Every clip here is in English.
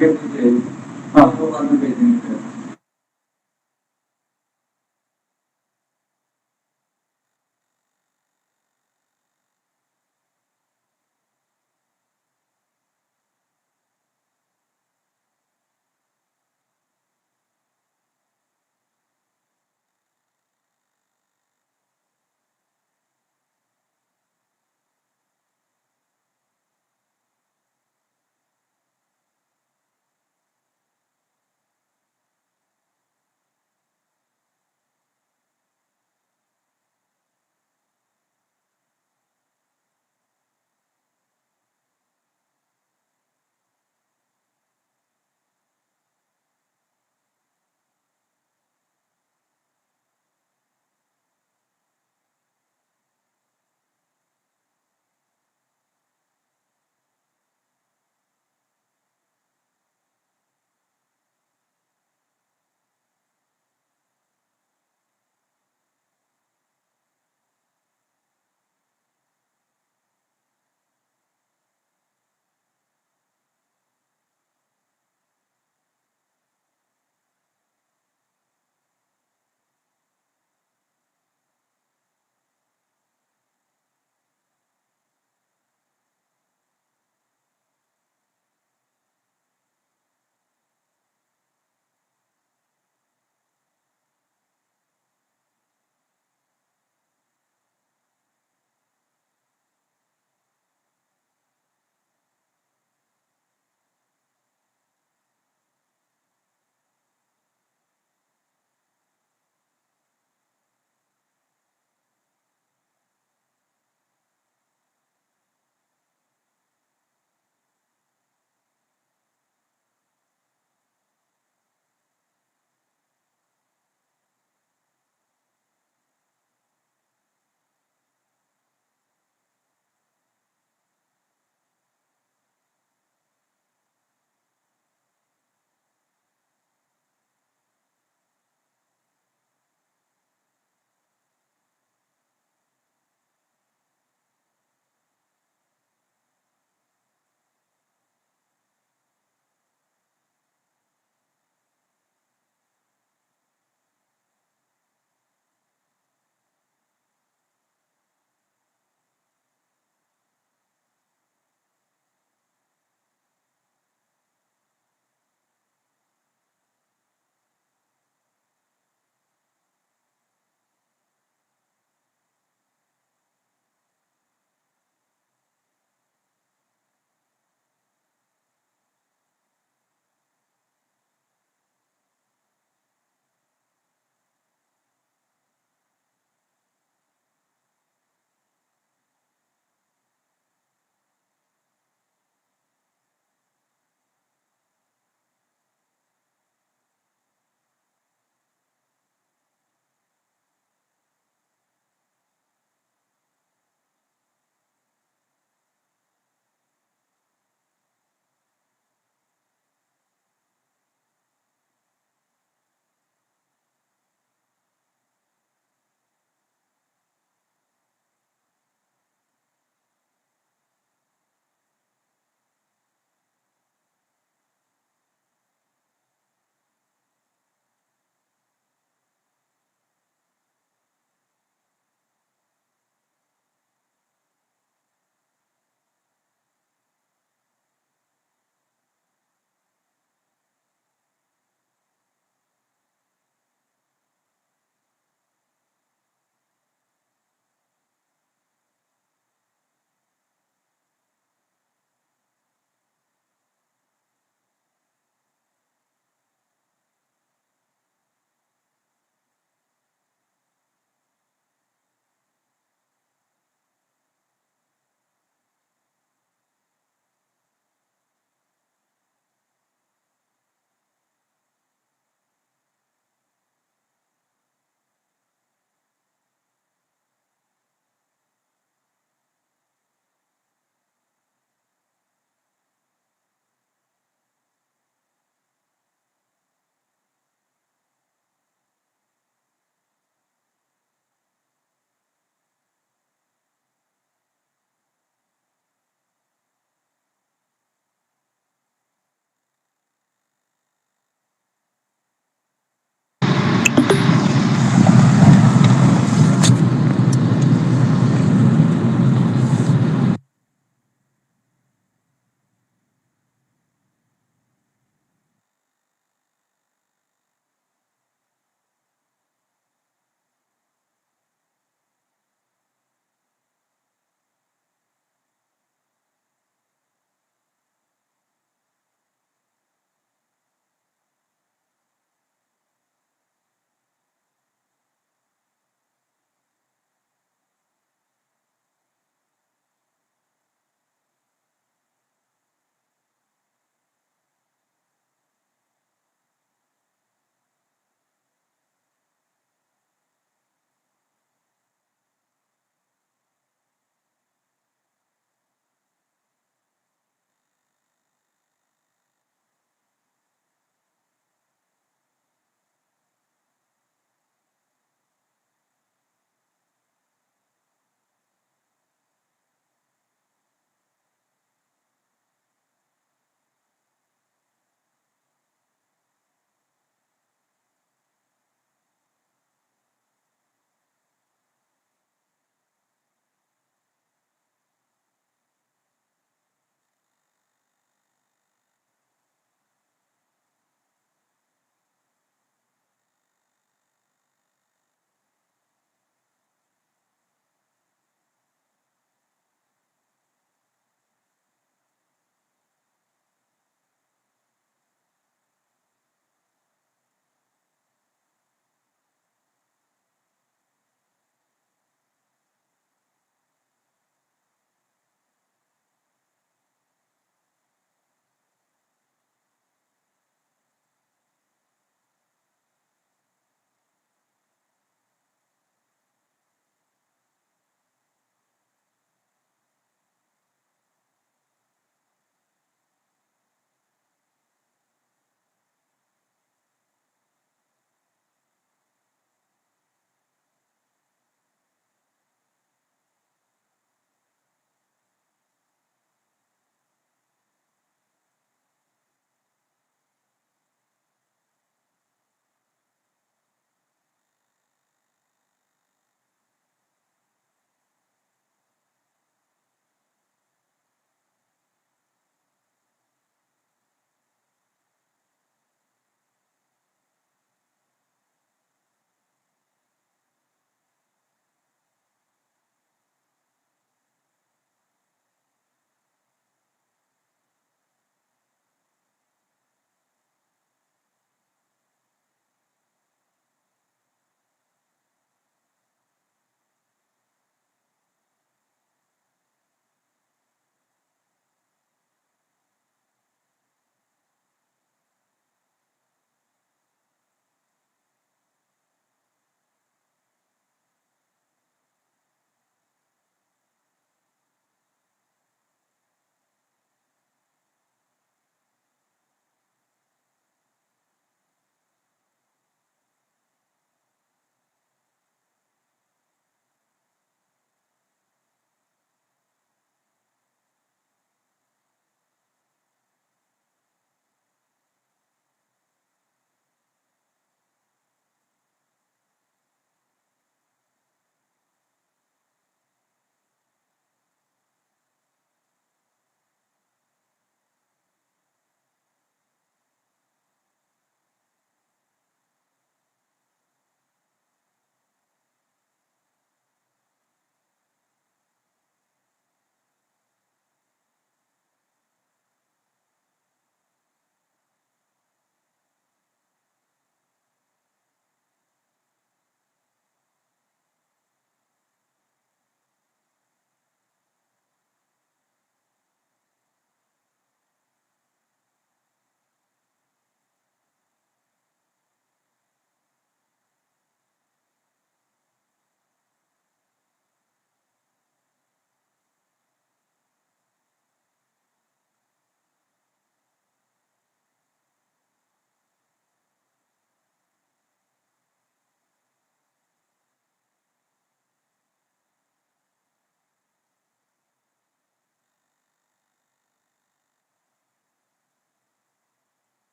get it. So are the patient.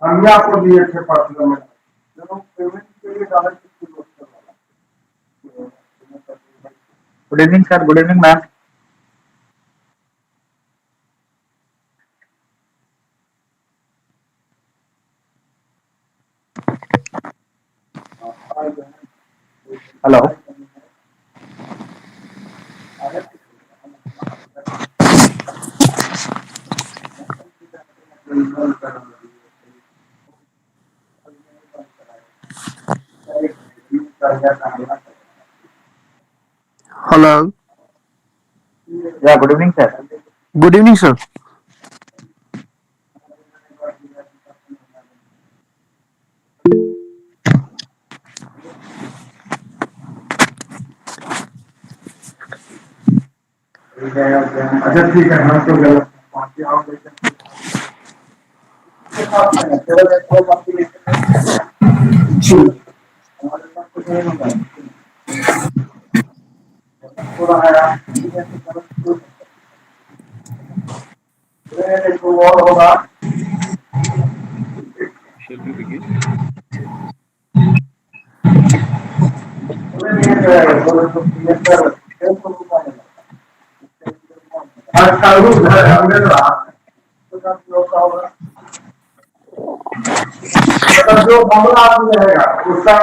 हम आपको दिए थे पर्सनल में जब पेमेंट के लिए direct Good evening, sir. Good evening, ma'am. Hello. Hello. Yeah, good evening, sir. Good evening, sir. अच्छा ठीक है हम तो गलत बाकी आप लेकिन पूरा है तो और होगा Shall we begin? जो मामला आदमी रहेगा उसका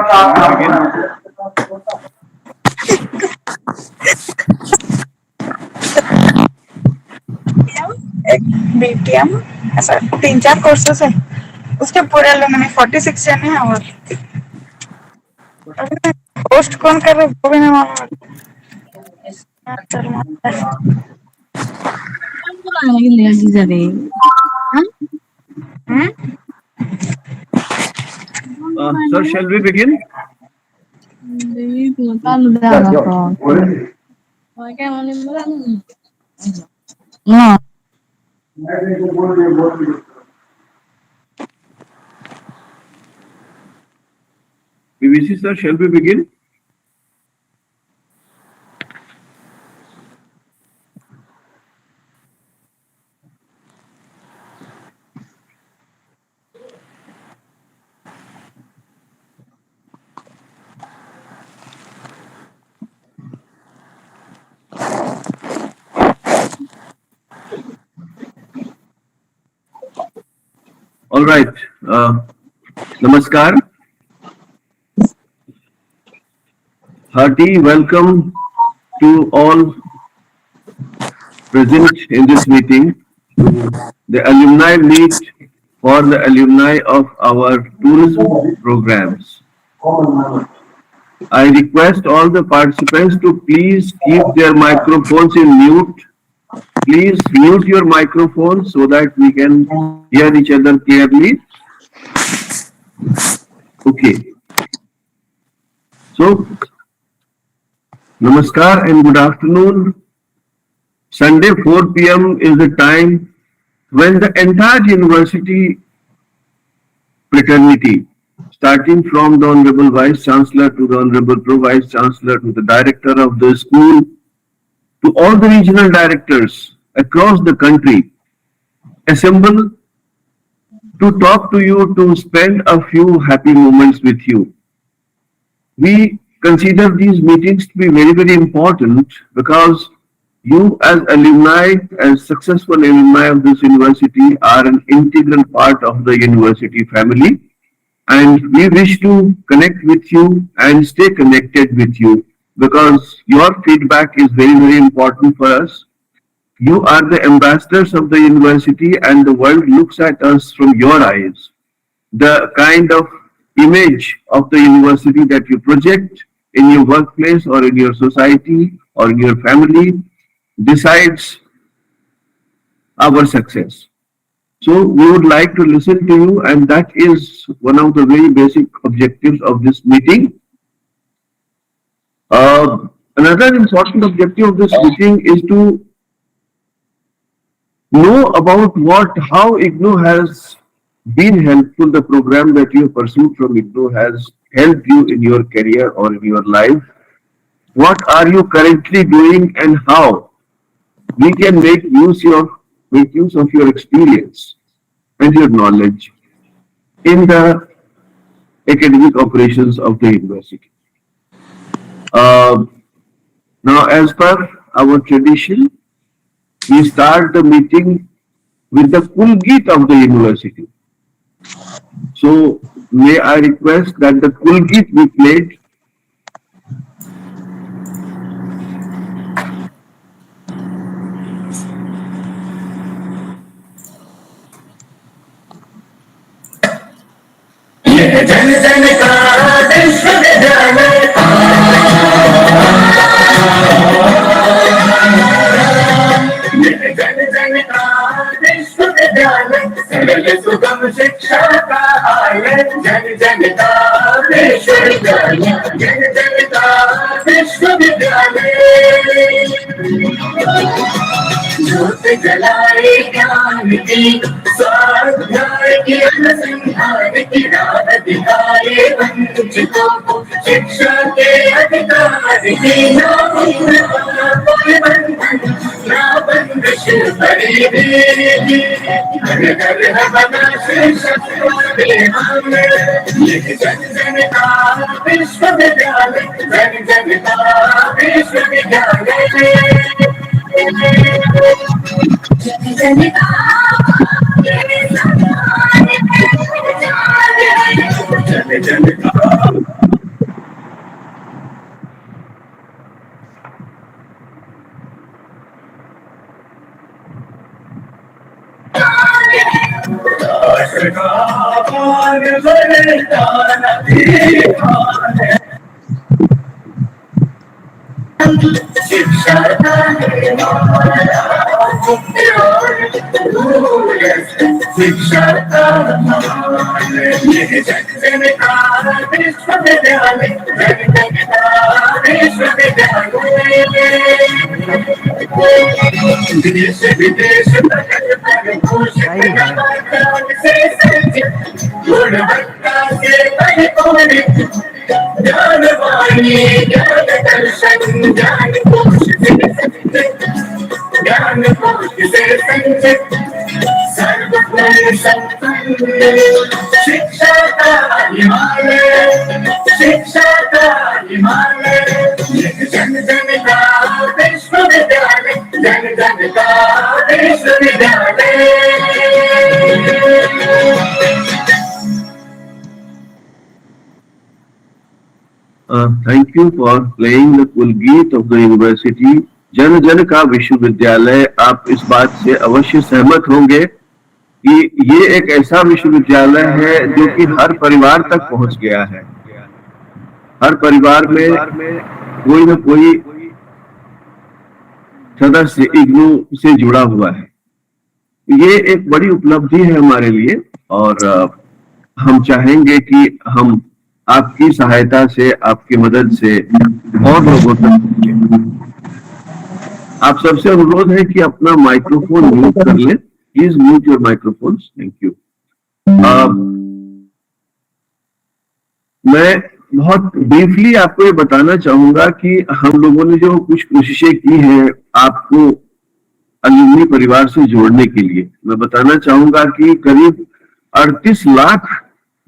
एक बीटीएम ऐसा 3-4 कोर्सेस है उसके पूरे लोगों ने 46 जने हैं और पोस्ट कौन कर रहे वो भी नहीं मालूम Sir, shall we begin? BBC sir, shall we begin? All right. Namaskar. Hearty welcome to all present in this meeting, the alumni meet for the alumni of our tourism programs. I request all the participants to please keep their microphones in mute. Please mute your microphone so that we can hear each other clearly. Okay. So, Namaskar and good afternoon. Sunday 4 p.m. is the time when the entire university fraternity, starting from the Honorable Vice Chancellor to the Honorable Pro Vice Chancellor to the Director of the school, to all the regional directors across the country, assemble to talk to you, to spend a few happy moments with you. We consider these meetings to be very, very important because you as alumni, as successful alumni of this university are an integral part of the university family, and we wish to connect with you and stay connected with you because your feedback is very, very important for us. You are the ambassadors of the university and the world looks at us from your eyes. The kind of image of the university that you project in your workplace or in your society or in your family decides our success. So we would like to listen to you, and that is one of the very basic objectives of this meeting. Another important objective of this meeting is to know about how IGNOU has been helpful, the program that you have pursued from IGNOU has helped you in your career or in your life. what are you currently doing and how we can make use of your experience and your knowledge in the academic operations of the university. Uh, Now, as per our tradition, we start the meeting with the Kulgit of the university. So, may I request that the Kulgit be played. जन जन का विश्वविद्यालय जन जन का विश्वविद्यालय सरल सुगम शिक्षा का आलय जन जन का विश्वविद्यालय जन जन का विश्वविद्यालय ज्योत जलाए ज्ञान की स्वाध्याय की अनुसंधान की राह दिखाए वंचितों को शिक्षा के अधिकार की ना कोई बंधन ना बंदिश बड़ी देगी घर घर है बना शिक्षक ये जन जन का विश्वविद्यालय जन जन का विश्वविद्यालय शिक्षा शिक्षा ये जन जन का विश्वविद्यालय जन जन का विश्वविद्यालय देश विदेश से संचित गुणवत्ता से परिपूर्ण ज्ञानवाणी ज्ञान दर्शन ज्ञान कोश से संचित ज्ञान कोश से संचित सर्वज्ञ संपन्न शिक्षा का हिमालय शिक्षा का हिमालय जन जन का विश्वविद्यालय जन जन का विश्वविद्यालय Thank you for playing the Kulgit of the university. जन जन का विश्वविद्यालय, आप इस बात से अवश्य सहमत होंगे कि ये एक ऐसा विश्वविद्यालय है जो कि हर परिवार तक पहुंच गया है। हर परिवार में कोई न कोई सदस्य इग्नू से जुड़ा हुआ है। ये एक बड़ी उपलब्धि है हमारे लिए और हम चाहेंगे कि हम आपकी सहायता से, आपकी मदद से और लोगों तक आप सबसे अनुरोध है कि अपना माइक्रोफोन म्यूट कर लें। Please mute your microphone. Thank you. मैं बहुत ब्रीफली आपको ये बताना चाहूंगा कि हम लोगों ने जो कुछ कोशिशें की हैं आपको अलुमनी परिवार से जोड़ने के लिए, मैं बताना चाहूंगा कि करीब 38 लाख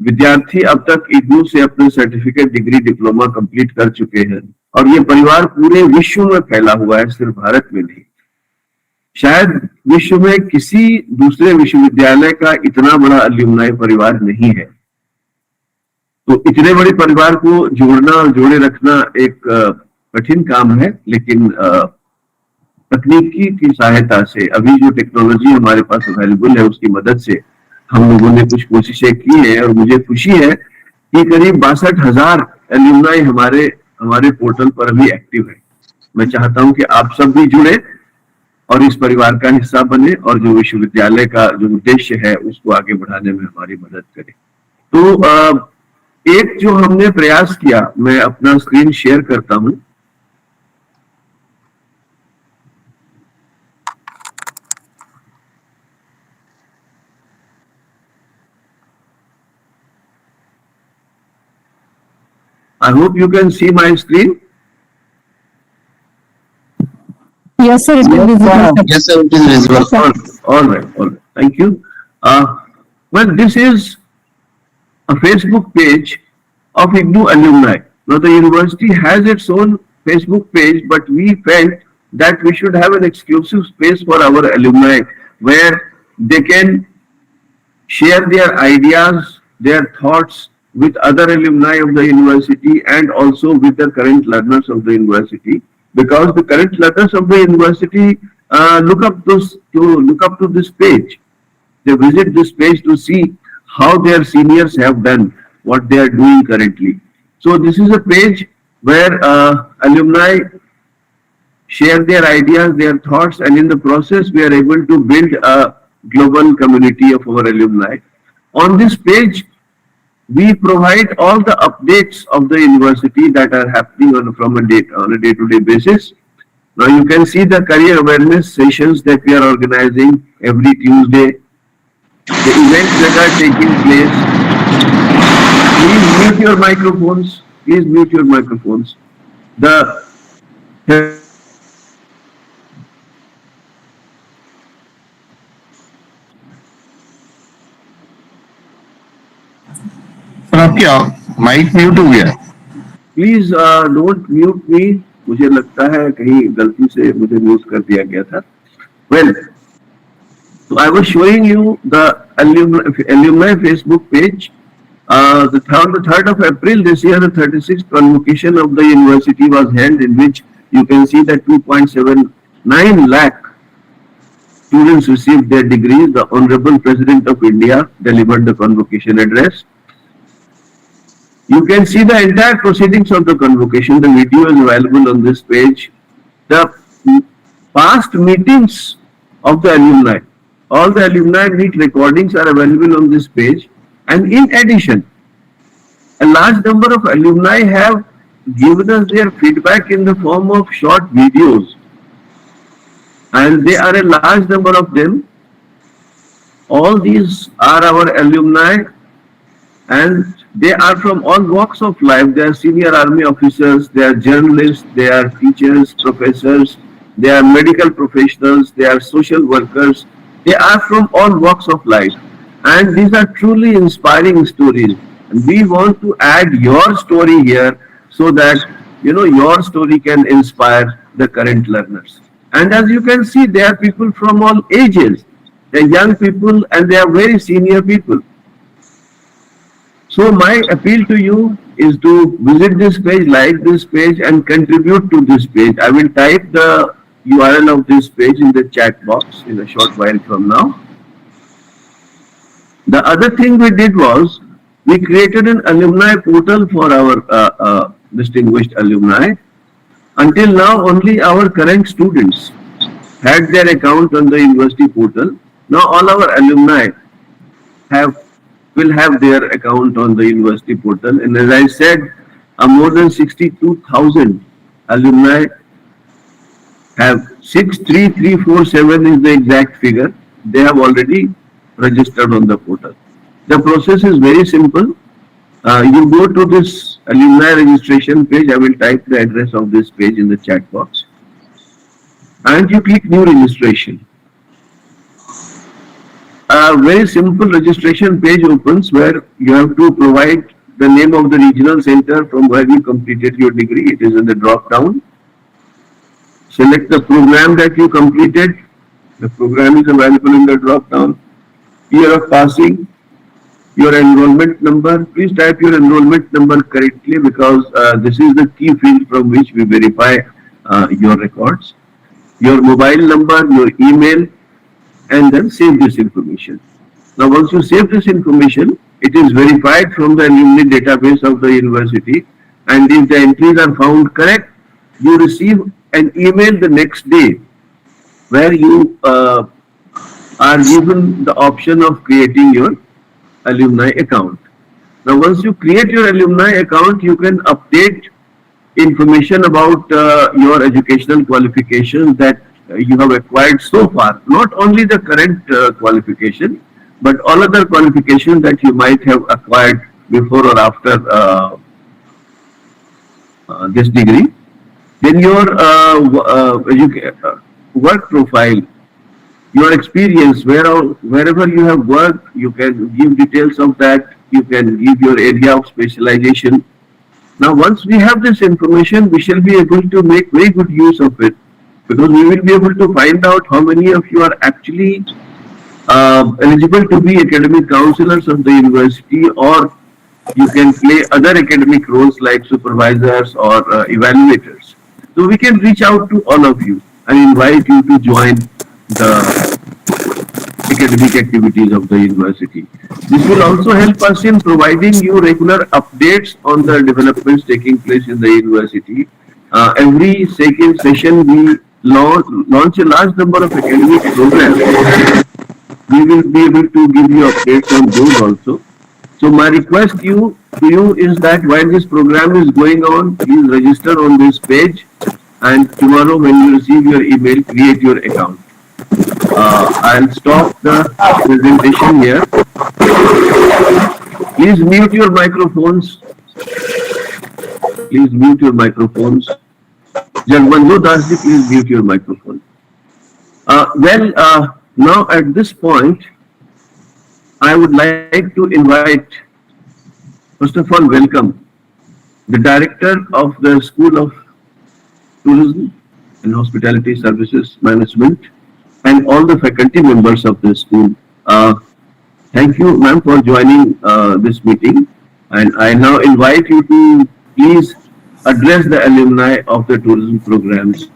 विद्यार्थी अब तक इग्नू से अपने सर्टिफिकेट, डिग्री, डिप्लोमा कंप्लीट कर चुके हैं और ये परिवार पूरे विश्व में फैला हुआ है, सिर्फ भारत में नहीं। शायद विश्व में किसी दूसरे विश्वविद्यालय का इतना बड़ा अलुमनाई परिवार नहीं है। तो इतने बड़े परिवार को जोड़ना और जोड़े रखना एक कठिन काम है, लेकिन तकनीकी की सहायता से, अभी जो टेक्नोलॉजी हमारे पास अवेलेबल है उसकी मदद से हम लोगों ने कुछ कोशिशें की है और मुझे खुशी है कि करीब 62,000 एल्यूमनाई हमारे पोर्टल पर अभी एक्टिव है। मैं चाहता हूं कि आप सब भी जुड़े और इस परिवार का हिस्सा बने और जो विश्वविद्यालय का जो उद्देश्य है उसको आगे बढ़ाने में हमारी मदद करें। तो एक जो हमने प्रयास किया, मैं अपना स्क्रीन शेयर करता हूं। I hope you can see my screen. Yes, sir, it will be visible. Yes, sir, it is visible. All right, all right. Thank you. Well, this is a Facebook page of IGNOU alumni. Now, the university has its own Facebook page, but we felt that we should have an exclusive space for our alumni where they can share their ideas, their thoughts with other alumni of the university and also with the current learners of the university. Because the current learners of the university look up to this page. They visit this page to see how their seniors have done what they are doing currently. So this is a page where alumni share their ideas, their thoughts, and in the process we are able to build a global community of our alumni. On this page, we provide all the updates of the university that are happening on a day-to-day basis. Now you can see the career awareness sessions that we are organizing every Tuesday, the events that are taking place. Please mute your microphones. Please mute your microphones. The sir आपकी mic mute हो गया है। Please don't mute मी, मुझे लगता है कहीं गलती से मुझे म्यूट कर दिया गया था। Well, so I was showing you the alumni Facebook page. On the 3rd of April this year, the 36th convocation of the university was held, in which you can see that 2.79 lakh students received their degrees. The Honorable President of India delivered the convocation address. You can see the entire proceedings of the convocation. The video is available on this page. The past meetings of the alumni, all the alumni meet recordings are available on this page. And in addition, a large number of alumni have given us their feedback in the form of short videos. And they are a large number of them. All these are our alumni, and they are from all walks of life. They are senior army officers, they are journalists, they are teachers, professors, they are medical professionals, they are social workers. They are from all walks of life. And these are truly inspiring stories. And we want to add your story here so that, your story can inspire the current learners. And as you can see, there are people from all ages. They are young people and they are very senior people. So my appeal to you is to visit this page, like this page, and contribute to this page. I will type the URL of this page in the chat box in a short while from now. The other thing we did was, we created an alumni portal for our distinguished alumni. Until now, only our current students had their account on the university portal. Now all our alumni will have their account on the university portal. And as I said, more than 62,000 alumni have 63347 is the exact figure. They have already registered on the portal. The process is very simple. You go to this alumni registration page. I will type the address of this page in the chat box. And you click new registration. A very simple registration page opens where you have to provide the name of the regional center from where you completed your degree. It is in the drop down. Select the program that you completed. The program is available in the drop down. Year of passing, your enrollment number. Please type your enrollment number correctly, because this is the key field from which we verify your records. Your mobile number, your email, and then save this information. Now once you save this information, it is verified from the alumni database of the university, and if the entries are found correct, you receive an email the next day where you are given the option of creating your alumni account. Now once you create your alumni account, you can update information about your educational qualifications that you have acquired so far. Not only the current qualification, but all other qualifications that you might have acquired before or after this degree. Then your work profile, your experience, wherever you have worked, you can give details of that, you can give your area of specialization. Now, once we have this information, we shall be able to make very good use of it because we will be able to find out how many of you are actually eligible to be academic counselors of the university, or you can play other academic roles like supervisors or evaluators. So we can reach out to all of you and invite you to join the academic activities of the university. This will also help us in providing you regular updates on the developments taking place in the university. Every second session, we launch a large number of academic programs. We will be able to give you updates on those also. So my request to you is that while this program is going on, please register on this page, and tomorrow when you receive your email, create your account. I'll stop the presentation here. Please mute your microphones. Please mute your microphones. Jagbandu Dasji, please mute your microphone. Now at this point, I would like to invite, first of all, welcome the director of the School of Tourism and Hospitality Services Management and all the faculty members of the school. Thank you, ma'am, for joining this meeting. And I now invite you to please address the alumni of the tourism programs.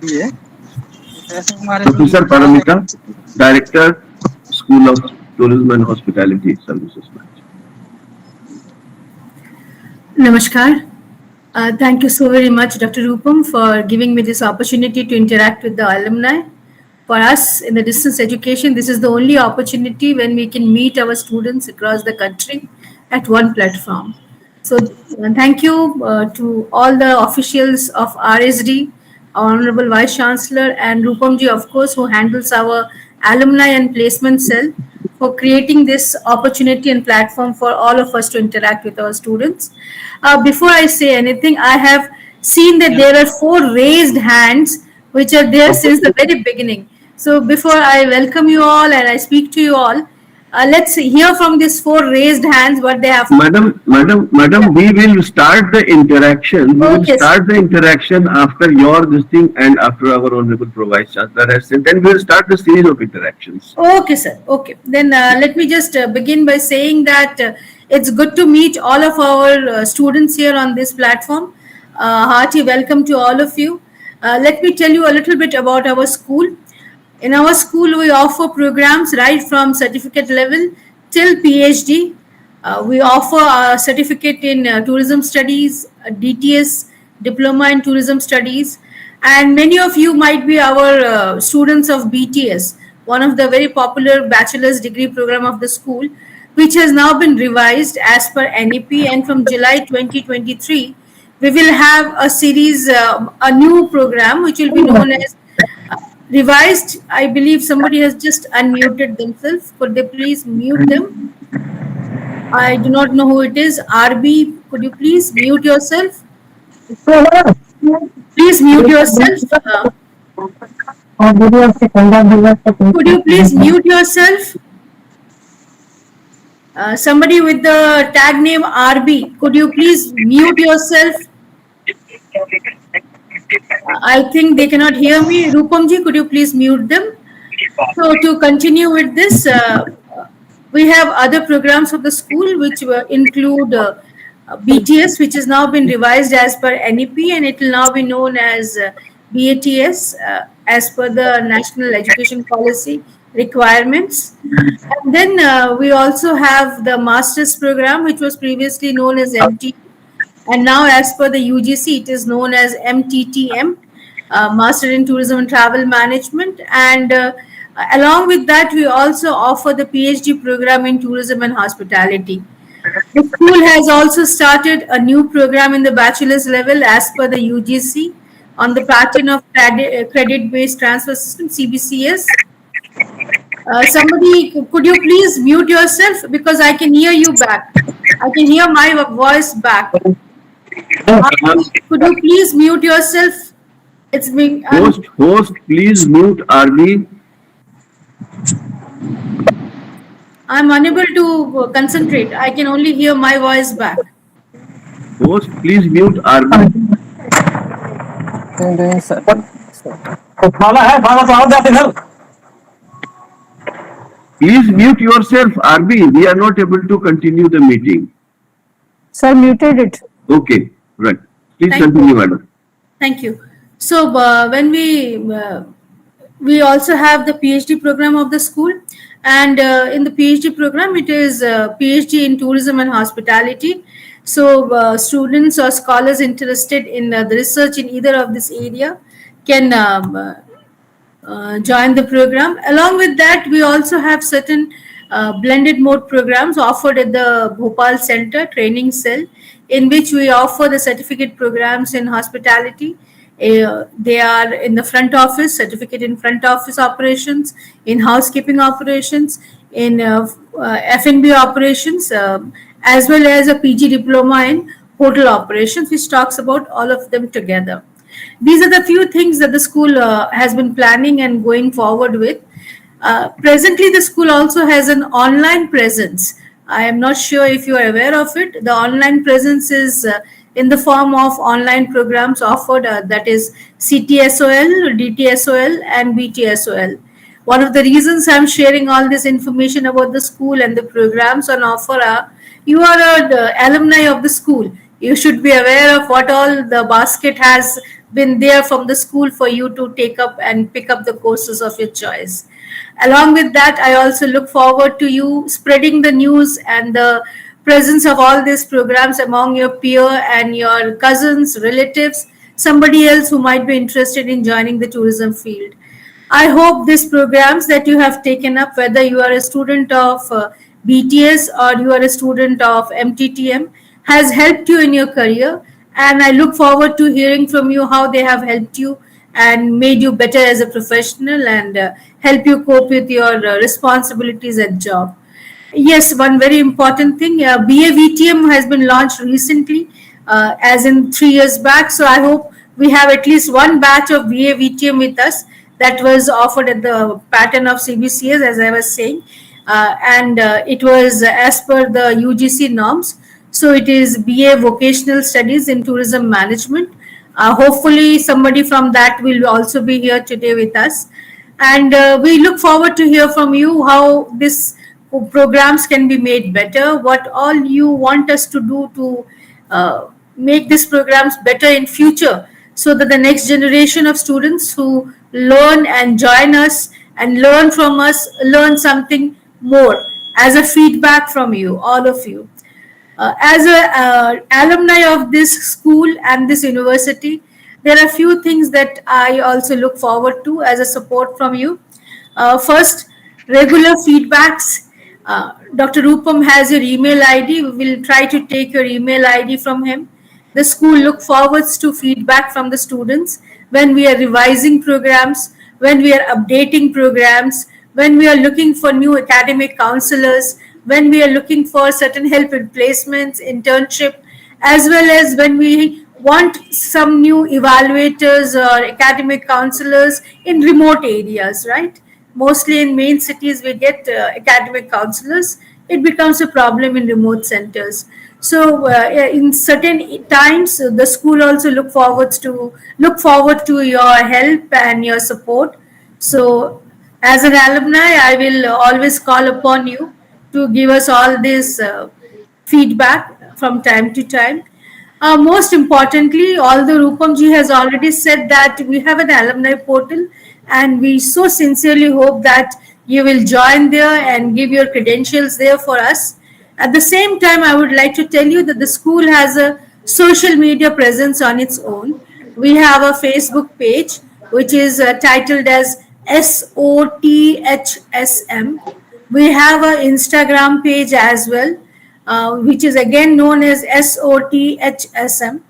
Professor Paramita, Director, School of Tourism and Hospitality Services Management. Namaskar. Thank you so very much, Dr. Rupam, for giving me this opportunity to interact with the alumni. For us in the distance education, this is the only opportunity when we can meet our students across the country at one platform. So thank you to all the officials of RSD, Honorable Vice Chancellor, and Rupamji, of course, who handles our alumni and placement cell, for creating this opportunity and platform for all of us to interact with our students. Before I say anything, I have seen that there are 4 raised hands which are there since the very beginning. So before I welcome you all and I speak to you all, let's hear from these 4 raised hands what they have. Madam, we will start the interaction. We will start the interaction after your this thing and after our Honorable Vice Chancellor has said. Then we will start the series of interactions. Okay, sir. Okay. Then let me just begin by saying that it's good to meet all of our students here on this platform. Hearty welcome to all of you. Let me tell you a little bit about our school. In our school, we offer programs right from certificate level till PhD. We offer a certificate in tourism studies, DTS, diploma in tourism studies, and many of you might be our students of BTS, one of the very popular bachelor's degree program of the school, which has now been revised as per NEP, and from July 2023, we will have a series, a new program which will be known as revised. I believe somebody has just unmuted themselves. Could they please mute them? I do not know who it is. RB, could you please mute yourself? Please mute yourself. Could you please mute yourself? Somebody with the tag name RB, could you please mute yourself? I think they cannot hear me. Rupamji, could you please mute them? So to continue with this, we have other programs of the school which include BTS, which has now been revised as per NEP, and it will now be known as BATS as per the National Education Policy requirements. And then we also have the master's program, which was previously known as MT, and now as per the UGC, it is known as MTTM, Master in Tourism and Travel Management. And along with that, we also offer the PhD program in Tourism and Hospitality. The school has also started a new program in the bachelor's level as per the UGC on the pattern of credit-based transfer system, CBCS. Somebody, could you please mute yourself, because I can hear you back. I can hear my voice back. Could you please mute yourself? It's being. Host, please mute RB. I'm unable to concentrate. I can only hear my voice back. Host, please mute RB. doing, sir. तो खाना है, खाना तो आओ जाते घर। Please mute yourself, RB. We are not able to continue the meeting. Sir, muted it. Okay, right. Please Thank continue, you. madam. Thank you. So when we also have the PhD program of the school, and in the PhD program, it is PhD in tourism and hospitality. So students or scholars interested in the research in either of this area can join the program. Along with that, we also have certain blended mode programs offered at the Bhopal Center Training Cell, in which we offer the certificate programs in hospitality. They are in the front office, certificate in front office operations, in housekeeping operations, in F&B operations, as well as a PG diploma in hotel operations, which talks about all of them together. These are the few things that the school has been planning and going forward with. Presently, the school also has an online presence. I am not sure if you are aware of it. The online presence is in the form of online programs offered, that is CTSOL, DTSOL, and BTSOL. One of the reasons I'm sharing all this information about the school and the programs on offer are you are an alumni of the school. You should be aware of what all the basket has been there from the school for you to take up and pick up the courses of your choice. Along with that, I also look forward to you spreading the news and the presence of all these programs among your peer and your cousins, relatives, somebody else who might be interested in joining the tourism field. I hope these programs that you have taken up, whether you are a student of BTS or you are a student of MTTM, has helped you in your career. And I look forward to hearing from you how they have helped you and made you better as a professional and help you cope with your responsibilities at job. Yes, one very important thing. BA VTM has been launched recently, as in 3 years back. So I hope we have at least one batch of BA VTM with us that was offered at the pattern of CBCS, as I was saying, and it was as per the UGC norms. So it is BA Vocational Studies in Tourism Management. Hopefully, somebody from that will also be here today with us, and we look forward to hear from you how this programs can be made better, what all you want us to do to make these programs better in future, so that the next generation of students who learn and join us and learn from us learn something more as a feedback from you, all of you. As a alumni of this school and this university, there are few things that I also look forward to as a support from you. First, regular feedbacks. Dr. Rupam has your email ID. We will try to take your email ID from him. The school look forwards to feedback from the students when we are revising programs, when we are updating programs, when we are looking for new academic counselors, when we are looking for certain help in placements, internship, as well as when we want some new evaluators or academic counselors in remote areas, right? Mostly in main cities, we get academic counselors. It becomes a problem in remote centers. So, in certain times, the school also look forward to your help and your support. So, as an alumni, I will always call upon you to give us all this feedback from time to time. Most importantly, although Rupamji has already said that we have an alumni portal, and we so sincerely hope that you will join there and give your credentials there for us. At the same time, I would like to tell you that the school has a social media presence on its own. We have a Facebook page which is titled as SOTHSM. We have an Instagram page as well, which is again known as SOTHSM.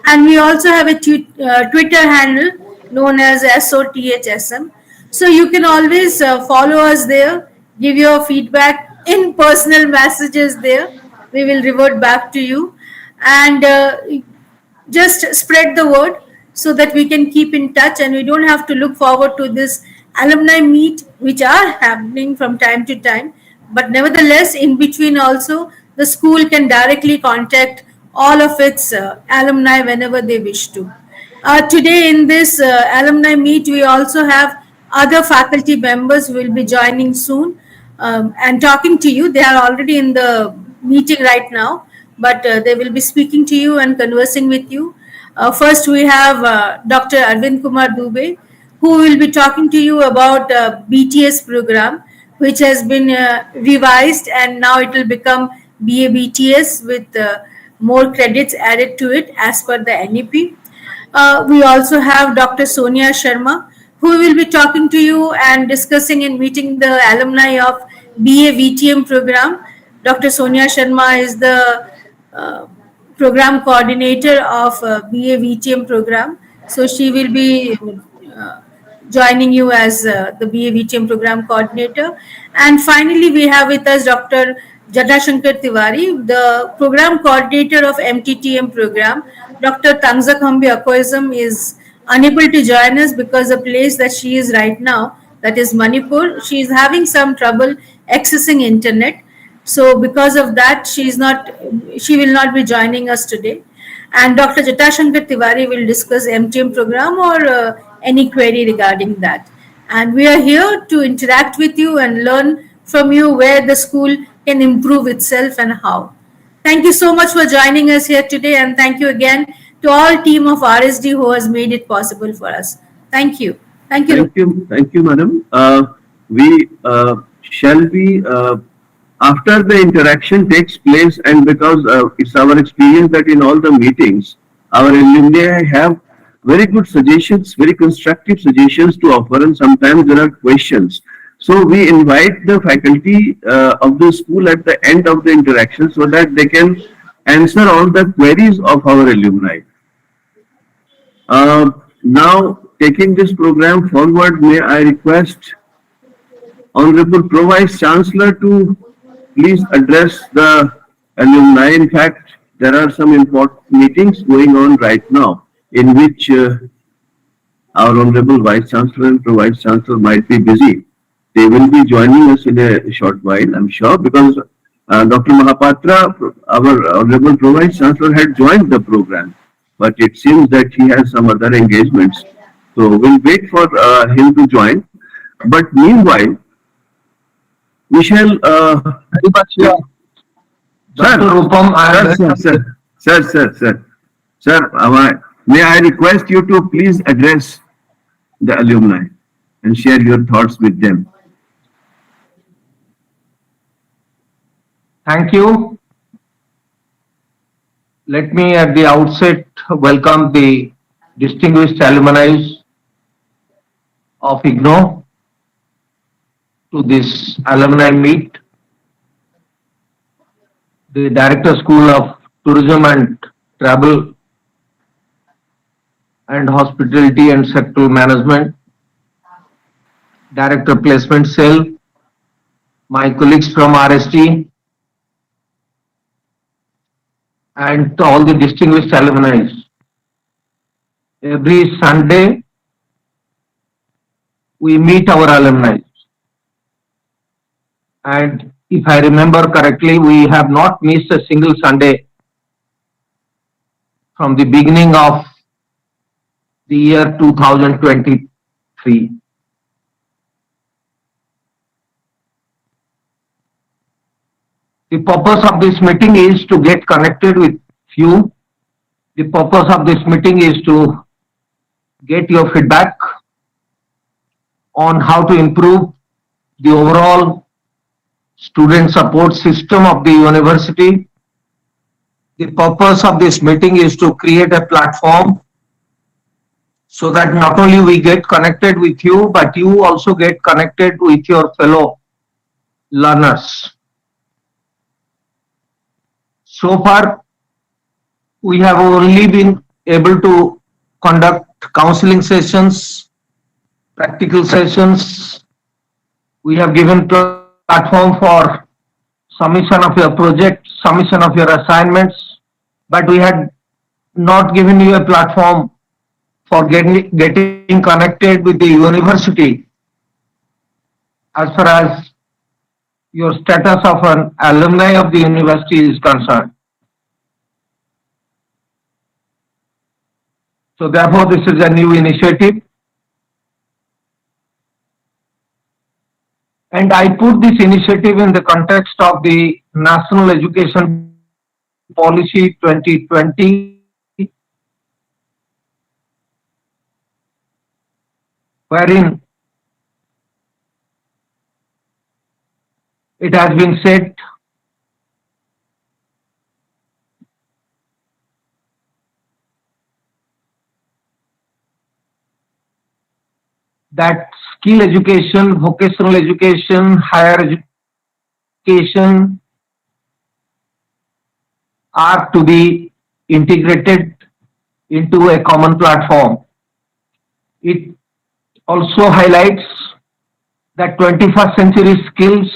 And we also have a Twitter handle known as SOTHSM. So you can always follow us there, give your feedback in personal messages there. We will revert back to you. And just spread the word so that we can keep in touch and we don't have to look forward to this alumni meet, which are happening from time to time. But nevertheless, in between also, the school can directly contact all of its alumni whenever they wish to. Today in this alumni meet, we also have other faculty members who will be joining soon and talking to you. They are already in the meeting right now, but they will be speaking to you and conversing with you. First, we have Dr. Arvind Kumar Dubey, who will be talking to you about BTS program, which has been revised and now it will become BA BTS with more credits added to it as per the NEP. We also have Dr. Sonia Sharma, who will be talking to you and discussing and meeting the alumni of BA VTM program. Dr. Sonia Sharma is the program coordinator of BA VTM program. So she will be uh, joining you as the BA VTM program coordinator. And finally, we have with us Dr. Jatashankar Tiwari, the program coordinator of MTTM program. Dr. Tangza Khambi Akoism is unable to join us because the place that she is right now, that is Manipur, she is having some trouble accessing internet. So because of that, she will not be joining us today. And Dr. Jatashankar Tiwari will discuss MTM program or any query regarding that. And we are here to interact with you and learn from you where the school can improve itself and how. Thank you so much for joining us here today, and thank you again to all team of RSD who has made it possible for us. Thank you. Thank you. Thank you, madam. We shall be after the interaction takes place, and because it's our experience that in all the meetings, our alumni have very good suggestions, very constructive suggestions to offer, and sometimes there are questions. So we invite the faculty of the school at the end of the interaction so that they can answer all the queries of our alumni. Now, taking this program forward, may I request Honorable Pro Vice Chancellor to please address the alumni. In fact, there are some important meetings going on right now in which our Honorable Vice Chancellor and Pro Vice Chancellor might be busy. They will be joining us in a short while, I'm sure, because Dr. Mahapatra, our Honorable Pro Vice Chancellor, had joined the program, but it seems that he has some other engagements. So we'll wait for him to join. But meanwhile, we shall. Sir, may I request you to please address the alumni and share your thoughts with them. Thank you. Let me at the outset welcome the distinguished alumni of IGNOU to this alumni meet. The Director School of Tourism and Travel and Hospitality and Sectoral Management, Director Placement Cell, my colleagues from RST, and all the distinguished alumni. Every Sunday, we meet our alumni. And if I remember correctly, we have not missed a single Sunday from the beginning of the year 2023. The purpose of this meeting is to get connected with you. The purpose of this meeting is to get your feedback on how to improve the overall student support system of the university. The purpose of this meeting is to create a platform so that not only we get connected with you, but you also get connected with your fellow learners. So far, we have only been able to conduct counseling sessions, practical sessions. We have given platform for submission of your project, submission of your assignments, but we had not given you a platform for getting connected with the university as far as your status of an alumni of the university is concerned. So therefore, this is a new initiative. And I put this initiative in the context of the National Education Policy 2020, wherein it has been said that skill education, vocational education, higher education are to be integrated into a common platform. It also highlights that 21st century skills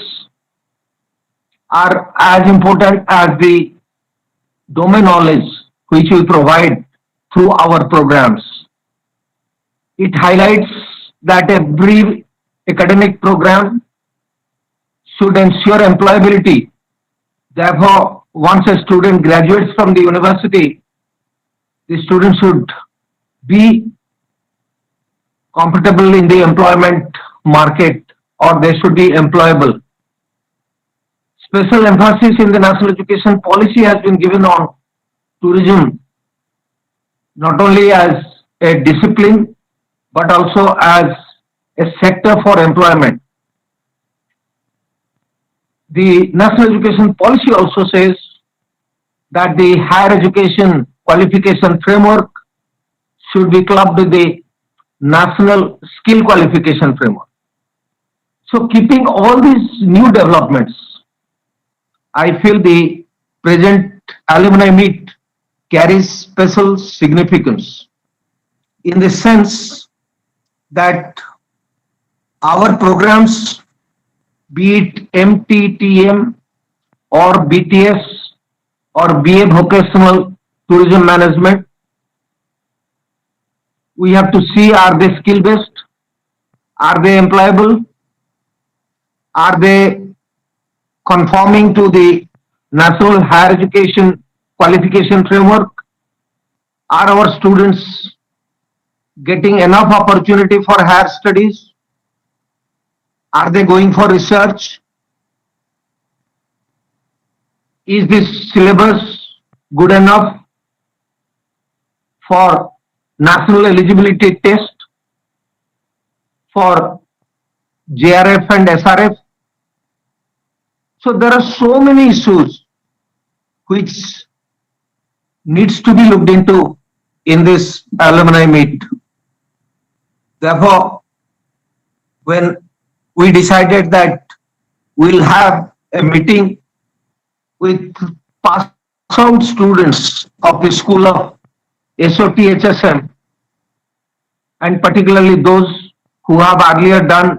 are as important as the domain knowledge which we provide through our programs. It highlights that every academic program should ensure employability. Therefore, once a student graduates from the university, the student should be comfortable in the employment market, or they should be employable. Special emphasis in the national education policy has been given on tourism, not only as a discipline, but also as a sector for employment. The national education policy also says that the higher education qualification framework should be clubbed with the national skill qualification framework. So keeping all these new developments, I feel the present alumni meet carries special significance in the sense that our programs, be it MTTM or BTS or BA Vocational Tourism Management, we have to see, are they skill based? Are they employable? Are they conforming to the National Higher Education Qualification Framework? Are our students getting enough opportunity for higher studies? Are they going for research? Is this syllabus good enough for national eligibility test for JRF and SRF? So there are so many issues which needs to be looked into in this alumni meet. Therefore, when we decided that we'll have a meeting with pass out students of the School of SOTHSM, and particularly those who have earlier done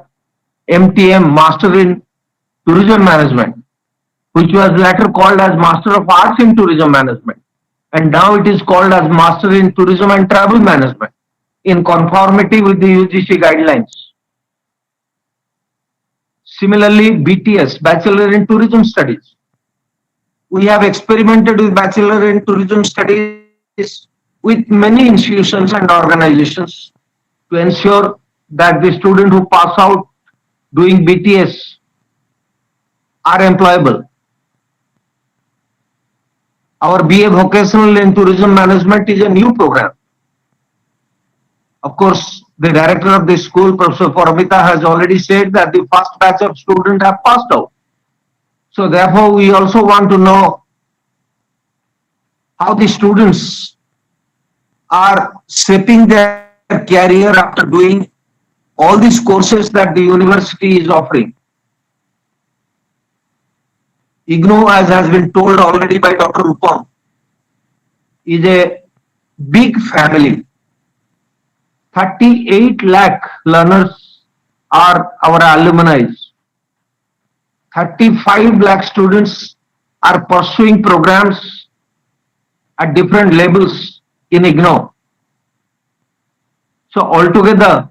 MTM, Master in Tourism Management, which was later called as Master of Arts in Tourism Management, and now it is called as Master in Tourism and Travel Management, in conformity with the UGC guidelines. Similarly, BTS, Bachelor in Tourism Studies. We have experimented with Bachelor in Tourism Studies with many institutions and organizations to ensure that the student who pass out doing BTS are employable. Our BA Vocational in Tourism Management is a new program. Of course, the director of the school, Professor Paramita, has already said that the first batch of students have passed out. So therefore, we also want to know how the students are shaping their career after doing all these courses that the university is offering. IGNOU, as has been told already by Dr. Rupam, is a big family. 38 lakh learners are our alumni. 35 lakh students are pursuing programs at different levels in IGNOU. So altogether,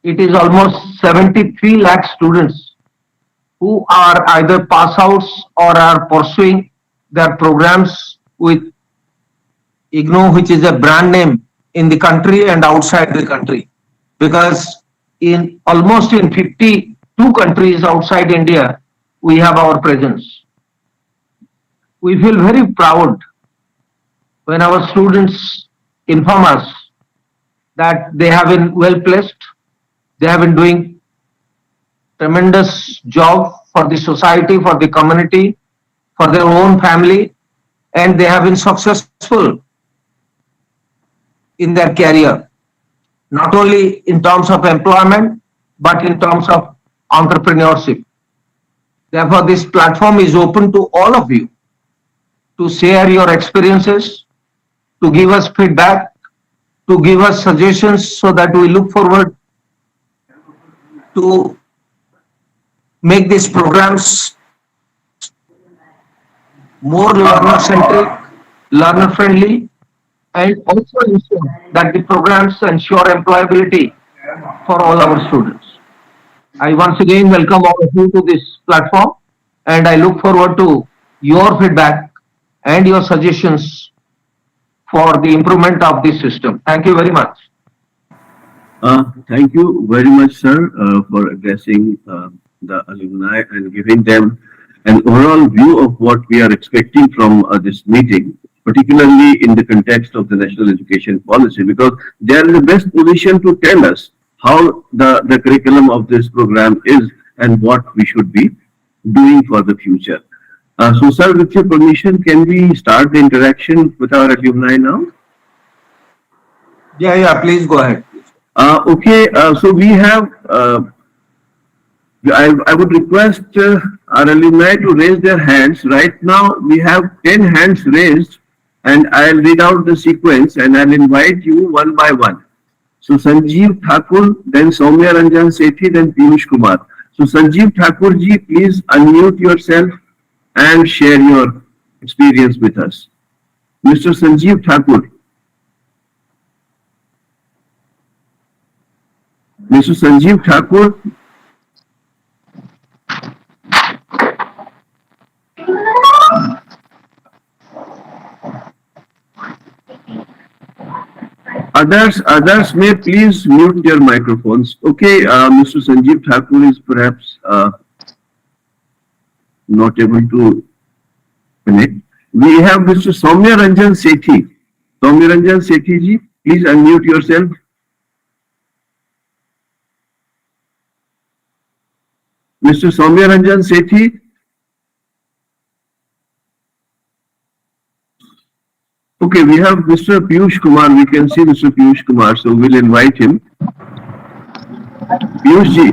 it is almost 73 lakh students who are either pass outs or are pursuing their programs with IGNOU, which is a brand name in the country and outside the country. Because in almost in 52 countries outside India, we have our presence. We feel very proud when our students inform us that they have been well placed, they have been doing tremendous job for the society, for the community, for their own family, and they have been successful in their career, not only in terms of employment, but in terms of entrepreneurship. Therefore, this platform is open to all of you to share your experiences, to give us feedback, to give us suggestions so that we look forward to make these programs more learner centric, learner friendly, and also ensure that the programs ensure employability for all our students. I once again welcome all of you to this platform, and I look forward to your feedback and your suggestions for the improvement of this system. Thank you very much. Thank you very much, sir, for addressing the alumni and giving them an overall view of what we are expecting from this meeting, particularly in the context of the national education policy, because they are in the best position to tell us how the curriculum of this program is and what we should be doing for the future. So, sir, with your permission, can we start the interaction with our alumni now? Yeah, please go ahead. Okay, so we have, I would request our alumni to raise their hands. Right now, we have 10 hands raised, and I'll read out the sequence and I'll invite you one by one. So, Sanjeev Thakur, then Soumya Ranjan Sethi, then Piyush Kumar. So, Sanjeev Thakur ji, please unmute yourself and share your experience with us. Mr. Sanjeev Thakur. Mr. Sanjeev Thakur. Others may please mute their microphones. Okay, Mr. Sanjeev Thakur is perhaps not able to connect. We have Mr. Soumya Ranjan Sethi. Soumya Ranjan Sethi ji, please unmute yourself. Mr. Soumya Ranjan Sethi. Okay, we have Mr. Piyush Kumar. We can see Mr. Piyush Kumar, so we'll invite him. Piyush ji.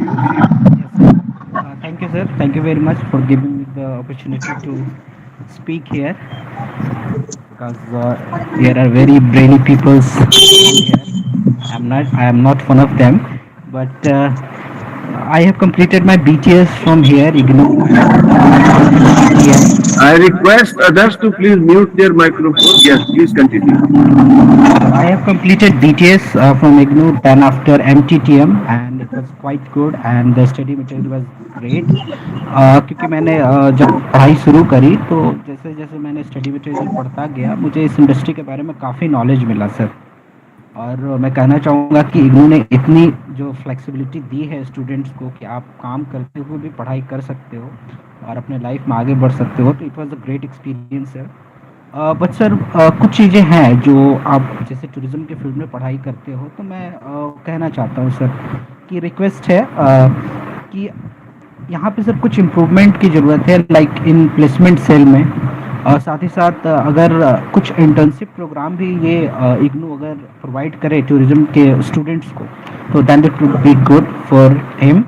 Thank you, sir. Thank you very much for giving me the opportunity to speak here, because there are very brainy people here. I am not one of them, but I have completed my BTS from here, IGNOU. I request others to please mute their microphone. Yes, please continue. I have completed BTS from IGNOU, then after MTTM, and it was quite good, and the study material was great. क्योंकि मैंने जब पढ़ाई शुरू करी तो जैसे जैसे मैंने स्टडी मटेरियल पढ़ता गया, मुझे इस इंडस्ट्री के बारे में काफ़ी नॉलेज मिला सर. और मैं कहना चाहूँगा कि इग्नू ने इतनी जो फ्लेक्सिबिलिटी दी है स्टूडेंट्स को कि आप काम करते हुए भी पढ़ाई कर सकते हो और अपने लाइफ में आगे बढ़ सकते हो, तो it was a great experience sir. But sir कुछ चीज़ें हैं जो आप जैसे टूरिज़्म के फील्ड में पढ़ाई करते हो, तो मैं कहना चाहता हूँ सर कि रिक्वेस्ट है कि यहाँ पे सर कुछ इम्प्रूवमेंट की ज़रूरत है, लाइक इन प्लेसमेंट सेल में. और साथ ही साथ अगर कुछ इंटर्नशिप प्रोग्राम भी ये इग्नू अगर प्रोवाइड करे टूरिज्म के स्टूडेंट्स को, तो then it would be good for him.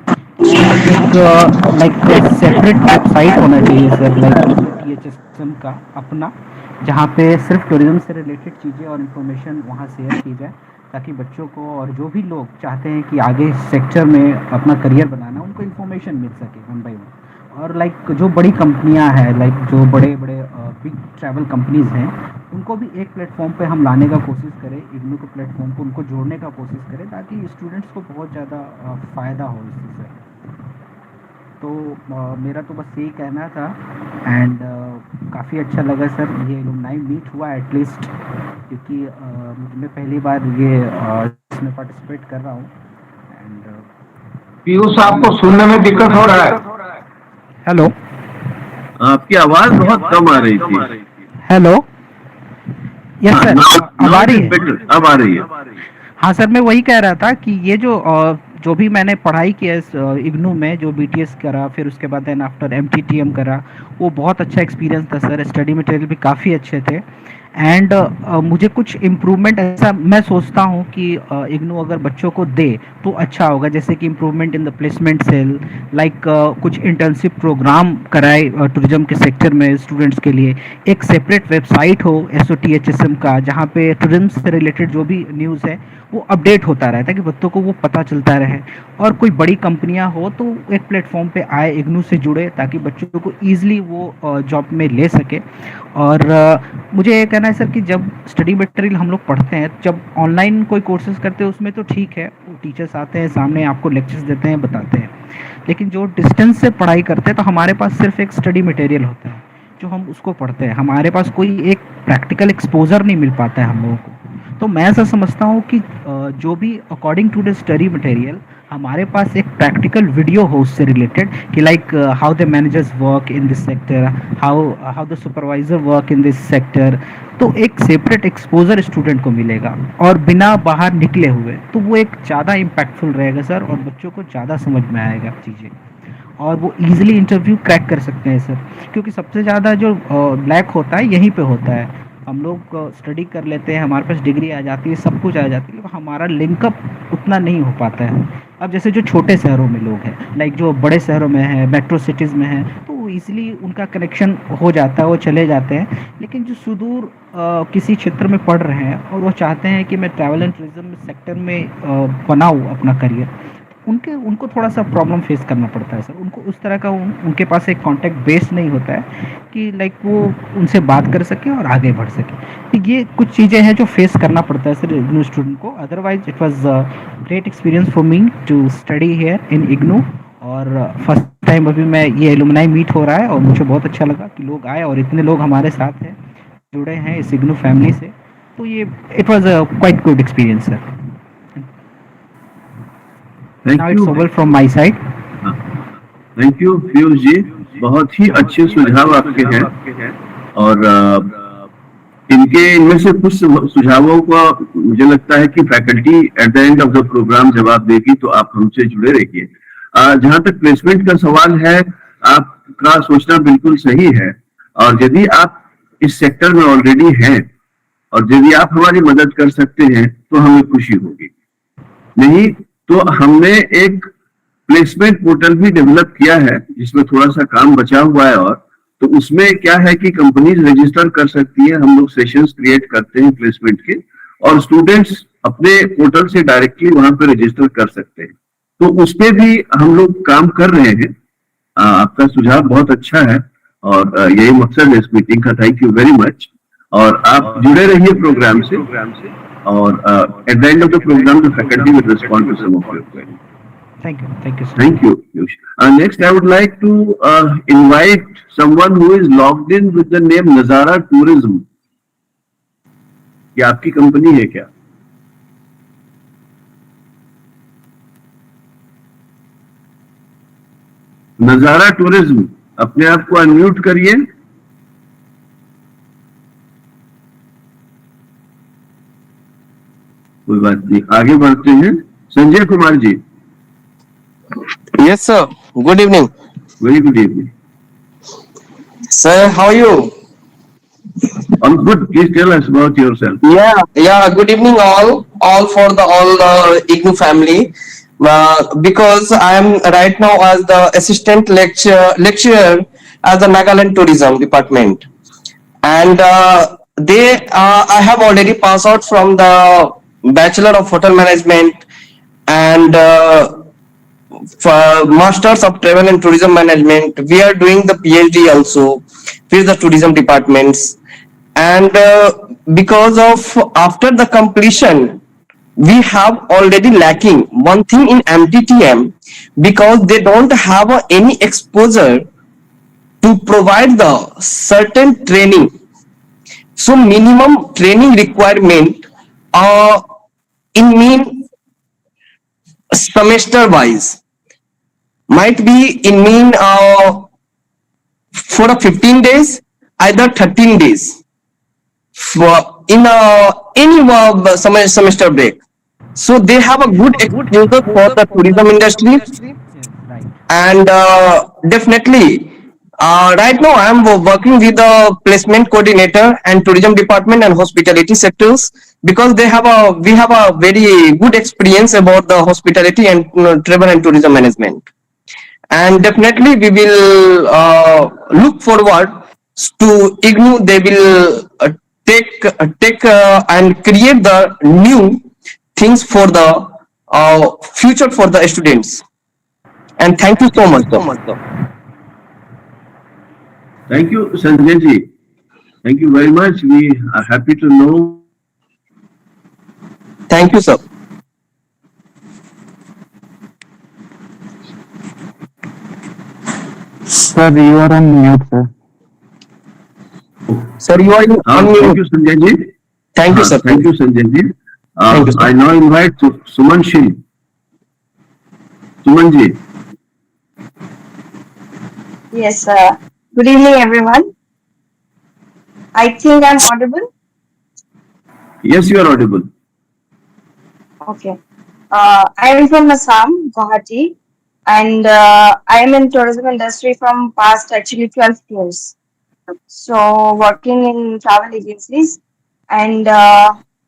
एक लाइक सेपरेट वेबसाइट होना चाहिए सर, लाइक THSM का अपना, जहाँ पे सिर्फ टूरिज्म से रिलेटेड चीज़ें और इन्फॉर्मेशन वहाँ शेयर की जाए, ताकि बच्चों को और जो भी लोग चाहते हैं कि आगे सेक्टर में अपना करियर बनाना, उनको इन्फॉर्मेशन मिल सके वन बाई वन. और लाइक जो बड़ी कंपनियां हैं, लाइक जो बड़े बड़े बिग ट्रैवल कंपनीज हैं, उनको भी एक प्लेटफॉर्म पे हम लाने का कोशिश करें, इग्नू के प्लेटफॉर्म को उनको जोड़ने का कोशिश करें, ताकि स्टूडेंट्स को बहुत ज़्यादा फ़ायदा हो इस चीज़ से। तो मेरा तो बस यही कहना था। एंड काफ़ी अच्छा लगा सर, ये एलुमनाई मीट हुआ एटलीस्ट, क्योंकि मैं पहली बार ये इसमें पार्टिसिपेट कर रहा हूँ। एंड पीयूष, आपको सुनने में दिक्कत हो रहा है? हेलो, आपकी आवाज बहुत कम आ रही थी। हेलो, यस हाँ, सर, अब आ रही है? अब आ रही है। हाँ सर, मैं वही कह रहा था कि ये जो भी मैंने पढ़ाई की है इग्नू में, जो बीटीएस करा, फिर उसके बाद देन आफ्टर एमटीटीएम करा, वो बहुत अच्छा एक्सपीरियंस था सर। स्टडी मटेरियल भी काफ़ी अच्छे थे। एंड मुझे कुछ इम्प्रूवमेंट ऐसा मैं सोचता हूँ कि इग्नू अगर बच्चों को दे तो अच्छा होगा, जैसे कि improvement in the placement cell, like कुछ इंटर्नशिप प्रोग्राम कराए टूरिज्म के सेक्टर में स्टूडेंट्स के लिए, एक सेपरेट वेबसाइट हो SOTHSM का, जहाँ पे टूरिज्म से रिलेटेड जो भी न्यूज़ है वो अपडेट होता रहता है, कि बच्चों को वो पता चलता रहे। और कोई बड़ी कंपनियां हो तो एक प्लेटफॉर्म पे आए, इग्नू से जुड़े, ताकि बच्चों को ईजिली वो जॉब में ले सके। और मुझे ये कहना है सर कि जब स्टडी मटेरियल हम लोग पढ़ते हैं, जब ऑनलाइन कोई कोर्सेज करते हैं उसमें तो ठीक है, वो टीचर्स आते हैं सामने, आपको लेक्चर्स देते हैं, बताते हैं। लेकिन जो डिस्टेंस से पढ़ाई करते हैं तो हमारे पास सिर्फ एक स्टडी मटेरियल होता है जो हम उसको पढ़ते हैं, हमारे पास कोई एक प्रैक्टिकल एक्सपोजर नहीं मिल पाता है हम लोगों को। तो मैं ऐसा समझता हूँ कि जो भी according to the study material हमारे पास एक प्रैक्टिकल वीडियो हो उससे रिलेटेड, कि like how the managers work in this sector, how the supervisor work in this sector, तो एक सेपरेट एक्सपोजर स्टूडेंट को मिलेगा और बिना बाहर निकले हुए, तो वो एक ज़्यादा इम्पैक्टफुल रहेगा सर, और बच्चों को ज़्यादा समझ में आएगा चीज़ें, और वो इजीली इंटरव्यू क्रैक कर सकते हैं सर। क्योंकि सबसे ज़्यादा जो लैक होता है यहीं पे होता है। हम लोग स्टडी कर लेते हैं, हमारे पास डिग्री आ जाती है, सब कुछ आ जाती है, लेकिन हमारा लिंकअप उतना नहीं हो पाता है। अब जैसे जो छोटे शहरों में लोग हैं, लाइक जो बड़े शहरों में है, मेट्रो सिटीज़ में है, तो ईजिली उनका कनेक्शन हो जाता है, वो चले जाते हैं। लेकिन जो सुदूर किसी क्षेत्र में पढ़ रहे हैं और वो चाहते हैं कि मैं ट्रैवल एंड टूरिज्म सेक्टर में बनाऊँ अपना करियर, उनको थोड़ा सा प्रॉब्लम फेस करना पड़ता है सर। उनको उस तरह का उनके पास एक कांटेक्ट बेस नहीं होता है कि लाइक वो उनसे बात कर सके और आगे बढ़ सके। तो ये कुछ चीज़ें हैं जो फेस करना पड़ता है सर इग्नू स्टूडेंट को। Otherwise it was great experience for me to study here in IGNOU. और फर्स्ट टाइम अभी मैं ये एलुमनाई मीट हो रहा है, और मुझे बहुत अच्छा लगा कि लोग आए और इतने लोग हमारे साथ हैं, जुड़े हैं इस इग्नू फैमिली से। तो ये it was a quite good experience sir. Thank Now you. it's over from my side. Thank you Piyush ji, बहुत ही अच्छे सुझाव आपके हैं। और इनमें से कुछ सुझावों को मुझे लगता है कि faculty at the end of the program जवाब देगी, तो आप हमसे जुड़े रहिए। जहां तक प्लेसमेंट का सवाल है, आपका सोचना बिल्कुल सही है, और यदि आप इस सेक्टर में ऑलरेडी हैं और यदि आप हमारी मदद कर सकते हैं तो हमें खुशी होगी। नहीं तो हमने एक प्लेसमेंट पोर्टल भी डेवलप किया है जिसमें थोड़ा सा काम बचा हुआ है, और तो उसमें क्या है कि कंपनीज रजिस्टर कर सकती है, हम लोग सेशंस क्रिएट करते हैं प्लेसमेंट के, और स्टूडेंट्स अपने पोर्टल से डायरेक्टली वहां पे रजिस्टर कर सकते हैं। तो उस पे भी हम लोग काम कर रहे हैं। आपका सुझाव बहुत अच्छा है, और यही मकसद है इस मीटिंग का। थैंक यू वेरी मच, और आप जुड़े रहिए प्रोग्राम से, और at the end of the program the faculty will respond to some of your queries. Thank you sir. Thank you, Piyush. Next I would like to invite someone who is logged in with the name Nazara Tourism. क्या आपकी company है क्या? नजारा tourism, अपने आप को unmute करिए। कोई बात नहीं, आगे बढ़ते हैं। Sanjay Kumar ji. Yes, sir. Good evening. Very good evening Sir, how are you? I'm good. Please tell us about yourself. Yeah. Good evening, all for the IGNOU family. Because I am right now as the assistant lecturer at the Nagaland Tourism Department, and I have already passed out from the Bachelor of Hotel Management and for Masters of Travel and Tourism Management. We are doing the PhD also with the tourism departments, and because of after the completion we have already lacking one thing in MTTM, because they don't have any exposure to provide the certain training. So minimum training requirement in mean semester wise might be in mean for a 15 days, either 13 days for in any semester break. So they have a good exposure for the tourism industry, Yes, right. and definitely right now I am working with the placement coordinator and tourism department and hospitality sectors, because they have a we have a very good experience about the hospitality and travel and tourism management, and definitely we will look forward to IGNOU. They will take and create the new things for the future for the students. And thank you so much, sir. Thank you, Sanjay ji. Thank you very much. We are happy to know. Thank you, sir. Sir, you are on mute, sir. Sir, you are on Thank mute. you, Sanjay ji. Thank you, sir. Thank you, Sanjay ji. Thank you, sir. I now invite Suman Shin. Suman ji. Yes, good evening, everyone. I think I'm audible. Yes, you are audible. Okay. I am from Assam, Guwahati, and I am in tourism industry from past actually 12 years. So working in travel agencies, and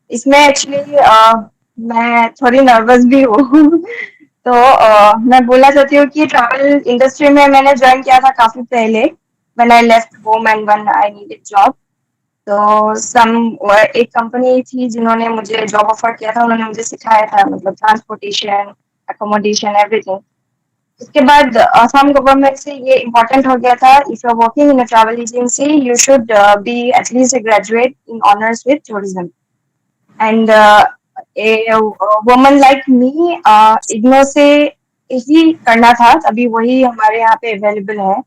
इसमें actually मैं थोड़ी nervous भी हूँ. तो मैं बोलना चाहती हूँ कि ट्रैवल इंडस्ट्री में मैंने ज्वाइन किया था काफी पहले, when I left home and when I needed job. तो एक कंपनी थी जिन्होंने मुझे जॉब ऑफर किया था, उन्होंने मुझे सिखाया था मतलब ट्रांसपोर्टेशन, अकोमोडेशन, एवरीथिंग. उसके बाद असम गवर्नमेंट से ये इम्पोर्टेंट हो गया था, if you are working in a travel agency you should be at least a graduate in honours with tourism. And a woman like me IGNOU से ही करना था, तभी वही हमारे यहाँ पे अवेलेबल है.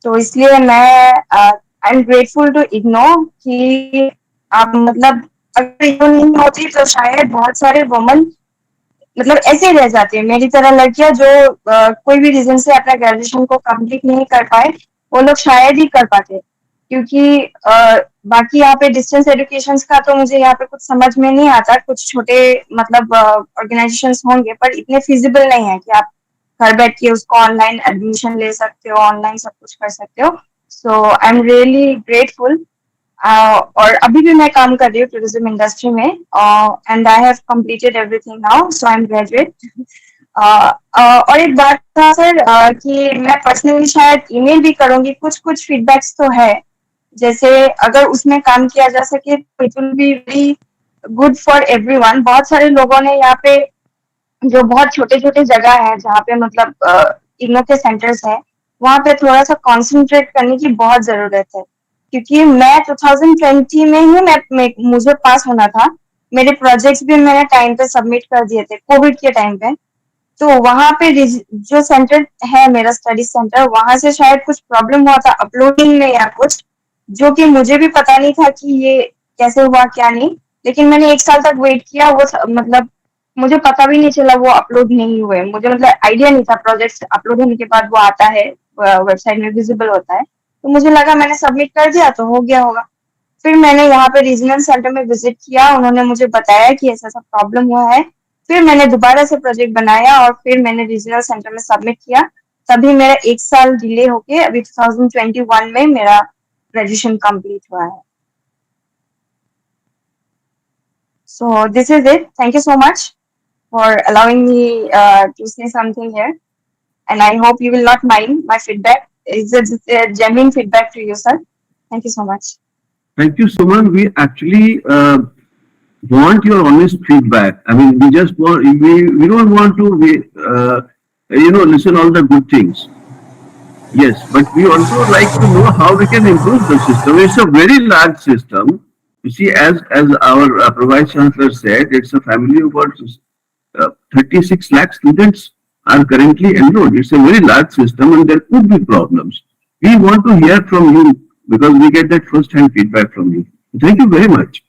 तो इसलिए मैं I am grateful to IGNOU कि आप मतलब अगर इग्नो नहीं होती तो शायद बहुत सारे वुमन मतलब ऐसे ही रह जाते हैं मेरी तरह लड़कियां जो कोई भी रीजन से अपना ग्रेजुएशन को कंप्लीट नहीं कर पाए, वो लोग शायद ही कर पाते. क्योंकि बाकी यहाँ पे डिस्टेंस एजुकेशन का तो मुझे यहाँ पे कुछ समझ में नहीं आता. कुछ छोटे मतलब ऑर्गेनाइजेशंस होंगे पर इतने फिजिबल नहीं है कि आप घर बैठ के उसको ऑनलाइन एडमिशन ले सकते हो, ऑनलाइन सब कुछ कर सकते हो. सो आई एम रियली ग्रेटफुल. और अभी भी मैं काम कर रही हूँ टूरिज्म इंडस्ट्री में, and I have completed everything now, so I am graduate. और एक बात था सर कि मैं पर्सनली शायद ईमेल भी करूंगी, कुछ कुछ फीडबैक्स तो है, जैसे अगर उसमें काम किया जा सके तो it will be very good for everyone. बहुत सारे लोगों ने यहाँ पे जो बहुत छोटे छोटे जगह है जहाँ पे मतलब इग्नो के सेंटर्स है, वहाँ पे थोड़ा सा कॉन्सेंट्रेट करने की बहुत जरूरत है. क्योंकि मैं 2020 में ही मुझे पास होना था, मेरे प्रोजेक्ट्स भी मैंने टाइम पे सबमिट कर दिए थे कोविड के टाइम पे. तो वहां पे जो सेंटर है मेरा स्टडी सेंटर, वहां से शायद कुछ प्रॉब्लम हुआ था अपलोडिंग में या कुछ, जो कि मुझे भी पता नहीं था कि ये कैसे हुआ क्या नहीं. लेकिन मैंने 1 साल तक वेट किया, वो मतलब मुझे पता भी नहीं चला वो अपलोड नहीं हुए. मुझे मतलब आइडिया नहीं था प्रोजेक्ट अपलोड होने के बाद वो आता है वेबसाइट में विजिबल होता है. तो मुझे लगा मैंने सबमिट कर दिया तो हो गया होगा. फिर मैंने यहाँ पे रीजनल सेंटर में विजिट किया, उन्होंने मुझे बताया कि ऐसा ऐसा प्रॉब्लम हुआ है. फिर मैंने दोबारा से प्रोजेक्ट बनाया और फिर मैंने रीजनल सेंटर में सबमिट किया. तभी मेरा 1 साल डिले होके अभी 2021 में मेरा ग्रेजुएशन कंप्लीट हुआ है. So this is it. Thank you so much for allowing me to say something here, and I hope you will not mind my feedback. It's a genuine feedback to you, sir. Thank you so much. Thank you, Suman. We actually want your honest feedback. I mean, we just want, we don't want to, listen all the good things. Yes, but we also like to know how we can improve the system. It's a very large system. You see, as our Vice Chancellor said, it's a family of about 36 lakh students are currently enrolled. It's a very large system and there could be problems. We want to hear from you because we get that first-hand feedback from you. Thank you very much.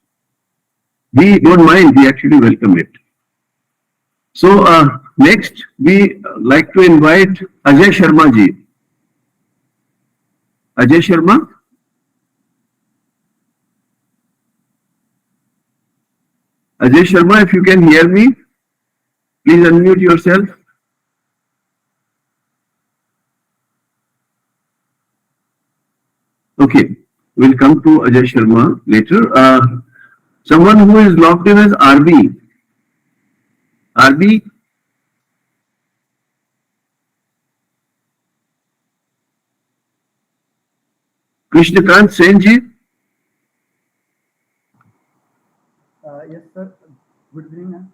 We don't mind, we actually welcome it. So next, we like to invite Ajay Sharma ji. Ajay Sharma? Ajay Sharma, if you can hear me, please unmute yourself. Okay, we'll come to Ajay Sharma later. Someone who is logged in as RB. RB? Krishnakant Sen ji? Yes, sir. Good evening.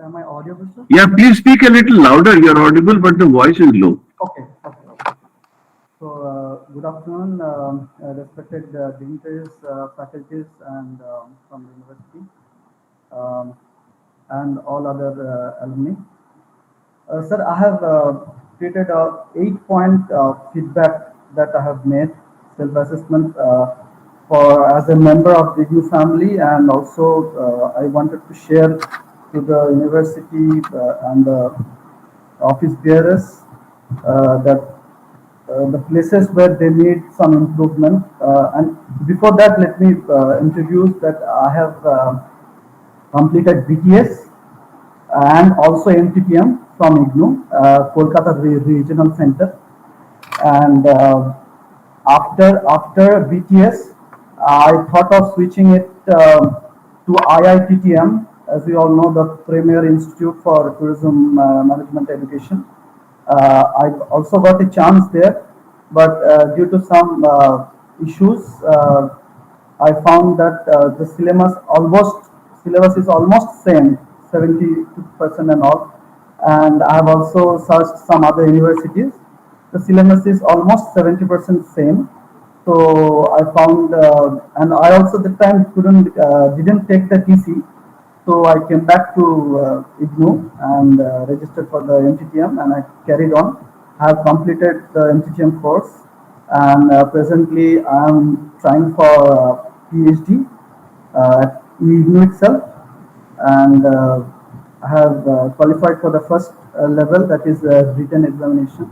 Am I audible, sir? Yeah, please speak a little louder. You're audible, but the voice is low. Okay. So, good afternoon, respected dignitaries, faculties, and from the university, and all other alumni. Sir, I have created a 8-point feedback that I have made, self-assessment for as a member of the IGNOU family, and also I wanted to share to the university and the office bearers that the places where they need some improvement. And before that, let me introduce that I have completed BTS and also MTTM from IGNOU, Kolkata Regional Center. And after BTS, I thought of switching it to IITTM, as we all know, the premier institute for tourism management education. I also got a chance there, but due to some issues, I found that the syllabus is almost same, 70% and all. And I have also searched some other universities. The syllabus is almost 70% same. So I found, and I also at the time didn't take the TC. So I came back to IGNOU and registered for the MTTM, and I carried on. I have completed the MTTM course, and presently I am trying for PhD at IGNOU itself, and I have qualified for the first level, that is written examination,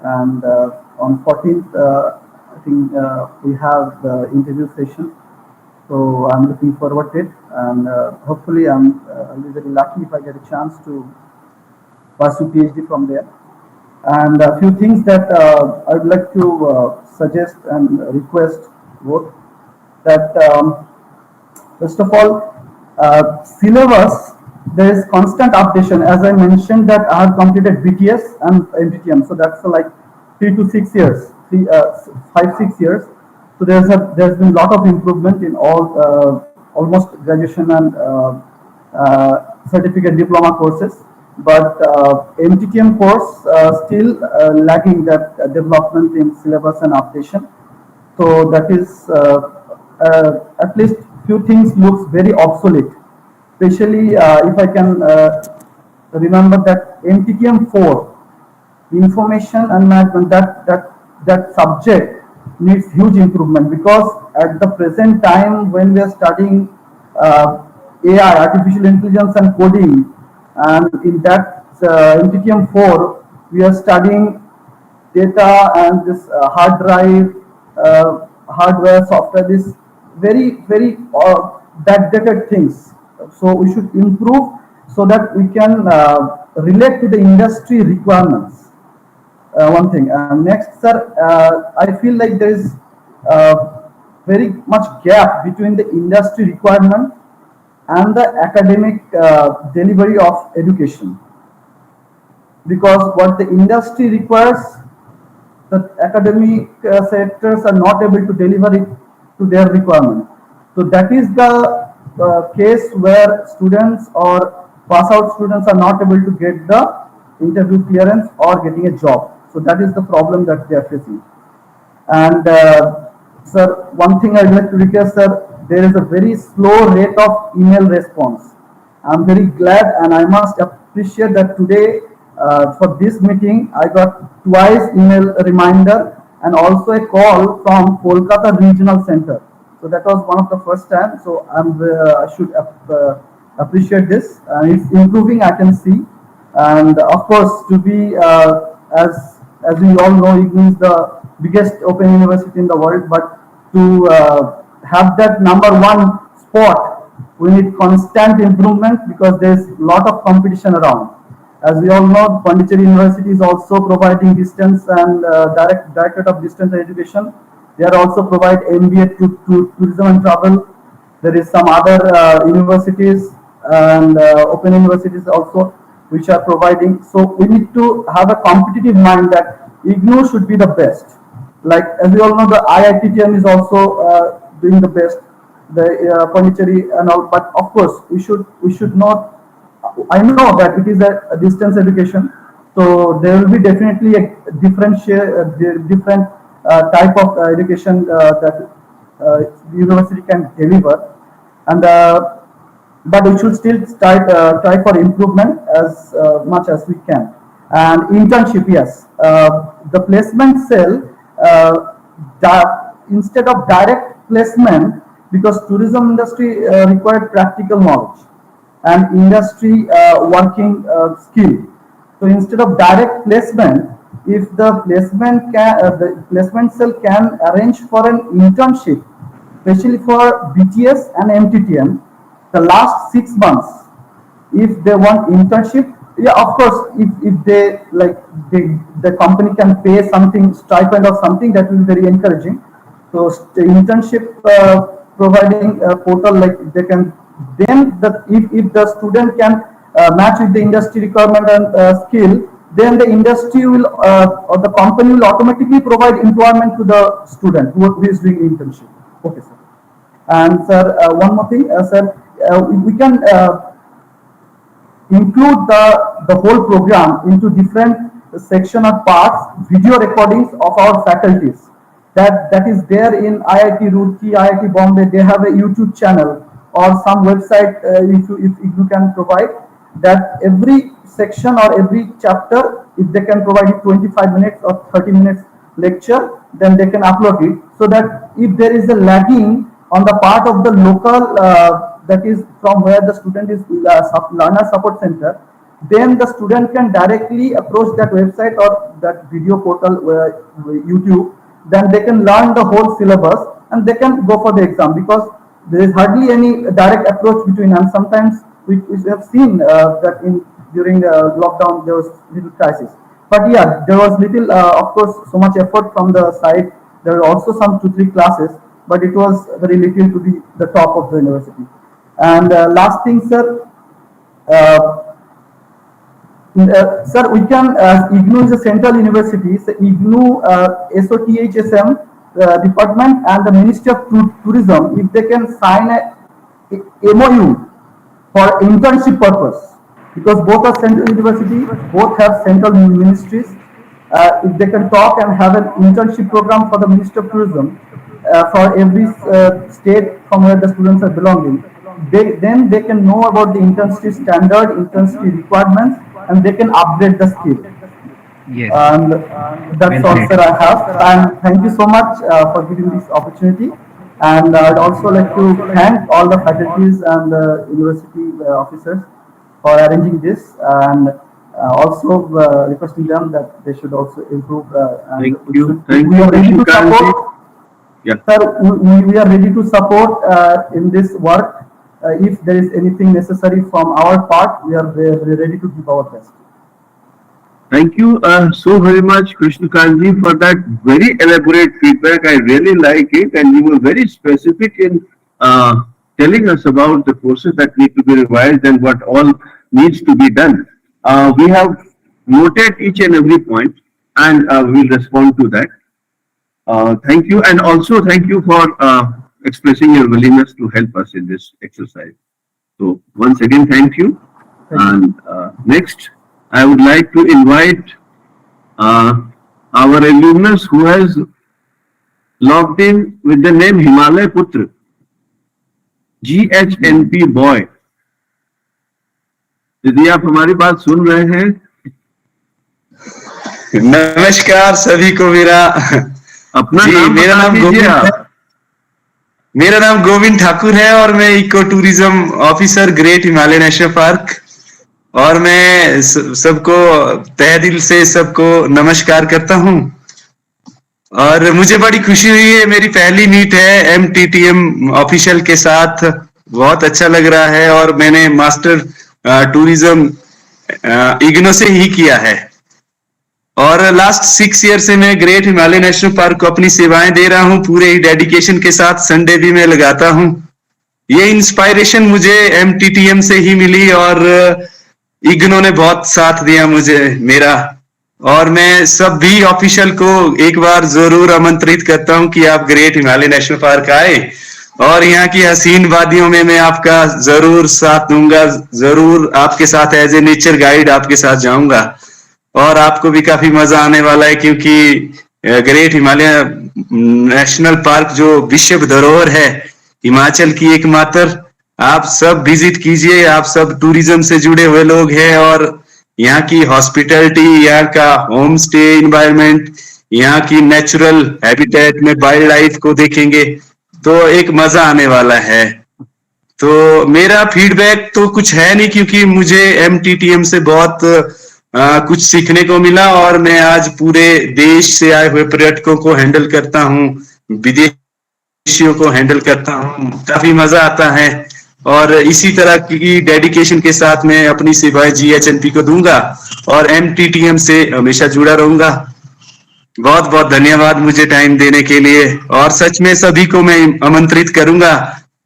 and on 14th I think we have the interview session. So I'm looking forward to it, and hopefully I'll be very lucky if I get a chance to pursue PhD from there. And a few things that I would like to suggest and request both, that first of all, syllabus, there is constant updation. As I mentioned that I have completed BTS and MTTM, so that's like 3 to 6 years, 5-6 years. So there's been a lot of improvement in all almost graduation and certificate diploma courses, but MTTM course still lagging that development in syllabus and updation. So that is at least few things looks very obsolete. Especially if I can remember that MTTM 4, information and management, that subject needs huge improvement, because at the present time when we are studying AI, artificial intelligence and coding, and in that MTTM 4 we are studying data and this hard drive, hardware, software, this very backdated things. So we should improve so that we can relate to the industry requirements. One thing. Next, sir, I feel like there is very much gap between the industry requirement and the academic delivery of education. Because what the industry requires, the academic sectors are not able to deliver it to their requirement. So that is the case where students or pass out students are not able to get the interview clearance or getting a job. So that is the problem that they are facing. And sir, one thing I'd like to request, sir, there is a very slow rate of email response. I'm very glad and I must appreciate that today for this meeting I got twice email reminder and also a call from Kolkata Regional Center. So that was one of the first time. So I should appreciate this. It's improving, I can see. And of course, to be as we all know, IGNOU is the biggest open university in the world. But to have that number one spot, we need constant improvement because there's a lot of competition around. As we all know, Pondicherry University is also providing distance and Directorate of Distance Education. They are also provide MBA to tourism and travel. There is some other universities and open universities also which are providing. So we need to have a competitive mind that IGNOU should be the best. Like as we all know, the IITTM is also doing the best, the Pondicherry and all. But of course, we should not. I know that it is a distance education, so there will be definitely a different different type of education that the university can deliver, and but we should still try for improvement as much as we can. And internship, yes, the placement cell, instead of direct placement, because tourism industry required practical knowledge and industry working skill. So instead of direct placement, if the placement cell can arrange for an internship, especially for BTS and MTTM, the last 6 months, if they want internship, yeah, of course, if they like the company can pay something stipend or something, that will be very encouraging. So the internship providing portal, like they can, then if the student can match with the industry requirement and skill, then the industry will or the company will automatically provide employment to the student who is doing internship. Okay, sir. And sir, one more thing, sir, we can include the whole program into different section or parts, video recordings of our faculties. That is there in IIT Roorkee, IIT Bombay. They have a YouTube channel or some website if you can provide that every section or every chapter, if they can provide it 25 minutes or 30 minutes lecture, then they can upload it, so that if there is a lagging on the part of the local that is from where the student is learner support center, then the student can directly approach that website or that video portal YouTube. Then they can learn the whole syllabus and they can go for the exam, because there is hardly any direct approach between. And sometimes we have seen that during the lockdown there was little crisis. But yeah, there was little, of course, so much effort from the side. There were also some 2-3 classes, but it was very little to be the top of the university. And last thing, sir. Sir, we can, IGNOU is a central university, so IGNOU SOTHSM department and the Ministry of Tourism, if they can sign a MOU for internship purpose, because both are central universities, both have central ministries, if they can talk and have an internship program for the Ministry of Tourism for every state from where the students are belonging, then they can know about the internship standard, internship requirements, and they can upgrade the skill. Yes. And that's all, sir, I have. And thank you so much for giving this opportunity. And I'd also like to thank all the faculties and the university officers for arranging this, and also requesting them that they should also improve. Thank you. We are ready to support. Yeah. Sir, we are ready to support in this work. If there is anything necessary from our part, we are ready to give our best. Thank you so very much, Krishnakanji, for that very elaborate feedback. I really like it, and you were very specific in telling us about the courses that need to be revised and what all needs to be done. We have noted each and every point, and we'll respond to that. Thank you, and also thank you for expressing your willingness to help us in this exercise. So once again, thank you. And next, I would like to invite our alumnus who has logged in with the name Himalay Putra, GHNP boy. यदि आप हमारी बात सुन रहे हैं, नमस्कार सभी को मेरा अपना जी, नाम मेरा बता नाम दीजिए गोविंद आप। है। मेरा नाम गोविंद ठाकुर है और मैं eco tourism officer great Himalaya national park, और मैं सबको तहे दिल से सबको नमस्कार करता हूं। और मुझे बड़ी खुशी हुई है, मेरी पहली मीट है MTTM ऑफिशियल के साथ, बहुत अच्छा लग रहा है। और मैंने मास्टर टूरिज्म इग्नो से ही किया है, और लास्ट 6 ईयर से मैं ग्रेट हिमालय नेशनल पार्क को अपनी सेवाएं दे रहा हूं, पूरे ही डेडिकेशन के साथ। संडे भी मैं लगाता हूं। ये इंस्पायरेशन मुझे MTTM से ही मिली, और इग्नो ने बहुत साथ दिया मुझे मेरा। और मैं सभी ऑफिशियल को एक बार जरूर आमंत्रित करता हूं कि आप ग्रेट हिमालय नेशनल पार्क आए, और यहाँ की हसीन वादियों में मैं आपका जरूर साथ दूंगा, जरूर आपके साथ एज ए नेचर गाइड आपके साथ जाऊंगा, और आपको भी काफी मजा आने वाला है, क्योंकि ग्रेट हिमालय नेशनल पार्क जो विश्व धरोहर है हिमाचल की एकमात्र, आप सब विजिट कीजिए। आप सब टूरिज्म से जुड़े हुए लोग हैं, और यहाँ की हॉस्पिटैलिटी, यहाँ का होम स्टे इन्वायरमेंट, यहाँ की नेचुरल हैबिटेट में वाइल्ड लाइफ को देखेंगे तो एक मजा आने वाला है। तो मेरा फीडबैक तो कुछ है नहीं, क्योंकि मुझे MTTM से बहुत कुछ सीखने को मिला, और मैं आज पूरे देश से आए हुए पर्यटकों को हैंडल करता हूँ, विदेशियों को हैंडल करता हूँ, काफी मजा आता है। और इसी तरह की डेडिकेशन के साथ मैं अपनी सेवाएं GHNP को दूंगा, और MTTM से हमेशा जुड़ा रहूंगा। बहुत बहुत धन्यवाद मुझे टाइम देने के लिए, और सच में सभी को मैं आमंत्रित करूंगा।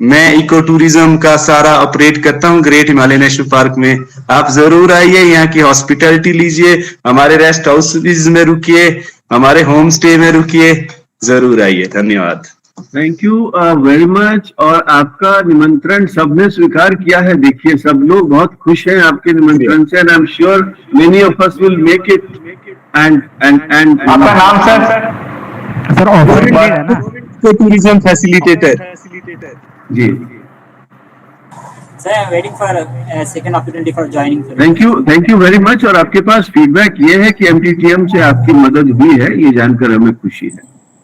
मैं इको टूरिज्म का सारा ऑपरेट करता हूं ग्रेट हिमालय नेशनल पार्क में। आप जरूर आइए, यहाँ की हॉस्पिटैलिटी लीजिए, हमारे रेस्ट हाउस में रुकिए, हमारे होम स्टे में रुकिए, जरूर आइए। धन्यवाद। Thank you very much. और आपका निमंत्रण सबने स्वीकार किया है। देखिए, सब लोग बहुत खुश हैं आपके निमंत्रण से, and I am sure many of us will make it. And आपका नाम सर? सर ऑफर है ना, tourism facilitator ji. Sir, I'm waiting for a second opportunity for joining. Thank you very much. और आपके पास फीडबैक ये है कि MTTM से आपकी मदद हुई है, ये जानकर हमें खुशी है।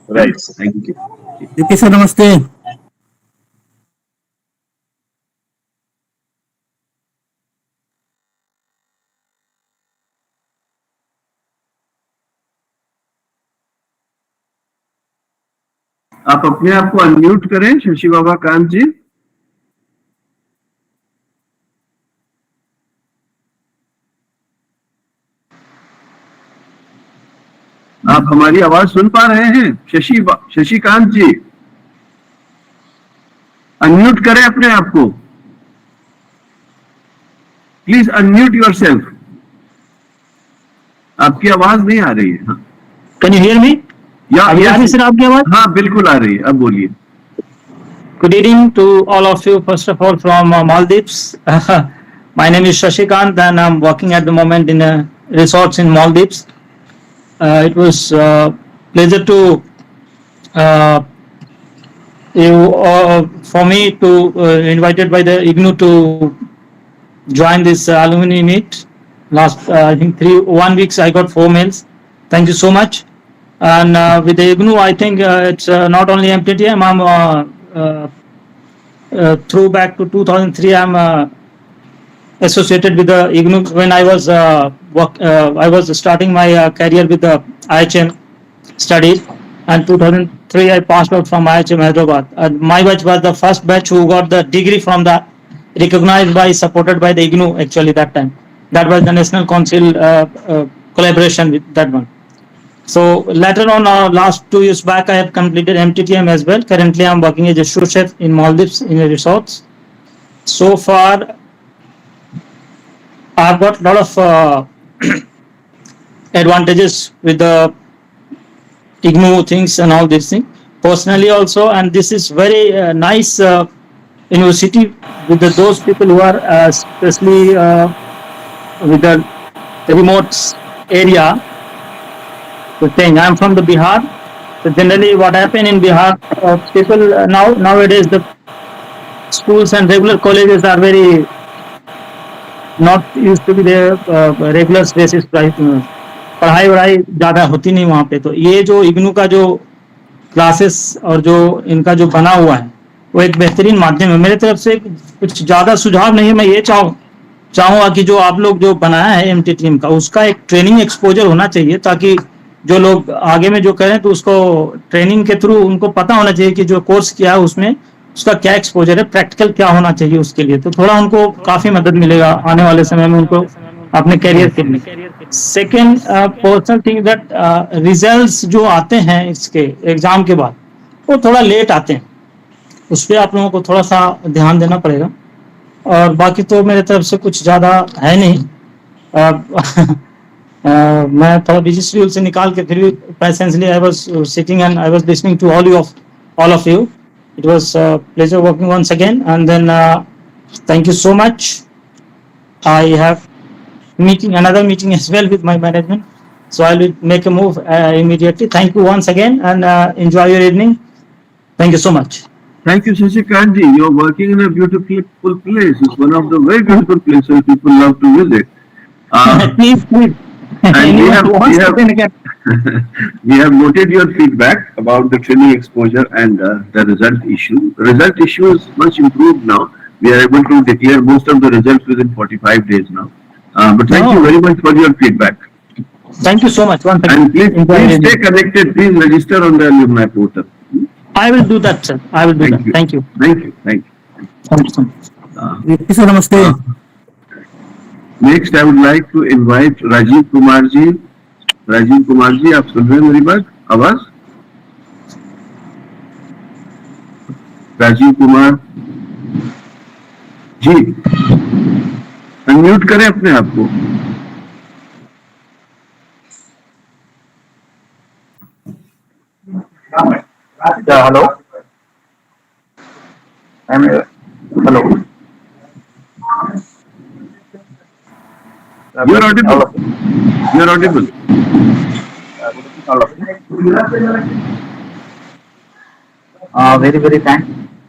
Right, thank you. Deepti sir नमस्ते। आप अपने आप को अनम्यूट करें शशि बाबा कांत जी। आप हमारी आवाज सुन पा रहे हैं शशिकांत जी? अनम्यूट करें अपने आप को, प्लीज अनम्यूट योरसेल्फ। आपकी आवाज नहीं आ रही है। हाँ, can you hear me? Sir आपकी आवाज? हाँ बिल्कुल आ रही है, अब बोलिए। Good evening to all of you. First of all, from Maldives. My name is Shashikant, and I'm working at the moment in a resorts in Maldives. It was pleasure to for me to invited by the IGNOU to join this alumni meet. Last I think 1 weeks I got 4 mails. Thank you so much. And with the IGNOU, I think it's not only MTTM. I'm through back to 2003. I'm associated with the IGNOU when I was starting my career with the IHM studies, and 2003 I passed out from IHM Hyderabad. My batch was the first batch who got the degree from the recognized by, supported by the IGNOU. Actually, that time that was the National Council collaboration with that one. So later on, last 2 years back, I have completed MTTM as well. Currently, I'm working as a sous chef in Maldives in a resorts. So far, I've got a lot of advantages with the IGNOU things and all these things. Personally also, and this is very nice university with those people who are especially with the remote area. the thing. I'm from the Bihar. So generally, what happened in Bihar, people nowadays the schools and regular colleges are very not used to be there regular basis. पढ़ाई वढ़ाई ज़्यादा होती नहीं वहाँ पे, तो ये जो इग्नू का जो क्लासेस और जो इनका जो बना हुआ है वो एक बेहतरीन माध्यम है। मेरे तरफ से कुछ ज़्यादा सुझाव नहीं है, मैं ये चाहूँगा कि जो आप लोग जो बनाया है एमटी टीम का, उसका एक ट्रेनिंग एक्सपोजर होना चाहिए, ताकि जो लोग आगे में जो करें तो उसको ट्रेनिंग के थ्रू उनको पता होना चाहिए कि जो कोर्स किया है उसमें उसका क्या एक्सपोजर है, प्रैक्टिकल क्या होना चाहिए उसके लिए, तो थोड़ा उनको काफ़ी मदद मिलेगा आने वाले समय में उनको अपने करियर के लिए। Second personal thing that results जो आते हैं इसके एग्जाम के बाद वो थोड़ा लेट आते हैं, उस पर आप लोगों को थोड़ा सा ध्यान देना पड़ेगा। और बाकी तो मेरे तरफ से कुछ ज़्यादा है नहीं। मैं थोड़ा बिजी शेड्यूल से निकाल के फिर भी patiently I was sitting and I was listening to all of you. It was a pleasure working once again, and then thank you so much. I have another meeting as well with my management, so I will make a move immediately. Thank you once again, and enjoy your evening. Thank you so much. Thank you, Shashikant ji. You're working in a beautiful place. It's one of the very beautiful places people love to visit. Please. And we have noted your feedback about the training exposure and the result issue. The result issue is much improved now. We are able to declare most of the results within 45 days now. But thank you very much for your feedback. Thank you so much. Once again. And please stay connected. Please register on the alumni portal. I will do that, sir. I will do that. Thank you. Thank you. Thank you. Thank you so much. Sir, namaste. Next, I would like to invite Rajiv Kumar ji. Rajiv Kumar ji, आप सुन रहे हैं मेरी बात, आवाज? राजीव कुमार जी, unmute करें अपने आप को। Hello, hello, you're audible. You're audible. Very, very thanks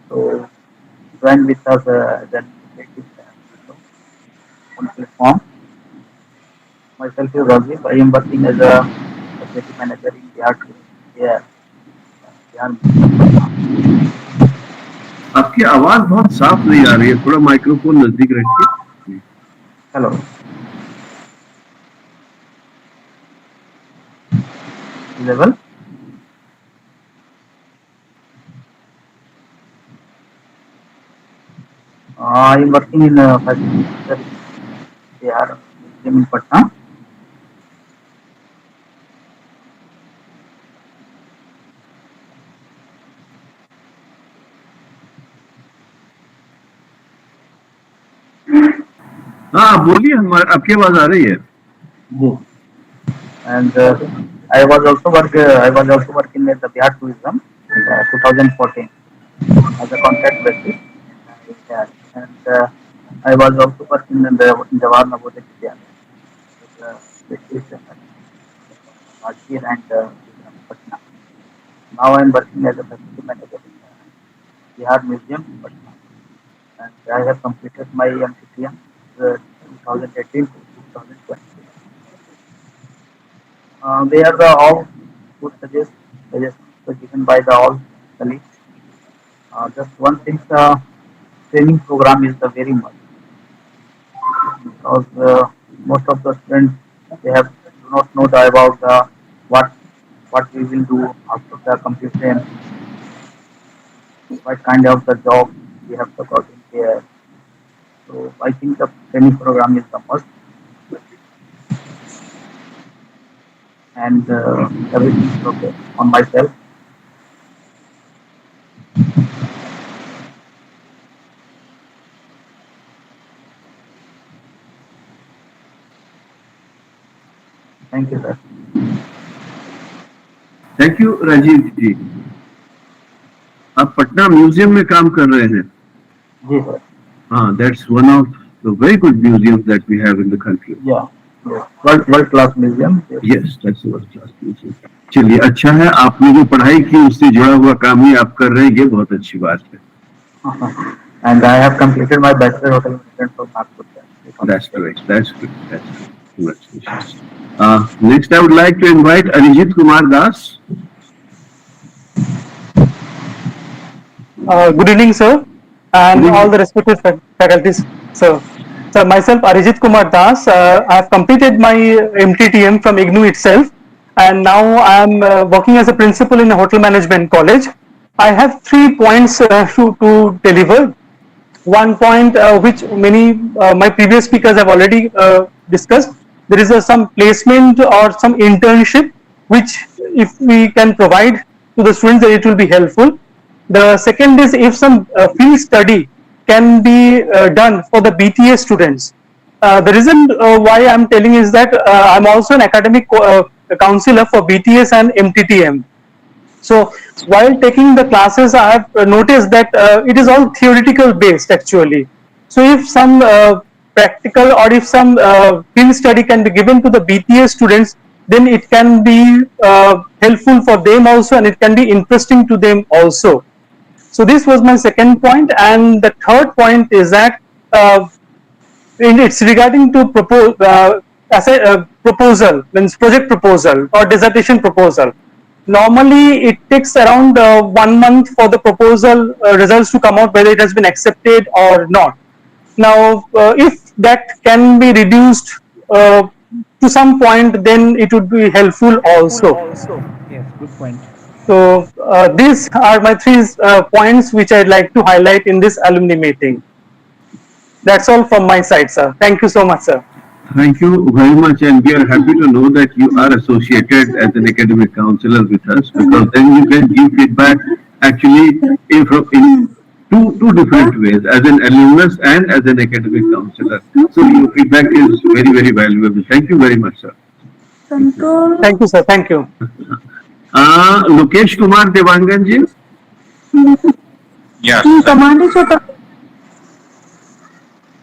to join with us that on platform. Myself is Rajiv. I am working as a facility manager in Bihar. आपकी आवाज बहुत साफ नहीं आ रही है, थोड़ा माइक्रोफोन नजदीक रखिए। Hello, level. I am working in a facility. They are in Patna. हाँ बोलिए, हमारे आपकी आवाज आ रही है। And I was also working at the Bihar Tourism in 2014 as a contract basis. And I was also working in the Jawahar Navodaya Vidyalaya last year and Patna. Now I am working as a facility manager in Bihar Museum, Patna. And I have completed my MCTM 2018 to 2020. They are the all good suggestions given by the all colleagues. Just one thing, the training program is the very much, because most of the students they do not know about what we will do after the completion, what kind of the job we have to go in here. So I think the training program is the must. And everything is okay on myself. Thank you, sir. Thank you Rajiv ji. आप Patna museum में काम कर रहे हैं? जी sir. हाँ, that's one of the very good museums that we have in the country. Yeah. World class museum. Yes, that's world class. चलिए, अच्छा है, आपने जो पढ़ाई की उससे जुड़ा हुआ काम ही आप कर रहे हैं, ये बहुत अच्छी बात है. And I have completed my bachelor hotel management from Nagpur. That's great. That's good. That's good. Congratulations. Next, I would like to invite Arijit Kumar Das. Good evening, sir, and all the respected faculties, sir. So myself, Arijit Kumar Das. I have completed my MTTM from IGNOU itself, and now I am working as a principal in a hotel management college. I have 3 points to deliver. One point which many my previous speakers have already discussed. There is some placement or some internship which, if we can provide to the students, then it will be helpful. The second is if some field study can be done for the BTA students. The reason why I'm telling is that I'm also an academic counselor for BTS and MTTM. So while taking the classes, I have noticed that it is all theoretical based actually. So if some practical or if some field study can be given to the BTA students, then it can be helpful for them also, and it can be interesting to them also. So this was my second point, and the third point is that it's regarding to proposal, means project proposal or dissertation proposal. Normally, it takes around 1 month for the proposal results to come out, whether it has been accepted or not. Now, if that can be reduced to some point, then it would be helpful also. Yes, good point. So these are my 3 points which I'd like to highlight in this alumni meeting. That's all from my side, sir. Thank you so much, sir. Thank you very much, and we are happy to know that you are associated as an academic counselor with us, because then you can give feedback actually in two different ways, as an alumnus and as an academic counselor. So your feedback is very, very valuable. Thank you very much, sir. Thank you, sir. Thank you. Lokesh Kumar Devangan ji. Yes.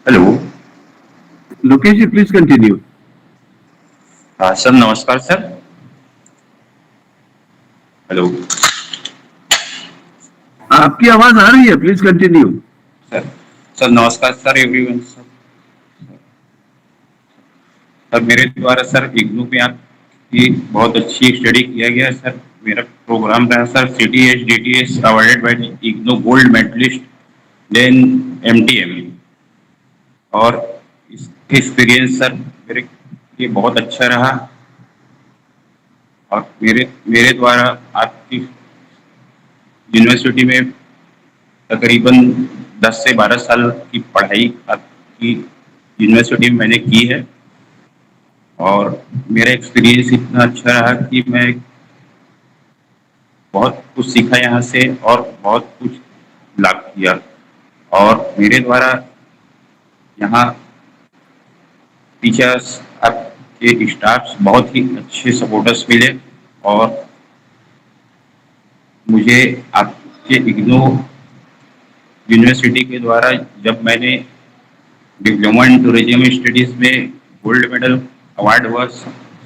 Hello. Lokesh ji, please continue. Sir नमस्कार sir. Hello. आपकी आवाज आ रही है, please continue. Sir नमस्कार sir everyone. Sir मेरे द्वारा sir IGNOU पे आपकी बहुत अच्छी स्टडी किया गया सर. मेरा प्रोग्राम रहा sir CTS DTS awarded by IGNOU gold medalist then MTM, और इसका एक्सपीरियंस सर मेरे लिए बहुत अच्छा रहा. और मेरे द्वारा आपकी यूनिवर्सिटी में तकरीबन 10 से 12 साल की पढ़ाई आपकी यूनिवर्सिटी में मैंने की है, और मेरा एक्सपीरियंस इतना अच्छा रहा कि मैं बहुत कुछ सीखा यहाँ से और बहुत कुछ लाभ किया. और मेरे द्वारा यहाँ टीचर्स, आपके स्टाफ्स बहुत ही अच्छे सपोर्टर्स मिले, और मुझे आपके इग्नू यूनिवर्सिटी के द्वारा जब मैंने डिप्लोमा इन टूरिज्म स्टडीज में गोल्ड मेडल अवार्ड हुआ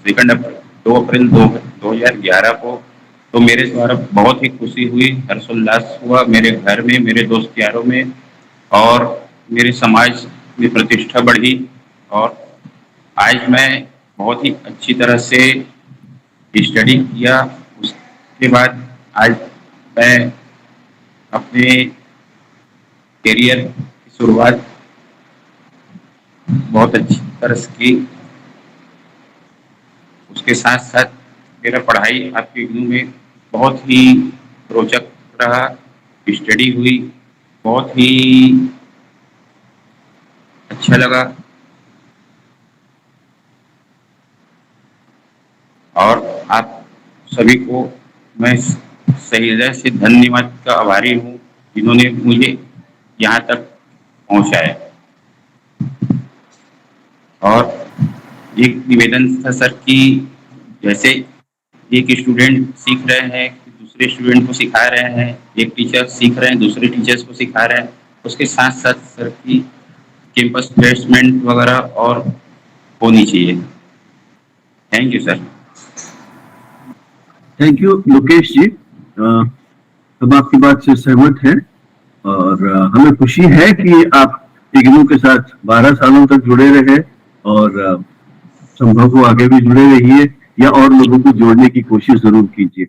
2 अप्रैल 2011 को, तो मेरे द्वारा बहुत ही खुशी हुई, हर्षोल्लास हुआ मेरे घर में, मेरे दोस्त यारों में, और मेरे समाज में प्रतिष्ठा बढ़ी. और आज मैं बहुत ही अच्छी तरह से स्टडी किया. उसके बाद आज मैं अपने करियर की शुरुआत बहुत अच्छी तरह से की. उसके साथ साथ मेरा पढ़ाई आपके इग्नू में बहुत ही रोचक रहा. स्टडी हुई, बहुत ही अच्छा लगा, और आप सभी को मैं सही हृदय से धन्यवाद का आभारी हूँ जिन्होंने मुझे यहाँ तक पहुँचाया. और एक निवेदन था सर कि जैसे एक स्टूडेंट सीख रहे हैं, दूसरे स्टूडेंट को सिखा रहे हैं, एक टीचर सीख रहे हैं, दूसरे टीचर्स को सिखा रहे हैं, उसके साथ साथ सर की कैंपस प्लेसमेंट वगैरह और होनी चाहिए. Thank you sir. Thank you Lokesh ji. हम आपकी बात से सहमत हैं और हमें खुशी है कि आप इग्नू के साथ 12 सालों तक जुड़े रहे और संभव हो आगे भी जुड़े रहिए या और लोगों को जोड़ने की कोशिश जरूर कीजिए।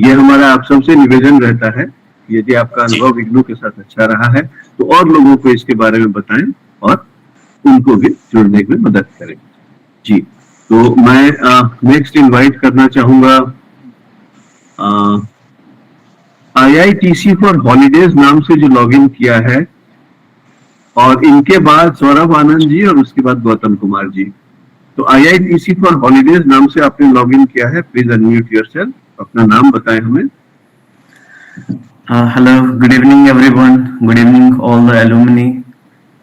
ये हमारा आप सबसे निवेदन रहता है, यदि आपका अनुभव इग्नू के साथ अच्छा रहा है तो और लोगों को इसके बारे में बताएं और उनको भी जुड़ने में मदद करें। जी, तो मैं नेक्स्ट इनवाइट करना चाहूंगा IITC फॉर हॉलीडेज नाम से जो लॉगिन किया है और इनके बाद सौरभ आनंद जी और उसके बाद गौतम कुमार जी। तो IITC फॉर हॉलीडेज नाम से आपने लॉगिन किया है, प्लीज अनम्यूट योरसेल्फ, अपना नाम बताएं हमें। Hello, good evening everyone. Good evening all the alumni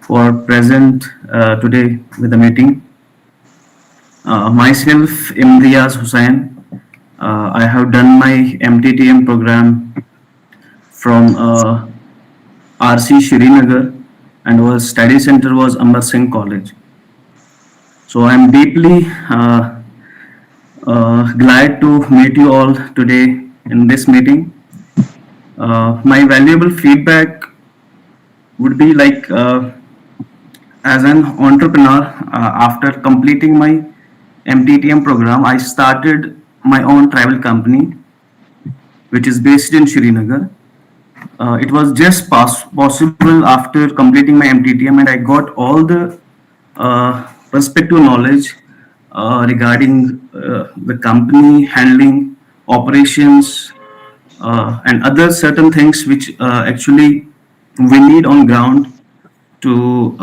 for present today with the meeting. Myself Imtiaz Hussain. I have done my MTTM program from RC Srinagar and was study center was Amar Singh College. So I am deeply glad to meet you all today in this meeting. My valuable feedback would be like as an entrepreneur, after completing my MTTM program, I started my own travel company, which is based in Srinagar. It was just possible after completing my MTTM, and I got all the perspective knowledge regarding the company handling operations and other certain things which actually we need on ground to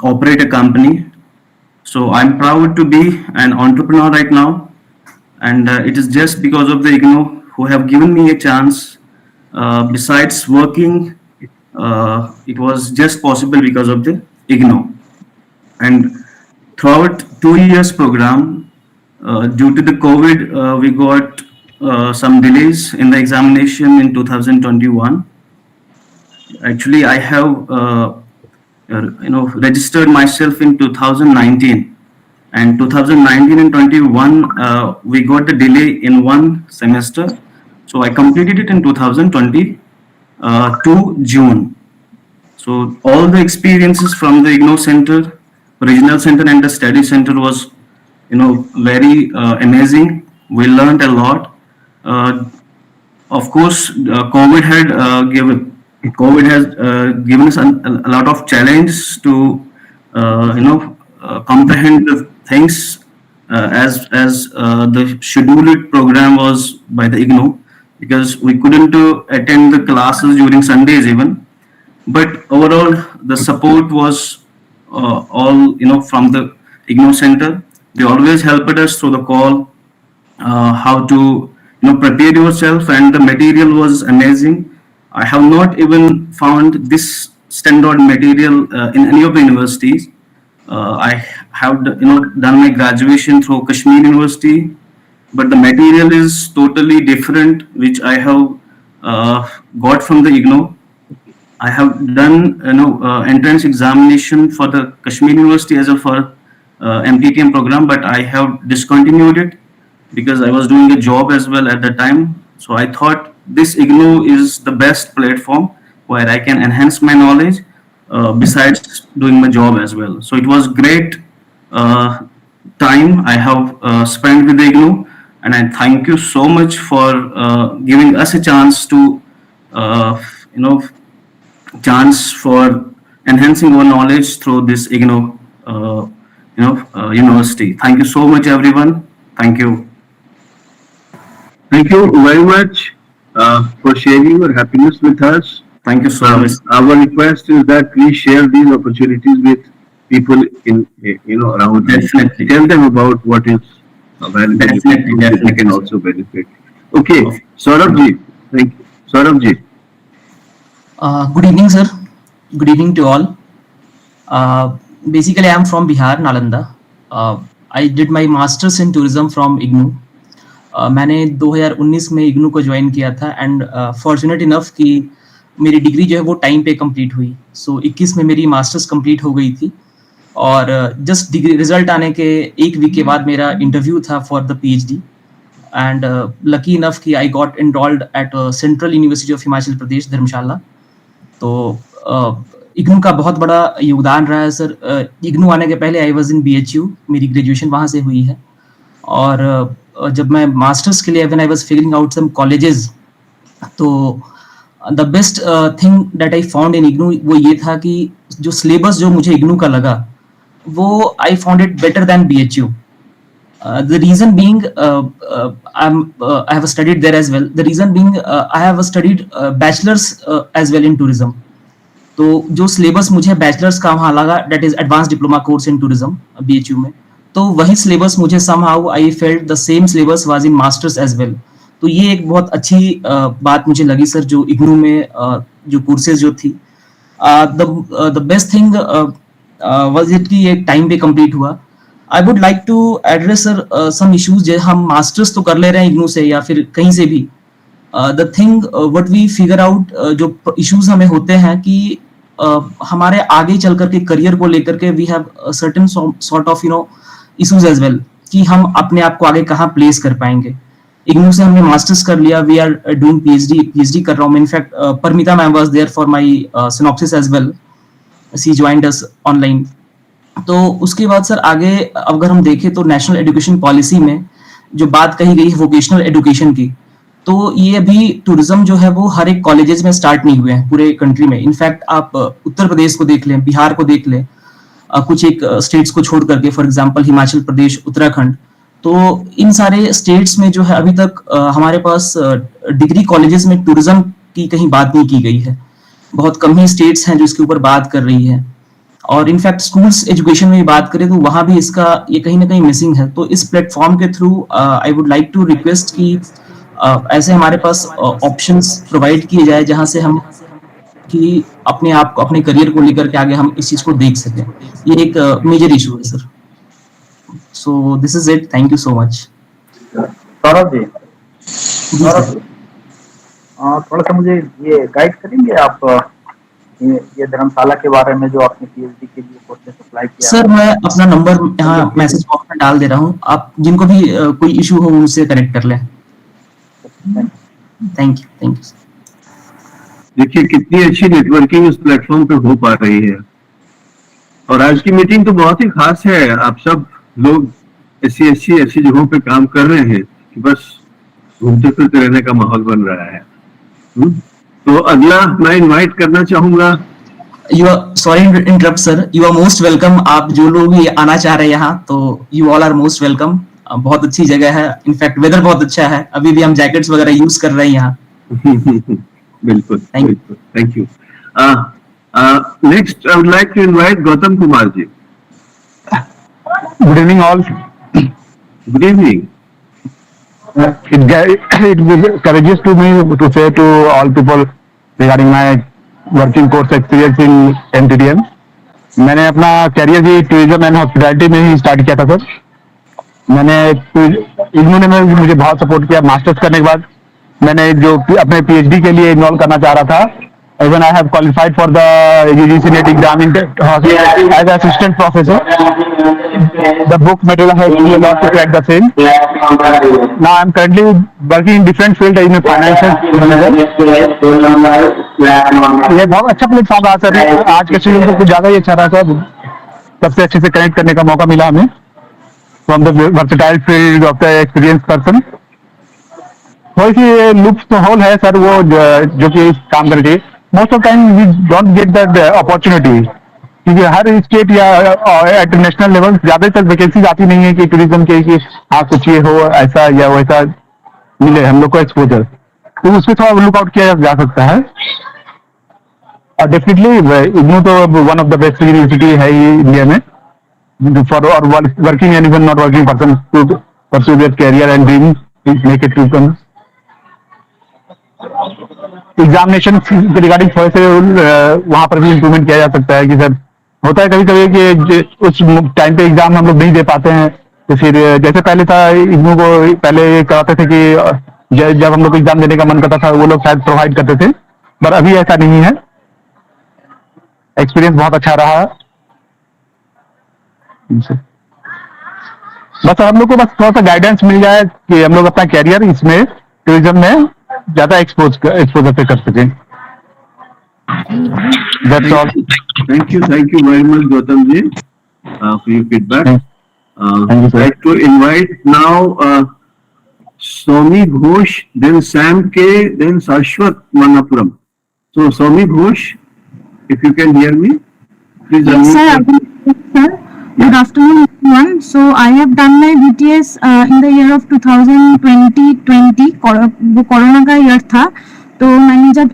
operate a company. So I'm proud to be an entrepreneur right now, and it is just because of the IGNOU who have given me a chance. Besides working, it was just possible because of the IGNOU. And throughout 2 years program, due to the COVID, we got some delays in the examination in 2021. Actually, I have registered myself in 2019, and 2019 and 21 we got the delay in one semester, so I completed it in 2022 June. So all the experiences from the IGNOU Center, Regional Center and the Study Center was very amazing. We learned a lot. Of course, COVID has given us a lot of challenges to comprehend the things as the scheduled program was by the IGNOU, because we couldn't attend the classes during Sundays even. But overall, the support was all from the IGNOU Center. They always helped us through the call, how to prepare yourself, and the material was amazing. I have not even found this standard material in any of the universities. I have done my graduation through Kashmir University, but the material is totally different, which I have got from the IGNOU. I have done entrance examination for the Kashmir University as well for MTTM program, but I have discontinued it because I was doing a job as well at the time. So I thought this IGNOU is the best platform where I can enhance my knowledge besides doing my job as well. So it was great time I have spent with the IGNOU, and I thank you so much for giving us a chance to chance for enhancing our knowledge through this IGNOU university. Thank you so much everyone. Thank you. Thank you very much for sharing your happiness with us. Thank you so much. Our request is that please share these opportunities with people in around. Definitely. Tell them about what is available. Definitely. They can also benefit. Okay, Saurabh ji. Thank you. Saurabh ji. Good evening, sir. Good evening to all. Basically, I am from Bihar, Nalanda. I did my master's in tourism from IGNOU. मैंने 2019 में IGNOU को join किया था, and fortunate enough कि मेरी degree जो है वो टाइम पे कंप्लीट हुई. सो 21 में मेरी मास्टर्स कंप्लीट हो गई थी. और जस्ट डिग्री रिजल्ट आने के 1 वीक के बाद मेरा इंटरव्यू था for the PhD, and lucky enough कि I got enrolled at central university of Himachal Pradesh Dharamshala. तो इग्नू का बहुत बड़ा योगदान रहा है सर। इग्नू आने के पहले आई वाज इन बीएचयू, मेरी ग्रेजुएशन वहाँ से हुई है। और जब मैं मास्टर्स के लिए when I was figuring out some colleges, तो the best thing that I found in IGNOU वो ये था कि जो सिलेबस जो मुझे इग्नू का लगा वो I found it better than BHU. The reason being, I have studied there as well. The reason being, I have studied bachelor's as well in tourism. तो जो सिलेबस मुझे बैचलर्स का वहाँ लगा, that is advance diploma course in tourism BHU में, तो वही syllabus मुझे somehow I felt the same syllabus was in masters as well. तो ये एक बहुत अच्छी बात मुझे लगी सर, जो इग्नू में जो कोर्सेज जो थी. The best thing was it कि एक टाइम पे कंप्लीट हुआ. I would like to address sir some issues, जो हम मास्टर्स तो कर ले रहे हैं इग्नू से या फिर कहीं से भी. The thing what we figure out, जो इश्यूज हमें होते हैं कि हमारे आगे चल करके करियर को लेकर के we have certain sort of issues as well, कि हम अपने आप को आगे कहाँ प्लेस कर पाएंगे. इग्नू से हमने मास्टर्स कर लिया, वी आर डूइंग पीएचडी कर रहा हूँ. In fact Paramita ma'am was there for my synopsis as well, she joined us online. तो उसके बाद सर आगे अगर हम देखें तो नेशनल एजुकेशन पॉलिसी में जो बात कही गई है वोकेशनल एजुकेशन की, तो ये अभी टूरिज्म जो है वो हर एक कॉलेजेस में स्टार्ट नहीं हुए हैं पूरे कंट्री में. इनफैक्ट आप उत्तर प्रदेश को देख लें, बिहार को देख लें, कुछ एक स्टेट्स को छोड़ करके, फॉर एग्जांपल हिमाचल प्रदेश, उत्तराखंड, तो इन सारे स्टेट्स में जो है अभी तक हमारे पास डिग्री कॉलेजेस में टूरिज्म की कहीं बात नहीं की गई है. बहुत कम ही स्टेट्स हैं जो इसके ऊपर बात कर रही है. और इनफैक्ट स्कूल्स एजुकेशन में बात करें तो वहां भी इसका ये कहीं ना कहीं मिसिंग है. तो इस प्लेटफॉर्म के through I would like to request कि ऐसे हमारे पास ऑप्शंस प्रोवाइड किए जाए जहां से हम कि अपने आप को, अपने करियर को लेकर के आगे हम इस चीज को देख सकें. ये एक मेजर इशू है sir. So this is it. Thank you so much. Saurabh ji, थोड़ा सा मुझे ये गाइड करेंगे आप ये धर्मशाला के बारे में, जो आपने पीएचडी के लिए कोर्सेज अप्लाई किया? सर मैं अपना नंबर यहाँ मैसेज बॉक्स में डाल दे रहा हूँ, आप जिनको भी कोई इशू हो उनसे कनेक्ट कर लें. Thank you. देखिए कितनी अच्छी नेटवर्किंग इस प्लेटफॉर्म पे हो पा रही है. और आज की मीटिंग तो बहुत ही खास है. आप सब लोग ऐसी जगहों पे काम कर रहे हैं कि बस घूमते फिरते रहने का माहौल बन रहा है. तो अगला मैं इनवाइट करना चाहूंगा. You are sorry interrupt sir, you are most welcome. आप जो लोग भी आना चाह रहे हैं यहाँ, तो you all are most welcome. बहुत अच्छी जगह है, इनफैक्ट वेदर बहुत अच्छा है. अभी भी हम जैकेट्स वगैरह यूज कर रहे हैं यहाँ. बिल्कुल. Thank you. Next I would like to invite Gautam Kumar ji. Good evening all. Good evening. It encourages to me to say to all people regarding my working course experience in MTTM. मैंने अपना career भी tourism and hospitality में ही start किया था sir. मैंने इग्नू ने मुझे बहुत सपोर्ट किया. मास्टर्स करने के बाद मैंने जो अपने पीएचडी के लिए इनरोल करना चाह रहा था, even I have qualified for the UGC NET exam in hospitality as assistant professor. The book material has been a lot to crack the same. Now I am currently working in different field in financial manager. ये बहुत अच्छा platform रहा sir. आज के schedule तो कुछ ज्यादा ही अच्छा रहा सर. सबसे अच्छे से कनेक्ट करने का मौका मिला हमें from the versatile field of the experience person. थोड़ी सी लूप्स तो होल है सर वो जो कि काम कर रही है. Most of time we don't get that opportunity, क्योंकि हर स्टेट या इंटरनेशनल लेवल ज्यादातर वैकेंसीज आती नहीं है कि टूरिज्म के कि हाँ कुछ ये हो ऐसा या वैसा मिले हम लोग को एक्सपोजर. तो उसमें थोड़ा लुक आउट किया जा सकता है. और डेफिनेटली इग्नू तो one of the best university है ही इंडिया में फॉर और working and even not working person to pursue their career and dream make it to come. Examination regarding थोड़े से वहां पर भी इम्प्रूवमेंट किया जा सकता है कि सर होता है कभी कभी कि उस टाइम पे एग्जाम हम लोग नहीं दे पाते हैं. तो फिर जैसे पहले था इग्नू को पहले कराते थे कि जब हम लोग एग्जाम देने का मन करता था वो लोग शायद प्रोवाइड करते थे, पर अभी ऐसा नहीं है. एक्सपीरियंस बहुत अच्छा रहा. इनसे। बस हम लोग को बस थोड़ा सा गाइडेंस मिल जाए कि हम लोग अपना कैरियर इसमें टूरिज्म में ज्यादा एक्सपोजर पे कर सकें। That's all. Thank you very much, Gautam ji, for your feedback. Thank you, sir. I'd like to invite now Somi Ghosh, then Sam K, then Sashwat Manapuram. So, Somi Ghosh, if you can hear me, please Yes, unmute sir. yourself. Sir, good afternoon, everyone. So I have done my BTS in the year of 2020. वो corona का year था, तो मैंने जब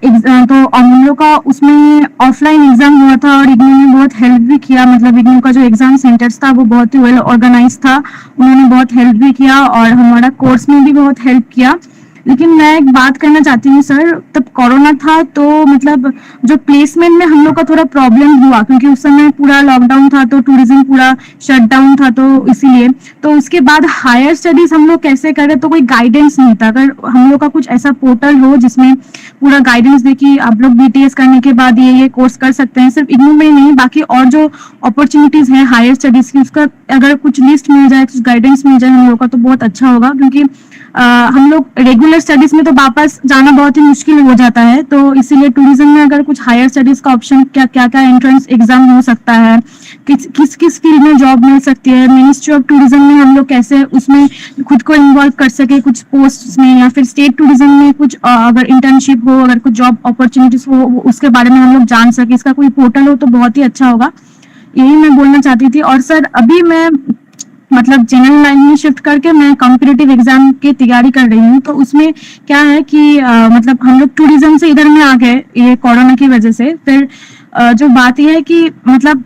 तो हम लोग का उसमें ऑफलाइन एग्जाम हुआ था और इग्नू ने बहुत हेल्प भी किया। मतलब इग्नू का जो एग्जाम सेंटर्स था वो बहुत ही वेल ऑर्गेनाइज था, उन्होंने बहुत हेल्प भी किया और हमारा कोर्स में भी बहुत हेल्प किया। लेकिन मैं एक बात करना चाहती हूँ सर, तब कोरोना था तो मतलब जो प्लेसमेंट में हम लोग का थोड़ा प्रॉब्लम हुआ, क्योंकि उस समय पूरा लॉकडाउन था तो टूरिज्म पूरा शट डाउन था, तो इसीलिए तो उसके बाद हायर स्टडीज हम लोग कैसे करें, तो कोई गाइडेंस नहीं था। अगर हम लोग का कुछ ऐसा पोर्टल हो जिसमें पूरा गाइडेंस दे कि आप लोग बीटीएस करने के बाद ये कोर्स कर सकते हैं, सिर्फ इग्नू में ही नहीं बाकी और जो अपॉर्चुनिटीज है हायर स्टडीज की, उसका अगर कुछ लिस्ट मिल जाए, कुछ गाइडेंस मिल जाए हम लोग का तो बहुत अच्छा होगा। क्योंकि हम लोग रेगुलर स्टडीज में तो वापस जाना बहुत ही मुश्किल हो जाता है, तो इसीलिए टूरिज्म में अगर कुछ हायर स्टडीज का ऑप्शन क्या क्या एंट्रेंस एग्जाम हो सकता है, किस किस फील्ड में जॉब मिल सकती है, मिनिस्ट्री ऑफ टूरिज्म में हम लोग कैसे उसमें खुद को इन्वॉल्व कर सके कुछ पोस्ट में, या फिर स्टेट टूरिज्म में कुछ अगर इंटर्नशिप हो, अगर कुछ जॉब अपॉर्चुनिटीज हो उसके बारे में हम लोग जान सके, इसका कोई पोर्टल हो तो बहुत ही अच्छा होगा। यही मैं बोलना चाहती थी। और सर अभी मैं मतलब जनरल लाइन में शिफ्ट करके मैं कॉम्पिटिटिव एग्जाम की तैयारी कर रही हूँ, तो उसमें क्या है कि मतलब हम लोग टूरिज्म से इधर में आ गए ये कोरोना की वजह से। फिर जो बात यह है कि मतलब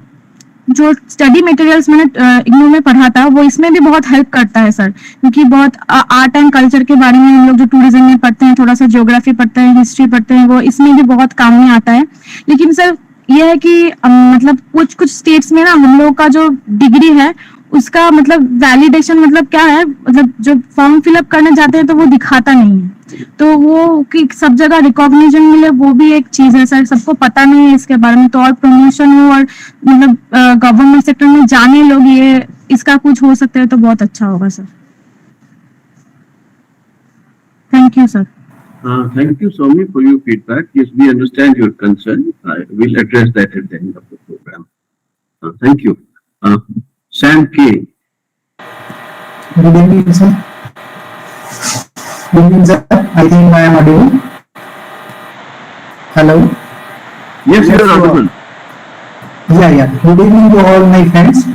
जो स्टडी मटेरियल्स मैंने इग्नू में पढ़ा था वो इसमें भी बहुत हेल्प करता है सर, क्योंकि बहुत आर्ट एंड कल्चर के बारे में हम लोग जो टूरिज्म में पढ़ते हैं, थोड़ा सा ज्योग्राफी पढ़ते हैं, हिस्ट्री पढ़ते हैं, वो इसमें भी बहुत काम में आता है। लेकिन सर ये है कि मतलब कुछ स्टेट्स में ना हम लोग का जो डिग्री है उसका मतलब वैलिडेशन मतलब क्या है, मतलब जो फॉर्म फिलअप करने जाते हैं तो वो दिखाता नहीं है, तो वो कि सब जगह रिकॉग्निशन मिले वो भी एक चीज है सर, सबको पता नहीं है इसके बारे में। तो और प्रमोशन हो और मतलब गवर्नमेंट सेक्टर में जाने लोग, ये इसका कुछ हो सकता है तो बहुत अच्छा होगा sir. Thank you sir. Thank you, Somi, for your feedback. Yes, we understand your concern. I will address that at the end of the program. Thank you. Sam K. Good evening, sir. Good evening, sir. I think I am audible. Hello. Yes, you are audible. Yeah. Good evening to all my friends.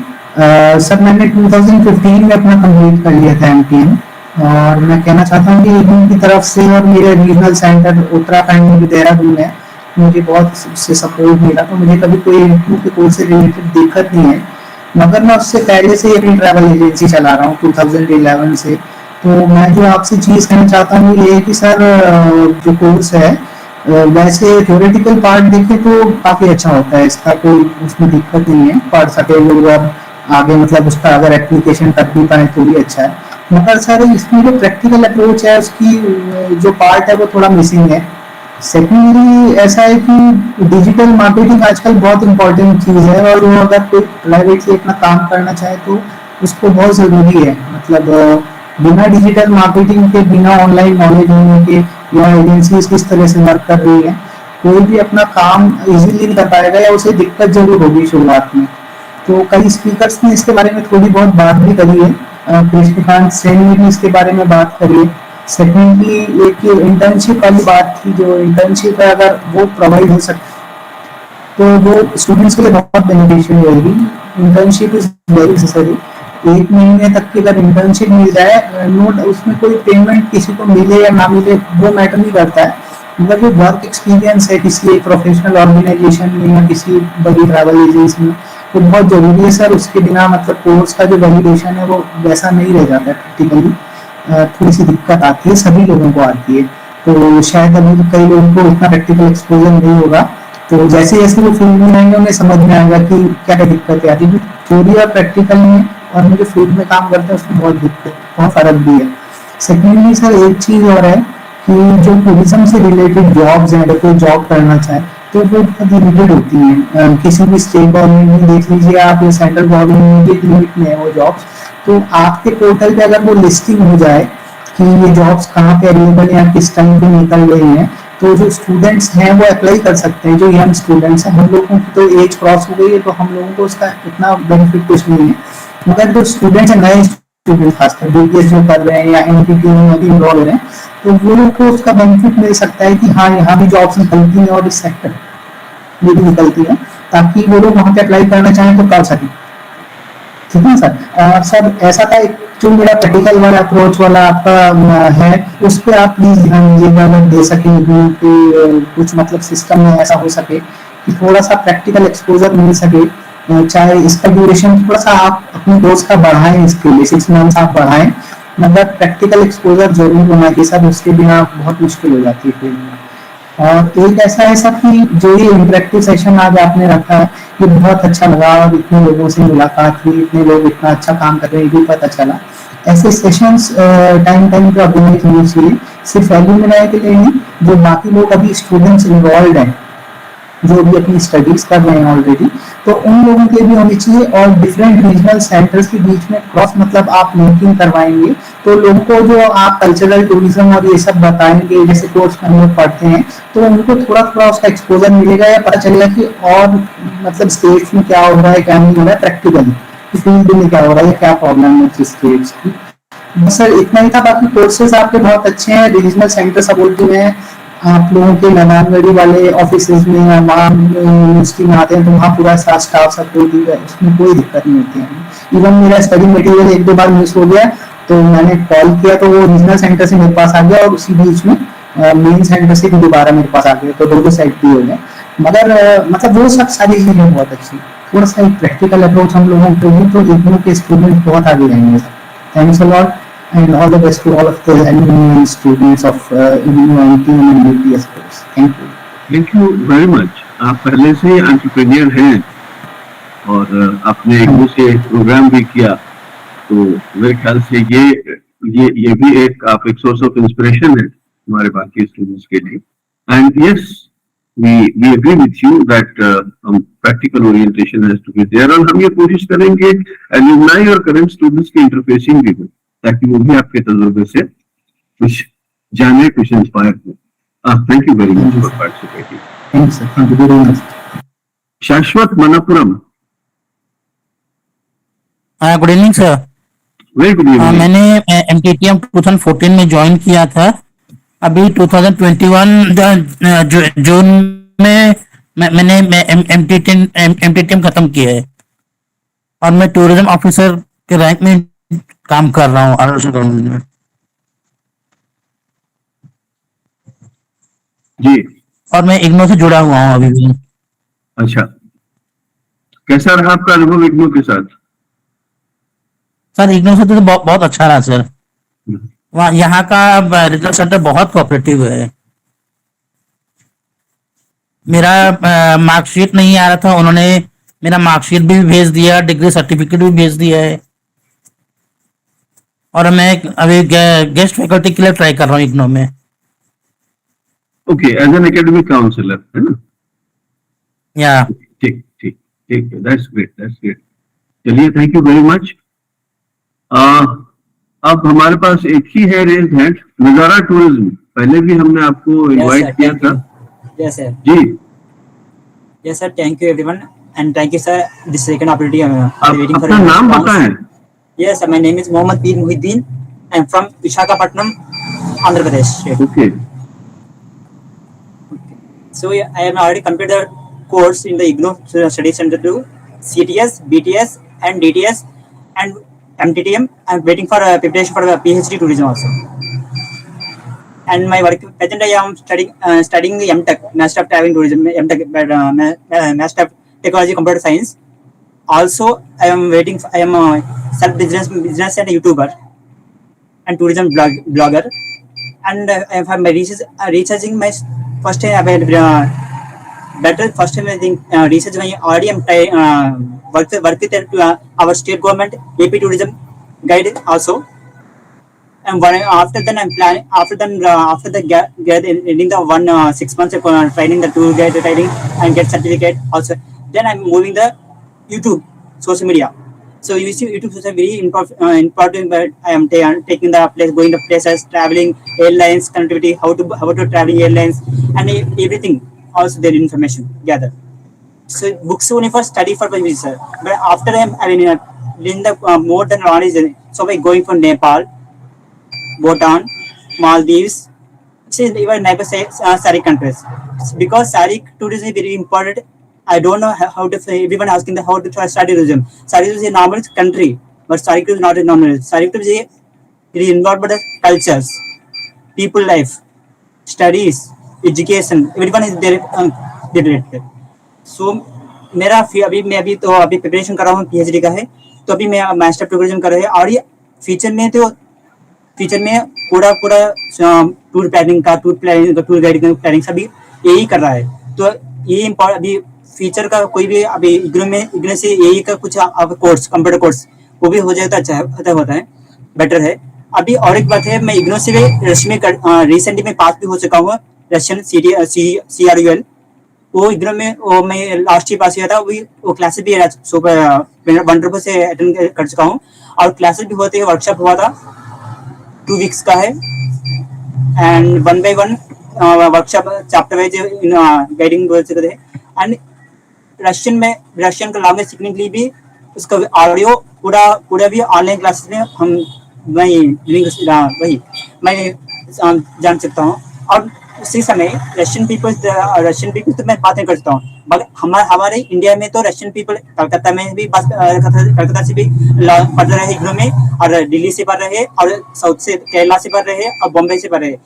Sir मैंने 2015 में अपना complete कर लिया था MTM, और मैं कहना चाहता हूँ कि इग्नू की तरफ से और मेरे रीजनल सेंटर उत्तराखंड में देहरादून है, मुझे बहुत उससे सपोर्ट मिला, तो मुझे कभी कोई इग्नू के कोर्स से रिलेटेड दिक्कत नहीं है। मगर मैं उससे पहले से अपनी ट्रैवल एजेंसी चला रहा हूँ 2011 से। तो मैं जो आपसे चीज़ कहना चाहता हूँ ये है कि सर जो कोर्स है वैसे थ्योरेटिकल पार्ट देखें तो काफ़ी अच्छा होता है, इसका कोई उसमें दिक्कत नहीं है, पढ़ सके लोग और आगे मतलब उसका अगर एप्लीकेशन कर भी पाए तो भी अच्छा है। मगर सर इसमें जो प्रैक्टिकल अप्रोच है उसकी जो पार्ट है वो थोड़ा मिसिंग है। सेकेंडली ऐसा है कि डिजिटल मार्केटिंग आजकल बहुत इम्पोर्टेंट चीज़ है, और वो अगर कोई प्राइवेटली अपना काम करना चाहे तो उसको बहुत ज़रूरी है। मतलब बिना डिजिटल मार्केटिंग के, बिना ऑनलाइन नॉलेज होने के, या एजेंसीज किस तरह से वर्क कर रही है, कोई भी अपना काम इजीली नहीं कर पाएगा या उसे दिक्कत जरूर होगी शुरुआत में। तो कई स्पीकर्स ने इसके बारे में थोड़ी बहुत बात भी करी है, कृष्णकांत सेन ने भी इसके बारे में बात करी है। सेकेंडली एक इंटर्नशिप वाली बात थी, जो इंटर्नशिप है अगर वो प्रोवाइड हो सकती तो वो स्टूडेंट्स के लिए बहुत बेनिफिशियल रहेगी। Internship is very necessary. 1 महीने तक की अगर इंटर्नशिप मिल जाए, नोट उसमें कोई पेमेंट किसी को मिले या ना मिले वो मैटर नहीं करता है, मतलब जो वर्क एक्सपीरियंस है किसी प्रोफेशनल ऑर्गेनाइजेशन में या किसी बड़ी ट्रैवल एजेंसी में वो बहुत जरूरी है सर। उसके बिना मतलब कोर्स का जो वैलिडेशन है वो वैसा नहीं रह जाता है प्रैक्टिकली, थोड़ी सी दिक्कत आती है, सभी लोगों को आती है। तो शायद अभी कई लोगों को इतना प्रैक्टिकल एक्सपोजर नहीं होगा, तो जैसे जैसे वो फील्ड में आएंगे उन्हें समझ में आएगा कि क्या क्या दिक्कतें आती है। थ्योरी और प्रैक्टिकल में और मुझे फील्ड में काम करते हैं उसमें बहुत दिक्कत, बहुत फर्क भी है। सेकेंडली सर एक चीज़ और है कि जो टूरिज्म से रिलेटेड जॉब्स हैं, अगर कोई जॉब करना चाहे तो वो बहुत लिमिटेड होती हैं। किसी भी स्टेट गवर्नमेंट में देख लीजिए आप, या सेंट्रल गवर्नमेंट में लिमिट में है वो जॉब्स। तो आपके पोर्टल पे अगर वो लिस्टिंग हो जाए कि ये जॉब्स कहाँ पे अवेलेबल है, किस टाइम पे निकल रही हैं, तो जो स्टूडेंट्स हैं वो अप्लाई कर सकते हैं, जो यंग स्टूडेंट्स हैं। हम लोगों की तो एज क्रॉस हो गई है, तो हम लोगों को उसका इतना बेनिफिट कुछ नहीं है। मगर जो स्टूडेंट्स हैं, नए स्टूडेंट खासकर बीटीएस जो कर रहे हैं या एमपीटी में अभी इन्वॉल्व हो रहे हैं, तो वो लोग को उसका बेनिफिट मिल सकता है कि हाँ यहाँ भी जॉब्स निकलती हैं और इस सेक्टर में भी निकलती है, ताकि वो लोग वहाँ पे अप्लाई करना चाहें तो कर सकें। ठीक है सर। सर ऐसा था, एक जो मेरा प्रैक्टिकल वाला अप्रोच वाला आपका है, उस पर आप प्लीज ध्यान दीजिएगा, अगर दे सकें कि कुछ मतलब सिस्टम में ऐसा हो सके कि थोड़ा सा प्रैक्टिकल एक्सपोजर मिल सके। चाहे इसका ड्यूरेशन थोड़ा सा आप अपने कोर्स का बढ़ाएं, इसके लिए 6 मंथ्स आप बढ़ाएं, मगर प्रैक्टिकल एक्सपोजर जरूर होना चाहिए सर, उसके बिना बहुत मुश्किल हो जाती है फील्ड में। और एक ऐसा है सर कि जो ये इंटरेक्टिव सेशन आज आपने रखा है, ये बहुत अच्छा लगा, और इतने लोगों से मुलाकात हुई, इतने लोग इतना अच्छा काम कर रहे हैं, ये भी पता चला। ऐसे सेशंस टाइम टाइम पे ऑर्गेनाइज होने चाहिए, सिर्फ एल्यूमिनाई के लिए नहीं, जो बाकी लोग अभी स्टूडेंट्स इन्वॉल्व हैं, जो भी अपनी स्टडीज कर रहे हैं ऑलरेडी, तो उन लोगों के भी होनी चाहिए। और डिफरेंट रीजनल सेंटर्स के बीच में क्रॉस मतलब आप लिंकिंग करवाएंगे, तो लोगों को जो आप कल्चरल टूरिज्म और ये सब बताएंगे, जैसे कोर्स में हम लोग पढ़ते हैं, तो उनको थोड़ा थोड़ा उसका एक्सपोजर मिलेगा, या पता चलेगा कि और मतलब स्टेट्स में क्या हो रहा है, क्या नहीं हो रहा है, प्रैक्टिकली फील्ड में क्या हो रहा है, क्या प्रॉब्लम है स्टेट्स की। बस सर इतना ही था, बाकी कोर्सेज आपके बहुत अच्छे हैं, रीजनल सेंटर सपोर्टिव हैं। आप लोगों के मैदानगढ़ी वाले ऑफिस में या वहाँ यूनिवर्सिटी में आते हैं, तो वहाँ पूरा साथ स्टाफ सपोर्टिव है, उसमें कोई दिक्कत नहीं होती है। इवन मेरा स्टडी मटेरियल 1-2 बार मिस हो गया, तो मैंने कॉल किया तो वो रीजनल सेंटर से मेरे पास आ गया, और उसी बीच में मेन सेंटर से भी दोबारा मेरे पास आ गया, तो दोनों साइड भी हो गए। मगर मतलब वो सब सारी चीजें बहुत अच्छी, थोड़ा सा एक प्रैक्टिकल अप्रोच हम लोगों को भी, तो इग्नू के स्टूडेंट बहुत आगे जाएंगे sir. Thanks a lot and all the best to all of the alumni and students of IGNOU and BTS course. Thank you. Thank you very much. आप पहले से एंटरप्रेन्योर हैं और आपने इग्नू से प्रोग्राम भी किया, तो मेरे ख्याल से ये भी आप एक सोर्स ऑफ इंस्पिरेशन है हमारे बाकी स्टूडेंट्स के लिए। And yes, we agree with you that practical orientation has to be there, और हम ये कोशिश करेंगे alumni और current students की इंटरफेसिंग भी हो, ताकि वो भी आपके तजुर्बे से कुछ जाने, कुछ इंस्पायर हो। Thank you very much for participating. Thanks sir, thank you very much. Shashwat Manapuram. Good evening sir. Very good evening. मैंने एमटीटीएम 2014 में ज्वाइन किया था। अभी 2021 जून में मैंने एमटीटीएम खत्म किया है, और मैं टूरिज्म ऑफिसर के रैंक में काम कर रहा हूँ अरुणाचल गवर्नमेंट में जी, और मैं इग्नू से जुड़ा हुआ हूँ अभी भी। अच्छा, कैसा रहा आपका अनुभव इग्नू के साथ? सर इग्नू से तो बहुत अच्छा रहा सर। वहाँ यहाँ का रिसर्च सेंटर बहुत कोऑपरेटिव है। मेरा मार्कशीट नहीं आ रहा था, उन्होंने मेरा मार्कशीट भी भेज दिया, डिग्री सर्टिफिकेट भी भेज दिया है, और मैं अभी गेस्ट फैकल्टी के लिए ट्राई कर रहा हूँ इग्नू में। Okay, as an academic counsellor है ना? या ठीक ठीक ठीक, दैट्स ग्रेट, दैट्स ग्रेट। चलिए, थैंक यू वेरी मच। अब हमारे पास एक ही है रेज हैंड, नजारा टूरिज्म। पहले भी हमने आपको इनवाइट किया था। Yes, sir. Ji, Yes, sir. Thank you, everyone, and thank you, sir. This second opportunity. I'm waiting for अपना your नाम response. बताएं। Yes, sir. My name is Mohammad Peer Muhyiddin. I'm from Visakhapatnam, Andhra Pradesh. Okay. So I am already completed the course in the IGNOU Study Center to CTS, BTS, and DTS, and MTTM. I'm waiting for preparation for the PhD tourism also. And my work present I am studying the MTech, Master of Travel Tourism, MTech, Master of Technology Computer Science. Also, I am waiting. I am a self business and a YouTuber and tourism blogger. And I have my researching my first time better. First time I think research my already am work with our state government AP tourism guide also. And after then I'm planning after the ending the 6 months of training, the tour guide training and get certificate also. Then I'm moving the YouTube social media. So you see, YouTube is a very important. But I am taking the place, going to places, traveling, airlines, connectivity, how to travel airlines, and everything. Also, their information gather. So books only for study for my visa. But after I mean, in the more than knowledge. So by going for Nepal, Bhutan, Maldives, see even neighbor say SAARC countries. Because SAARC tourism is very important. I don't know how to say. Everyone asking the how to try study tourism. SAARC is a normal country, but SAARC is not a normal. SAARC is it is involved by the cultures, people life, studies, education. Everyone is there related. सो मेरा अभी तो अभी preparation कर रहा हूँ PhD का है, तो अभी मैं मास्टर टूरिज्म कर रहा है। और ये फ्यूचर में पूरा टूर प्लानिंग का टूर गाइड का प्लानिंग सभी यही कर रहा है। तो ये अभी फ्यूचर का कोई भी अभी इग्नू से यही का कुछ कोर्स कंप्यूटर कोर्स वो भी हो जाए तो अच्छा होता है, बेटर है। अभी और एक बात है, मैं इग्नू से रिसेंटली में पास भी हो चुका हूँ रशियन CRUL। वो इग्नू में वो मैं लास्ट ईयर पास किया था। वो क्लासेस भी सुपर वंडरफुल से अटेंड कर चुका हूँ और क्लासेस भी होते हैं। वर्कशॉप हुआ था 2 वीक्स का है and 1 by 1 workshop chapter wise guiding बोल सकते हैं। एंड रशियन का लैंग्वेज सीखने के लिए भी उसका ऑडियो पूरा भी ऑनलाइन क्लासेस में हम वही मैं जान सकता हूँ। और उसी समय रशियन पीपल तो मैं बात नहीं कर सकता हूँ, मगर हमारे इंडिया में तो रशियन पीपल कलकत्ता में भी कलकत्ता से भी पढ़ रहे हैं इग्नू में, और दिल्ली से पढ़ रहे हैं, और साउथ से केरला से पढ़ रहे हैं, और बॉम्बे से पढ़ रहे हैं।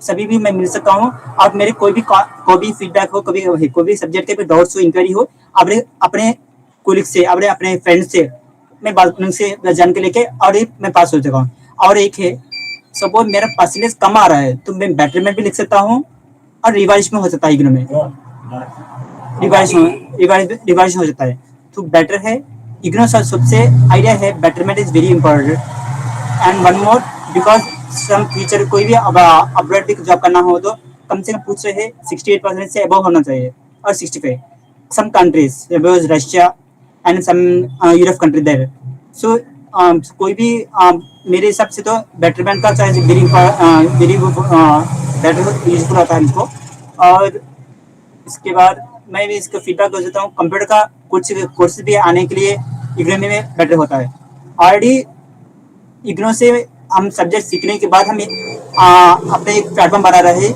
सभी भी मैं मिल सकता हूँ। और मेरे कोई भी फीडबैक हो, कोई भी सब्जेक्ट के डाउट्स हो, इंक्वायरी हो, अपने कोलिग से, अपने फ्रेंड से मैं बात से जान के लेके और मैं पास हो चुका हूँ। और एक है सपोज मेरा परसेंटेज कम आ रहा है तो मैं बेटरमेंट भी लिख सकता हूँ और रिवाइज में हो सकता है। इग्नू में रिवाइज हो जाता है तो बेटर है। इग्नू सबसे आइडिया है betterment is very important. And one more, because some future कोई भी अपग्रेड जॉब करना हो तो कम से कम पूछ रहे हैं 68% से अबव होना चाहिए, और 65 some countries Russia and some Europe country there. So कोई भी मेरे हिसाब से तो बेटरमेंट का चाहे वेरी बेटर यूजफुल होता है इसको। और इसके बाद मैं भी इसका फीडबैक दे देता हूँ, कंप्यूटर का कुछ कोर्स भी आने के लिए इग्नू में बेटर होता है। ऑलरेडी इग्नू से हम सब्जेक्ट सीखने के बाद हम अपने एक प्लेटफॉर्म बना रहे हैं,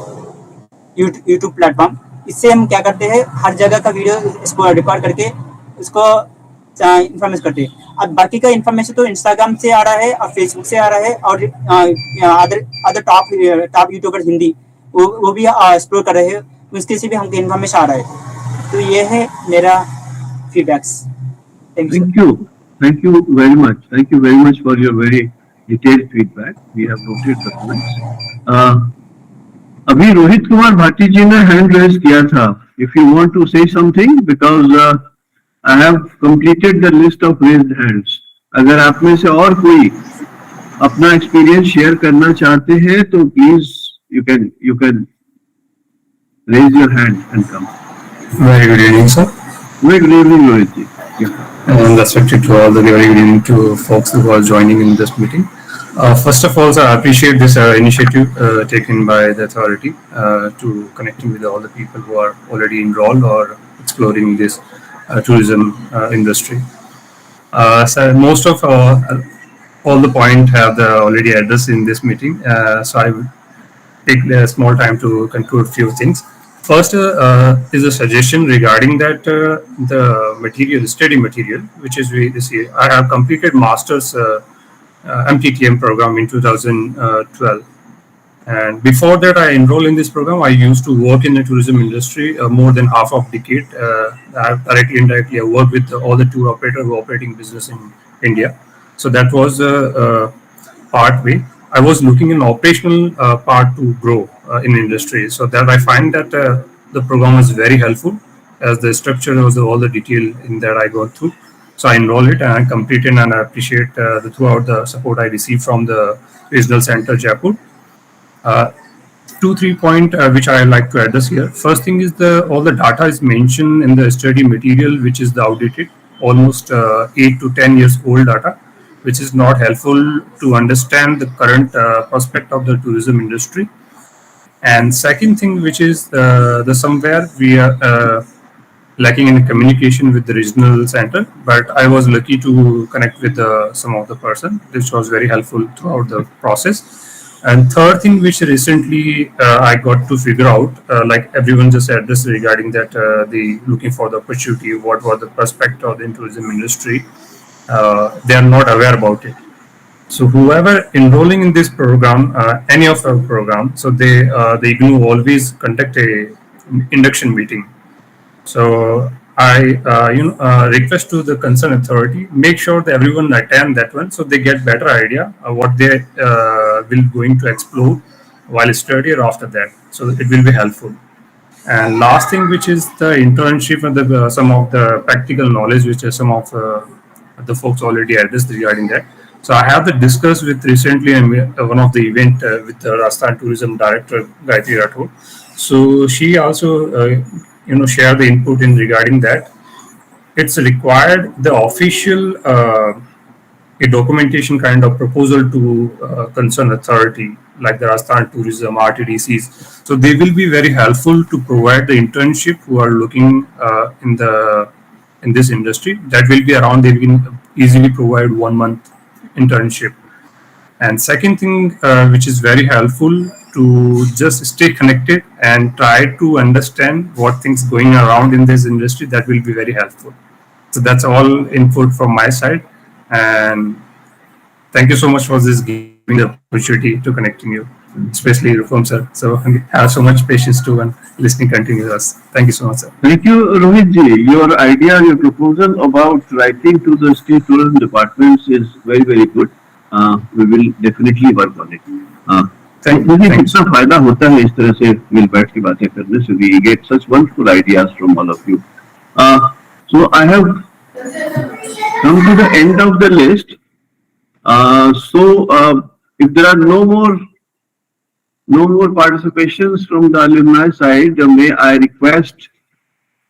यूट्यूब प्लेटफॉर्म। इससे हम क्या करते हैं, हर जगह का वीडियो इसको रिकॉर्ड करके उसको इन्फॉर्मेशन करते हैं। अब बाकी का इन्फॉर्मेशन तो इंस्टाग्राम से आ रहा है और फेसबुक से आ रहा है, और अदर टॉप यूट्यूबर हिंदी वो भी एक्सप्लोर कर रहे हैं, उसके से भी हमको इन्फॉर्मेशन आ रहा है। तो ये है मेरा feedbacks. Thank you very much. Thank you very much for your very detailed feedback. We have noted the points. अभी रोहित कुमार भाटी जी ने हैंड रेज किया था। If you want to say something, because I have completed the list of raised hands. अगर आप में से और कोई अपना एक्सपीरियंस शेयर करना चाहते हैं तो please you can raise your hand and come. Very good evening, sir. Very good evening, Rohit ji. Yeah. And respected to all the very good evening to folks who are joining in this meeting. First of all, sir, I appreciate this initiative taken by the authority to connecting with all the people who are already enrolled or exploring this tourism industry. So most of all the point have already addressed in this meeting. So I will take a small time to conclude few things. First is a suggestion regarding that the study material, which is this year. I have completed master's MTTM program in 2012, and before that I enrolled in this program. I used to work in the tourism industry more than half of decade. I directly indirectly I worked with all the tour operators who are operating business in India. So that was part way. I was looking in operational part to grow in industry, so that I find that the program was very helpful, as the structure was all the detail in that I go through. So I enrolled it and I completed, and I appreciate throughout the support I received from the regional center Jaipur. 2-3 point which I like to address here. First thing is all the data is mentioned in the study material, which is the outdated, almost 8 to 10 years old data, which is not helpful to understand the current prospect of the tourism industry. And second thing, which is the somewhere we are lacking in communication with the regional center, but I was lucky to connect with some of the person, which was very helpful throughout the process. And third thing, which recently I got to figure out, like everyone just addressed regarding that, the looking for the opportunity, what was the prospect of the tourism industry, they are not aware about it. So whoever enrolling in this program, any of our program, so they IGNOU always conduct a induction meeting. So I request to the concerned authority, make sure that everyone attend that one, so they get better idea of what they will going to explore while study or after that. So it will be helpful. And last thing, which is the internship and some of the practical knowledge, which some of the folks already addressed regarding that. So I have discussed with recently one of the event with the Rajasthan Tourism Director Gayatri Rathod. So she also share the input in regarding that. It's required the official a documentation kind of proposal to concerned authority like the Rajasthan Tourism, RTDCs. So they will be very helpful to provide the internship who are looking in this industry. That will be around, they can easily provide 1 month internship. And second thing, which is very helpful, to just stay connected and try to understand what things going around in this industry. That will be very helpful. So that's all input from my side. And thank you so much for this giving the opportunity to connecting you, especially Reform sir. So have so much patience to and listening continuous. Thank you so much, sir. Thank you, Rohit ji. Your idea, your proposal about writing to the state tourism departments is very, very good. We will definitely work on it. मुझे कितना फायदा होता है इस तरह से मिल बैठ के बातें करने से. We get such wonderful ideas from all of you. So I have come to the end of the list. If there are no more participations from the alumni side, may I request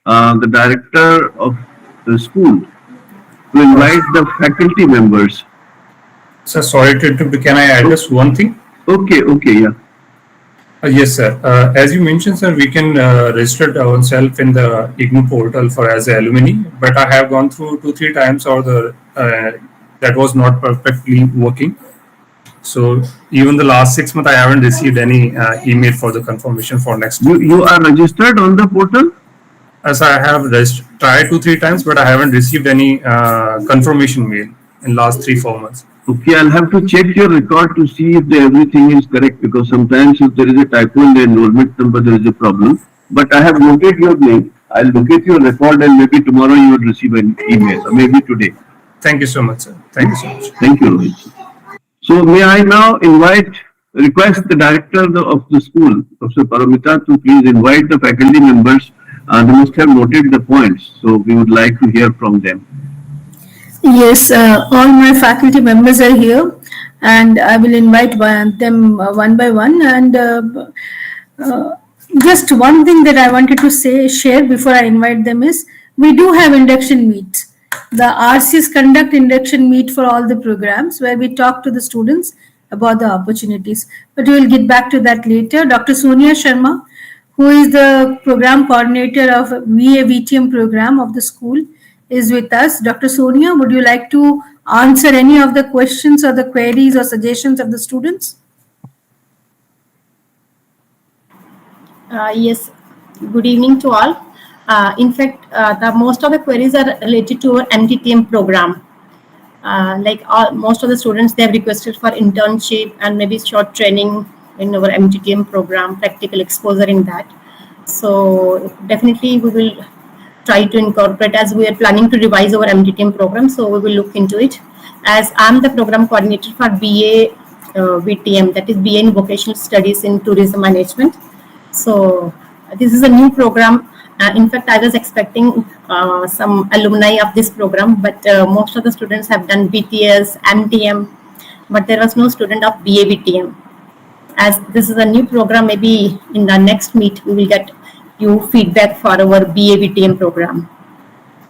the director of the school to invite the faculty members. Sir, sorry to interrupt. Can I address one thing? Okay, yeah. Yes, sir. As you mentioned, sir, we can register ourselves in the IGNOU portal for as an alumni, but I have gone through 2-3 times or that was not perfectly working. So even the last 6 months, I haven't received any email for the confirmation for next month. You are registered on the portal? As I have tried 2-3 times, but I haven't received any confirmation mail in last 3-4 months. Okay, I'll have to check your record to see if everything is correct, because sometimes if there is a typo in the enrollment number, there is a problem. But I have noted your name. I'll locate your record and maybe tomorrow you will receive an email, or maybe today. Thank you so much, sir. Thank you so much. Thank you, Rohit. So may I now request the director of the school, Professor Paramita, to please invite the faculty members. They must have noted the points, so we would like to hear from them. Yes, all my faculty members are here, and I will invite them one by one. And just one thing that I wanted to share before I invite them is, we do have induction meets. The RCs conduct induction meet for all the programs where we talk to the students about the opportunities. But we will get back to that later. Dr. Sonia Sharma, who is the program coordinator of VA VTM program of the school, is with us. Dr. Sonia, would you like to answer any of the questions or the queries or suggestions of the students? Yes, good evening to all. In fact, most of the queries are related to our MTTM program. Most of the students, they have requested for internship and maybe short training in our MTTM program, practical exposure in that. So definitely we will try to incorporate, as we are planning to revise our MTTM program, so we will look into it. As I'm the program coordinator for BA VTM, that is BA in Vocational Studies in Tourism Management. So this is a new program In fact, I was expecting some alumni of this program, but most of the students have done BTS, MTM, but there was no student of BABTM. As this is a new program, maybe in the next meet we will get you feedback for our BABTM program.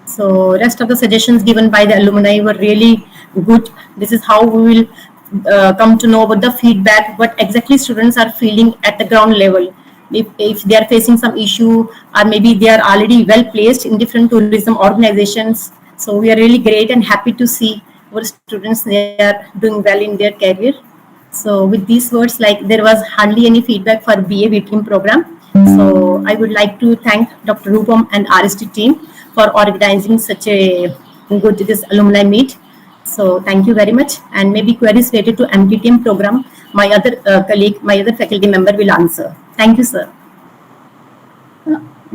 So rest of the suggestions given by the alumni were really good. This is how we will come to know about the feedback, what exactly students are feeling at the ground level. If they are facing some issue, or maybe they are already well placed in different tourism organizations. So we are really great and happy to see our students, they are doing well in their career. So with these words, like there was hardly any feedback for BA team program. So I would like to thank Dr. Rupam and RST team for organizing such a good this alumni meet. So thank you very much. And maybe queries related to MTTM program, my other colleague, my other faculty member will answer. Thank you, sir.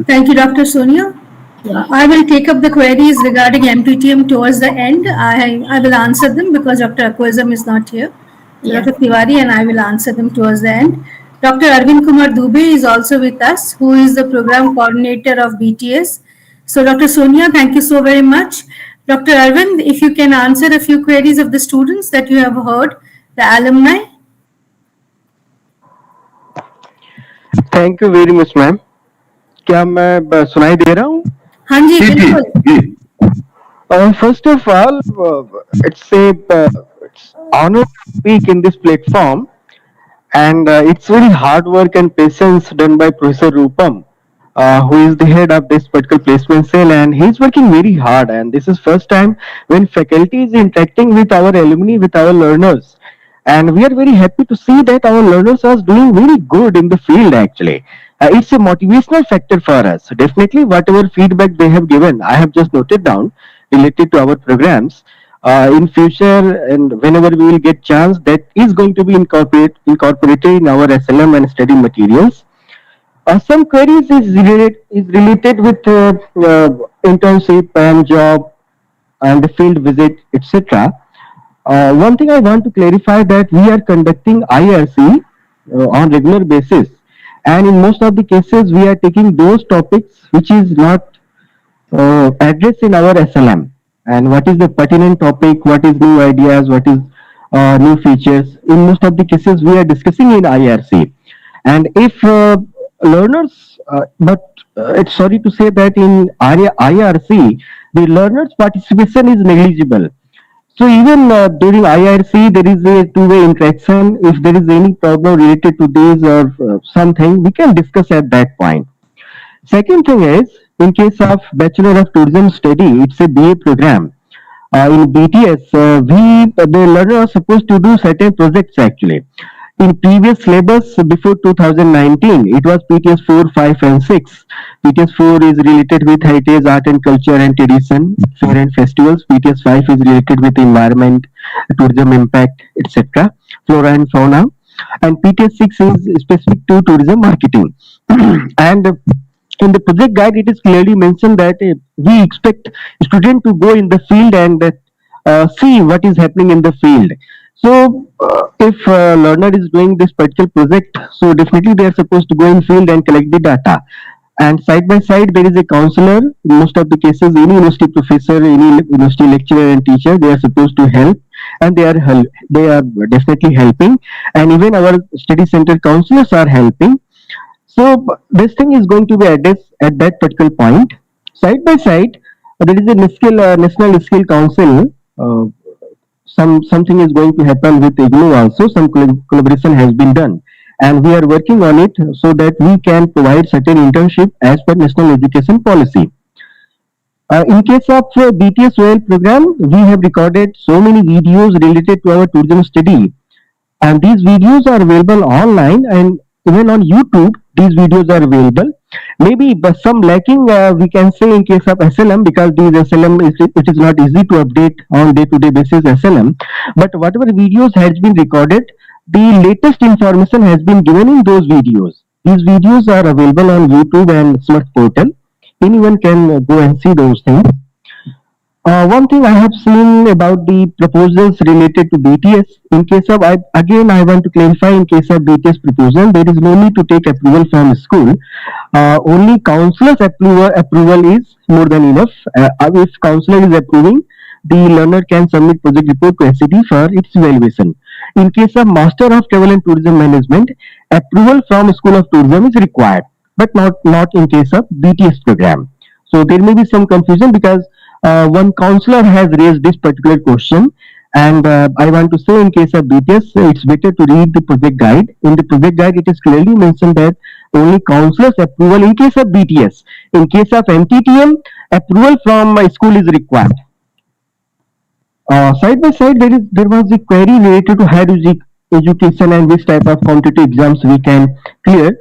Thank you, Dr. Sonia. I will take up the queries regarding MTTM towards the end. I will answer them because Dr. Akwazam is not here. Yeah. Dr. Tiwari and I will answer them towards the end. Dr. Arvind Kumar Dubey is also with us, who is the program coordinator of BTS. So, Dr. Sonia, thank you so very much. Dr. Arvind, if you can answer a few queries of the students that you have heard, the alumni. Thank you very much ma'am. क्या मैं सुनाई दे रहा हूँ? हाँ जी, बिल्कुल. First of all, it's it's honor to speak in this platform, and it's very hard work and patience done by Professor Rupam, who is the head of this particular placement cell, and he's working very hard. And this is first time when faculty is interacting with our alumni, with our learners, and we are very happy to see that our learners are doing very good in the field. Actually, it's a motivational factor for us. Definitely, whatever feedback they have given, I have just noted down related to our programs. In future and whenever we will get chance, that is going to be incorporated in our SLM and study materials. Some queries is related with internship and job and the field visit, etc. One thing I want to clarify that we are conducting IRC on regular basis, and in most of the cases we are taking those topics which is not addressed in our SLM, and what is the pertinent topic, what is new ideas, what is new features. In most of the cases we are discussing in IRC, and if learners, but it's sorry to say that in IRC the learners participation is negligible. So even during IRC there is a two-way interaction. If there is any problem related to this or something, we can discuss at that point. Second thing is, in case of Bachelor of Tourism Study, it's a BA program. In BTS, the learner are supposed to do certain projects actually. In previous syllabus before 2019, it was PTS 4, 5 and 6. PTS 4 is related with heritage, art and culture and tradition, fair and festivals. PTS 5 is related with environment, tourism impact, etc., flora and fauna. And PTS 6 is specific to tourism marketing. And in the project guide, it is clearly mentioned that we expect student to go in the field and see what is happening in the field. So if learner is doing this particular project, so definitely they are supposed to go in field and collect the data. And side by side, there is a counselor. In most of the cases, any university professor, any university lecturer and teacher, they are supposed to help, and they are definitely helping. And even our study center counselors are helping. So this thing is going to be addressed at that particular point. Side by side, there is a National Skill Council. Something is going to happen with IGNOU also. Some collaboration has been done, and we are working on it so that we can provide certain internship as per National Education Policy. In case of BTS OL program, we have recorded so many videos related to our tourism study, and these videos are available online and even on YouTube. These videos are available. Maybe but some lacking, we can say, in case of SLM, because these SLM it is not easy to update on day-to-day basis SLM. But whatever videos has been recorded, the latest information has been given in those videos. These videos are available on YouTube and Smart Portal. Anyone can go and see those things. One thing I have seen about the proposals related to BTS, in case of, I want to clarify, in case of BTS proposal, there is no need to take approval from school. Only counselor's approval is more than enough. If counselor is approving, the learner can submit project report to SED for its evaluation. In case of Master of Travel and Tourism Management, approval from School of Tourism is required, but not in case of BTS program. So there may be some confusion because one counselor has raised this particular question, and I want to say in case of BTS, it's better to read the project guide. In the project guide, it is clearly mentioned that only counselor's approval in case of BTS. In case of MTTM, approval from a school is required. Side by side, there was a query related to higher education and which type of competitive exams we can clear.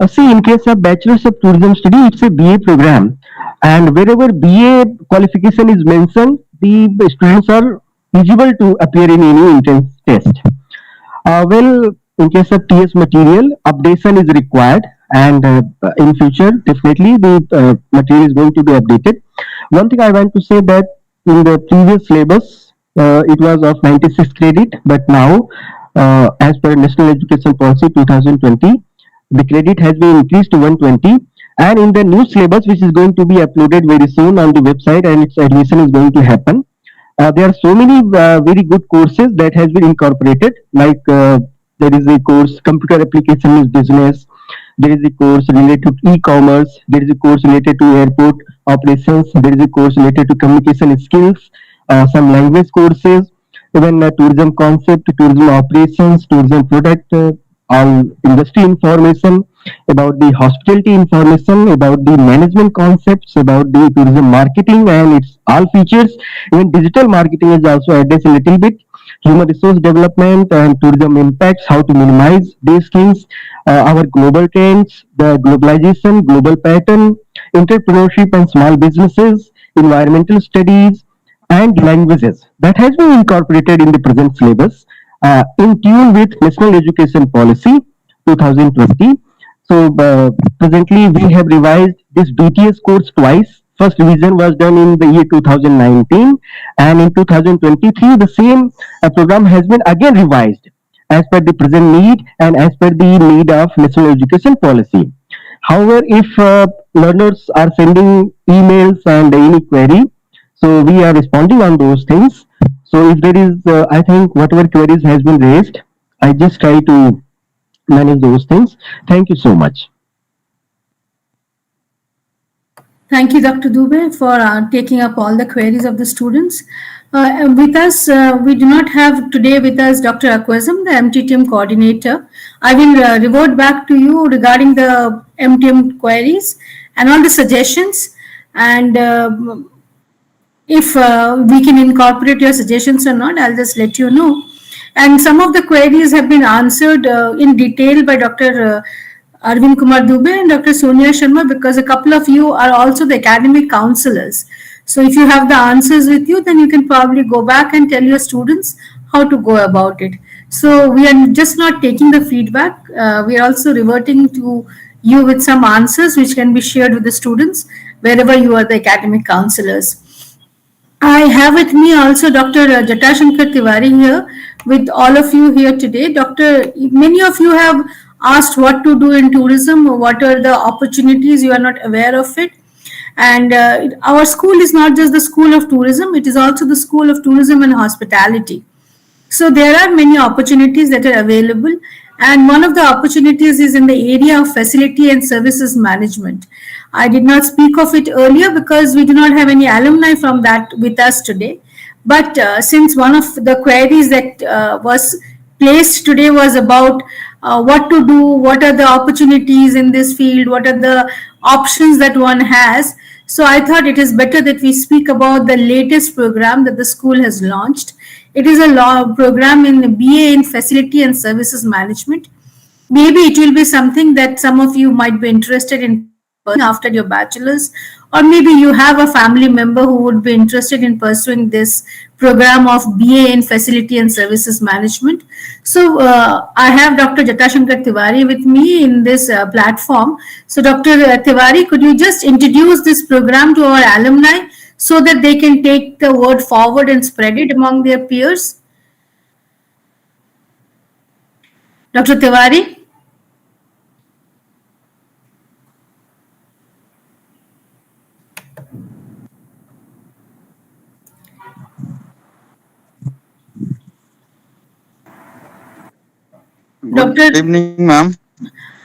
See, in case of Bachelor's of Tourism Study, it's a BA program, and wherever BA qualification is mentioned, the students are eligible to appear in any entrance test. Well, in case of TS material, updation is required, and in future, definitely the material is going to be updated. One thing I want to say that in the previous syllabus, it was of 96 credit, but now, as per National Education Policy 2020, the credit has been increased to 120. And in the new syllabus, which is going to be uploaded very soon on the website, and its admission is going to happen, there are so many very good courses that has been incorporated. Like there is a course computer application is business. There is a course related to e-commerce. There is a course related to airport operations. There is a course related to communication skills. Some language courses, even tourism concept, tourism operations, tourism product, all industry information, about the hospitality information, about the management concepts, about the tourism marketing and its all features. Even digital marketing is also addressed a little bit. Human resource development and tourism impacts, how to minimize these things, our global trends, the globalization, global pattern, entrepreneurship and small businesses, environmental studies, and languages. That has been incorporated in the present syllabus in tune with National Education Policy 2020. So presently we have revised this BTS course twice. First revision was done in the year 2019, and in 2023 the same program has been again revised as per the present need and as per the need of National Education Policy. However, if learners are sending emails and any query, so we are responding on those things. So if there is, I think whatever queries has been raised, I just try to manage those things. Thank you so much. Thank you, Dr. Dubey, for taking up all the queries of the students. With us, we do not have today with us Dr. Akwesam, the MTTM coordinator. I will revert back to you regarding the MTM queries and all the suggestions, and if we can incorporate your suggestions or not, I'll just let you know. And some of the queries have been answered in detail by Dr. Arvind Kumar Dubey and Dr. Sonia Sharma, because a couple of you are also the academic counselors. So if you have the answers with you, then you can probably go back and tell your students how to go about it. So we are just not taking the feedback. We are also reverting to you with some answers which can be shared with the students wherever you are the academic counselors. I have with me also Dr. Jatashankar Tiwari here with all of you here today. Doctor, many of you have asked what to do in tourism, what are the opportunities, you are not aware of it. And our school is not just the School of Tourism, it is also the School of Tourism and Hospitality. So there are many opportunities that are available, and one of the opportunities is in the area of facility and services management. I did not speak of it earlier because we do not have any alumni from that with us today. But since one of the queries that was placed today was about what to do, what are the opportunities in this field, what are the options that one has. So I thought it is better that we speak about the latest program that the school has launched. It is a program in BA in Facility and Services Management. Maybe it will be something that some of you might be interested in after your bachelor's, or maybe you have a family member who would be interested in pursuing this program of BA in Facility and Services Management. So I have Dr. Jatashankar Tiwari with me in this platform. So Dr. Tiwari, could you just introduce this program to our alumni so that they can take the word forward and spread it among their peers? Dr. Tiwari? Dr. Good evening, ma'am.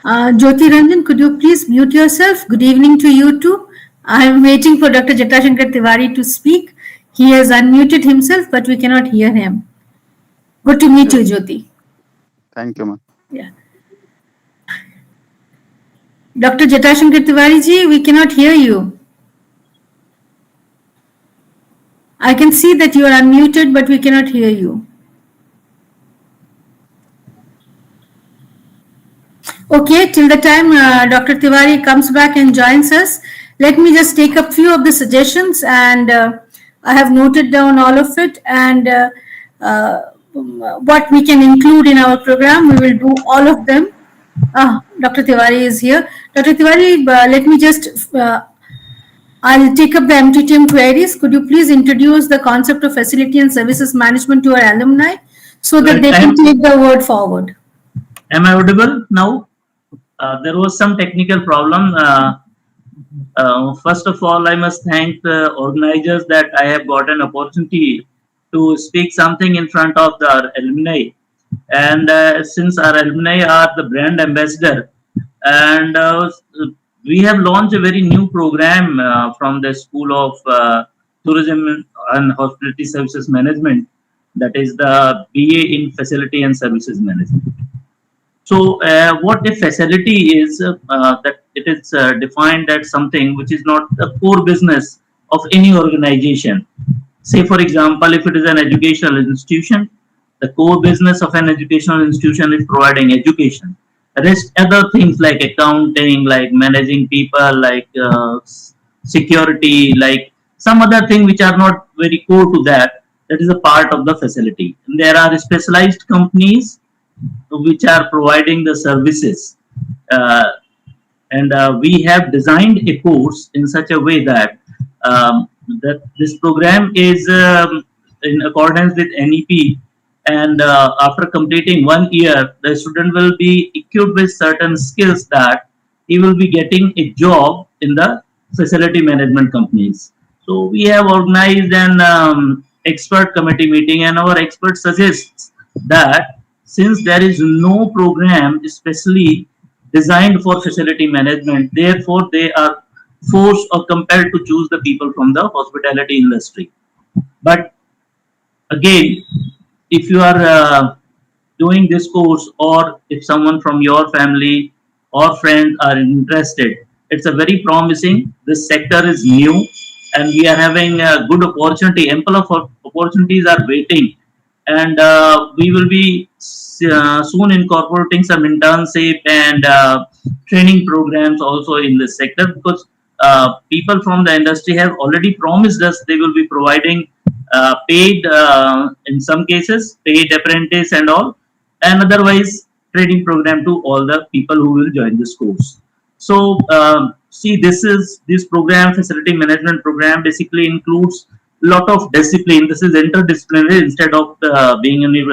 Jyoti Ranjan, could you please mute yourself? Good evening to you too. I am waiting for Dr. Jatashankar Tiwari to speak. He has unmuted himself, but we cannot hear him. Good to meet you, Jyoti. Thank you, ma'am. Yeah. Dr. Jatashankar Tiwari ji, we cannot hear you. I can see that you are unmuted, but we cannot hear you. Okay, till the time Dr. Tiwari comes back and joins us, let me just take a few of the suggestions, and I have noted down all of it, and what we can include in our program. We will do all of them. Dr. Tiwari is here. Dr. Tiwari, let me just, I'll take up the MTTM queries. Could you please introduce the concept of facility and services management to our alumni so that they can take the word forward? Am I audible now? There was some technical problem. First of all, I must thank the organizers that I have got an opportunity to speak something in front of the alumni. And since our alumni are the brand ambassador, and we have launched a very new program from the School of Tourism and Hospitality Services Management, that is the BA in Facility and Services Management. So, what a facility is, that it is defined as something which is not the core business of any organization. Say, for example, if it is an educational institution, the core business of an educational institution is providing education. Rest other things like accounting, like managing people, like security, like some other thing which are not very core to that, that is a part of the facility. And there are specialized companies which are providing the services, and we have designed a course in such a way that that this program is in accordance with NEP, and after completing 1 year, the student will be equipped with certain skills that he will be getting a job in the facility management companies. So we have organized an expert committee meeting, and our expert suggests that since there is no program especially designed for facility management, therefore they are forced or compelled to choose the people from the hospitality industry. But again, if you are doing this course, or if someone from your family or friends are interested, it's a very promising. This sector is new, and we are having a good opportunity. Ample of opportunities are waiting, and we will be soon incorporating some internship and training programs also in this sector, because people from the industry have already promised us they will be providing paid, in some cases, paid apprentice and all, and otherwise training program to all the people who will join this course. So see, this program, facility management program, basically includes lot of discipline. This is interdisciplinary. Instead of being only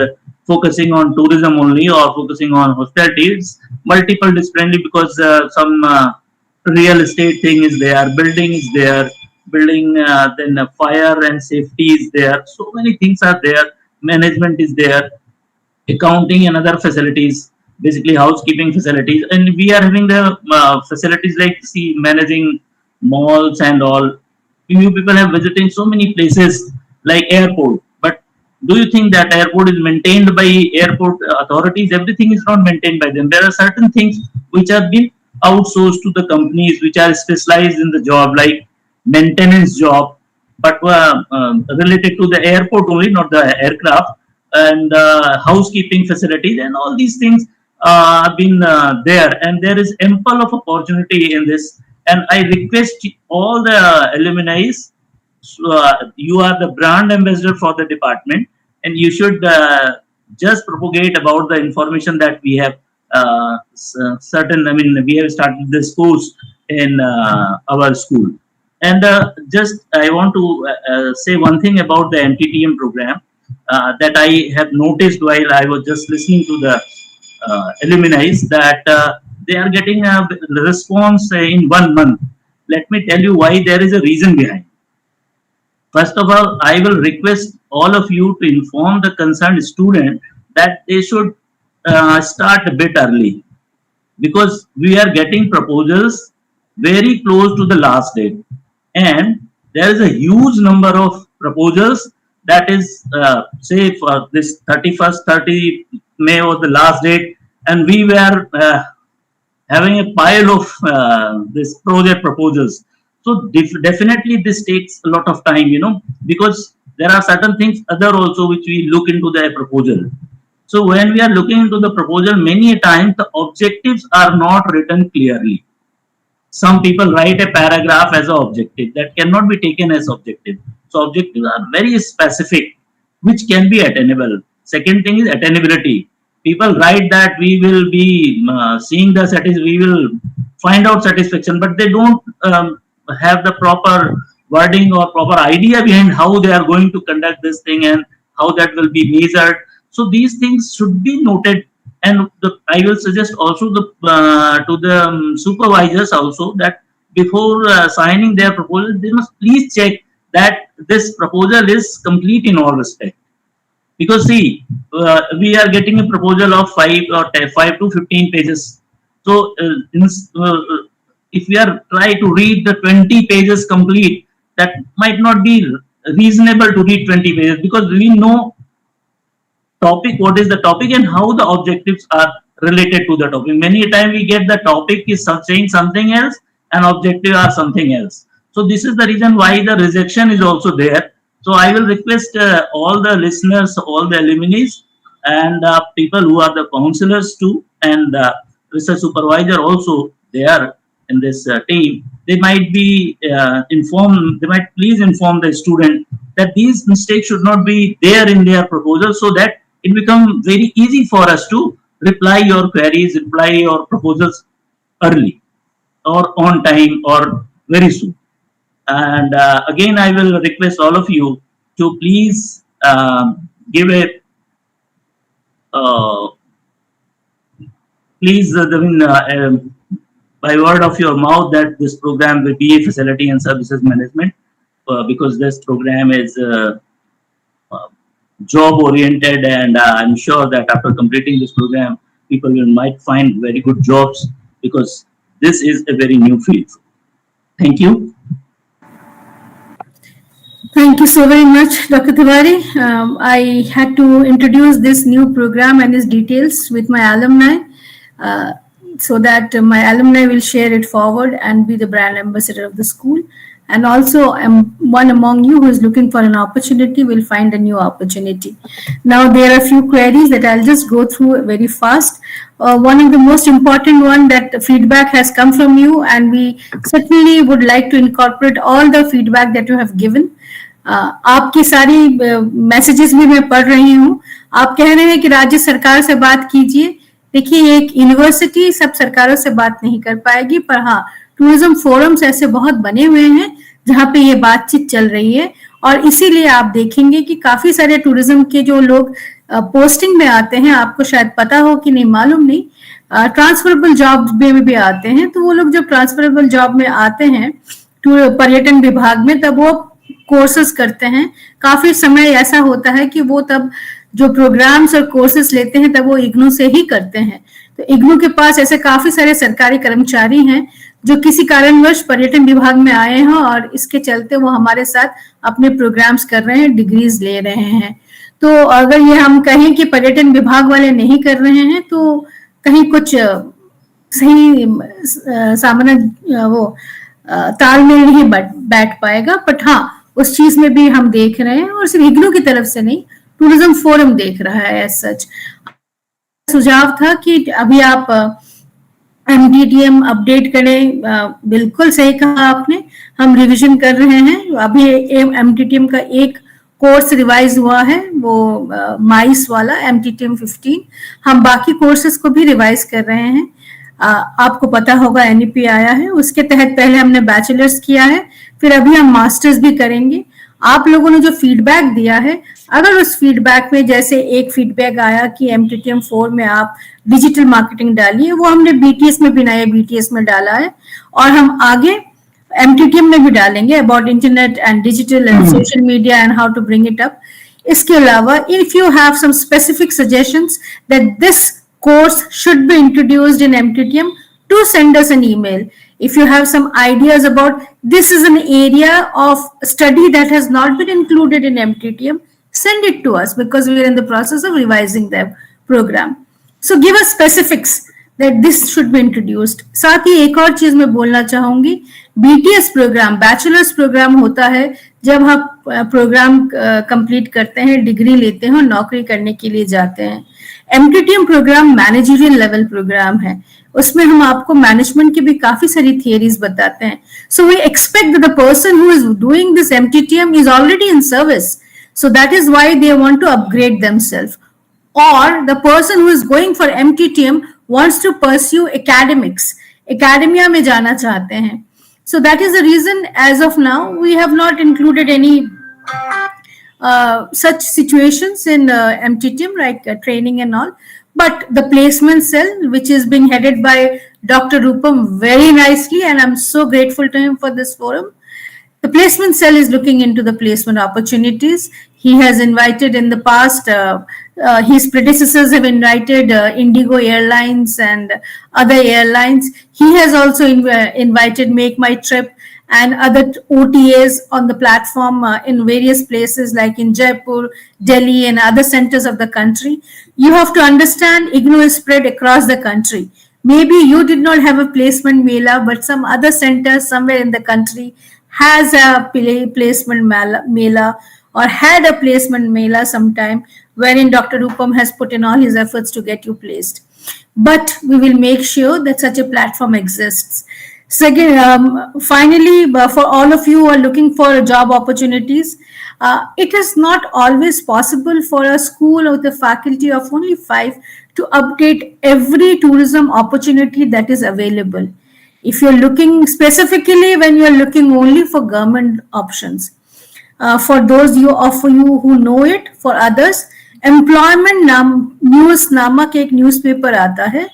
focusing on tourism only or focusing on hospitality, it's multiple disciplinary, because some real estate thing is there, building is there, building, then fire and safety is there. So many things are there. Management is there, accounting and other facilities, basically housekeeping facilities, and we are having the facilities like, see, managing malls and all. You people have visiting so many places like airport, but do you think that airport is maintained by airport authorities? Everything is not maintained by them. There are certain things which have been outsourced to the companies which are specialized in the job, like maintenance job, but related to the airport only, not the aircraft, and housekeeping facilities, and all these things have been there, and there is ample of opportunity in this. And I request all the alumni, so, you are the brand ambassador for the department, and you should just propagate about the information that we have certain. I mean, we have started this course in our school. And just I want to say one thing about the MTTM program that I have noticed while I was just listening to the alumni, that they are getting a response in 1 month. Let me tell you why. There is a reason behind. First of all, I will request all of you to inform the concerned student that they should start a bit early, because we are getting proposals very close to the last date, and there is a huge number of proposals that is say for this 31st 30 May was the last date, and we were having a pile of this project proposals. So definitely this takes a lot of time, because there are certain things other also which we look into the proposal. So when we are looking into the proposal, many times the objectives are not written clearly. Some people write a paragraph as an objective that cannot be taken as objective. So objectives are very specific, which can be attainable. Second thing is attainability. People write that we will be seeing the we will find out satisfaction, but they don't have the proper wording or proper idea behind how they are going to conduct this thing and how that will be measured. So these things should be noted, and I will suggest also to the supervisors also that before signing their proposal, they must please check that this proposal is complete in all respect. Because see, we are getting a proposal of 5 to 15 pages. So if we are trying to read the 20 pages complete, that might not be reasonable to read 20 pages, because we know topic, what is the topic and how the objectives are related to the topic. Many times we get the topic is saying something else and objective are something else. So this is the reason why the rejection is also there. So I will request all the listeners, all the alumni, and people who are the counselors too, and research supervisor also, they are in this team. They might be informed, they might please inform the student that these mistakes should not be there in their proposal, so that it becomes very easy for us to reply your queries, reply your proposals early or on time or very soon. And again, I will request all of you to please give a please by word of your mouth that this program will be a facility and services management, because this program is job oriented, and I'm sure that after completing this program, people might find very good jobs, because this is a very new field. Thank you. Thank you so very much, Dr. Tiwari. I had to introduce this new program and its details with my alumni, so that my alumni will share it forward and be the brand ambassador of the school. And also, one among you who is looking for an opportunity will find a new opportunity. Now, there are a few queries that I'll just go through very fast. One of the most important one, that feedback has come from you, and we certainly would like to incorporate all the feedback that you have given. आपकी सारी messages भी मैं पढ़ रही हूँ. आप कह रहे हैं कि राज्य सरकार से बात कीजिए. देखिए, एक यूनिवर्सिटी सब सरकारों से बात नहीं कर पाएगी, पर हाँ, टूरिज्म फोरम्स ऐसे बहुत बने हुए हैं जहाँ पे ये बातचीत चल रही है, और इसीलिए आप देखेंगे कि काफी सारे टूरिज्म के जो लोग पोस्टिंग में आते हैं, आपको शायद पता हो कि नहीं मालूम नहीं, ट्रांसफरेबल जॉब में भी आते हैं. तो वो लोग जब ट्रांसफरेबल जॉब में आते हैं पर्यटन विभाग में, तब वो कोर्सेज करते हैं. काफी समय ऐसा होता है कि वो तब जो प्रोग्राम्स और कोर्सेज लेते हैं तब वो इग्नू से ही करते हैं. तो इग्नू के पास ऐसे काफी सारे सरकारी कर्मचारी हैं जो किसी कारणवश पर्यटन विभाग में आए हैं, और इसके चलते वो हमारे साथ अपने प्रोग्राम्स कर रहे हैं, डिग्रीज ले रहे हैं. तो अगर ये हम कहें कि पर्यटन विभाग वाले नहीं कर रहे हैं, तो कहीं कुछ सही सामान्य वो तालमेल नहीं बैठ पाएगा. बट हाँ, उस चीज में भी हम देख रहे हैं, और सिर्फ इग्नू की तरफ से नहीं, टूरिज्म फोरम देख रहा है एज सच. सुझाव था कि अभी आप एमटीटीएम अपडेट करें. बिल्कुल सही कहा आपने, हम रिवीजन कर रहे हैं. अभी एमटीटीएम का एक कोर्स रिवाइज हुआ है, वो माइस वाला एमटीटीएम 15. हम बाकी कोर्सेज को भी रिवाइज कर रहे हैं. आपको पता होगा NEP आया है, उसके तहत पहले हमने बैचलर्स किया है, फिर अभी हम मास्टर्स भी करेंगे। आप लोगों ने जो फीडबैक दिया है, अगर उस फीडबैक में जैसे एक फीडबैक आया कि MTTM 4 में आप डिजिटल मार्केटिंग डालिए, वो हमने BTS में भी नए BTS में डाला है, और हम आगे MTTM में भी डालेंगे about internet and digital and social media and how to bring it up. इसके अलावा if you have some specific suggestions that this course should be introduced in MTTM, do send us an email. If you have some ideas about this is an area of study that has not been included in MTTM, send it to us because we are in the process of revising the program. So give us specifics that this should be introduced. साथ ही एक और चीज मैं बोलना चाहूंगी, BTS programme bachelors programme होता है जब आप प्रोग्राम कंप्लीट करते हैं, डिग्री लेते हैं और नौकरी करने के लिए जाते हैं। MTTM program managerial level program है, उसमें हम आपको मैनेजमेंट की भी काफी सारी थियरीज बताते हैं। So we expect that the person who is doing this MTTM is already in service, so that is why they want to upgrade themselves, और the person who is going for MTTM wants to pursue academics, academia में जाना चाहते हैं। So that is the reason as of now we have not included any such situations in MTTM like training and all, but the placement cell which is being headed by Dr. Rupam very nicely, and I'm so grateful to him for this forum. The placement cell is looking into the placement opportunities. He has invited in the past, his predecessors have invited Indigo Airlines and other airlines. He has also invited Make My Trip and other OTAs on the platform in various places like in Jaipur, Delhi and other centers of the country. You have to understand IGNOU is spread across the country. Maybe you did not have a placement mela, but some other center somewhere in the country has a placement mela or had a placement mela sometime wherein Dr. Rupam has put in all his efforts to get you placed. But we will make sure that such a platform exists. Second, finally, for all of you who are looking for job opportunities, it is not always possible for a school with a faculty of only 5 to update every tourism opportunity that is available. If you're looking specifically when you're looking only for government options, for those of you who know it, for others, employment news नामक एक newspaper आता है,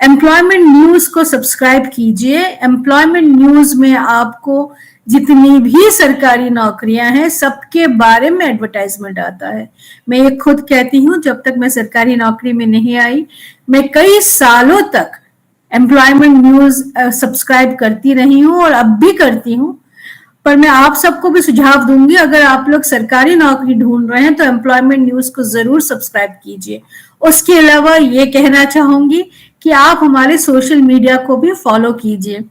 employment news को subscribe कीजिए। Employment news में आपको जितनी भी सरकारी नौकरियां हैं सबके बारे में एडवर्टाइजमेंट आता है। मैं ये खुद कहती हूँ, जब तक मैं सरकारी नौकरी में नहीं आई, मैं कई सालों तक एम्प्लॉयमेंट न्यूज सब्सक्राइब करती रही हूँ और अब भी करती हूँ। पर मैं आप सबको भी सुझाव दूंगी, अगर आप लोग सरकारी नौकरी ढूंढ रहे हैं तो एम्प्लॉयमेंट न्यूज को जरूर सब्सक्राइब कीजिए। उसके अलावा ये कहना चाहूंगी कि आप हमारे सोशल मीडिया को भी फॉलो कीजिए,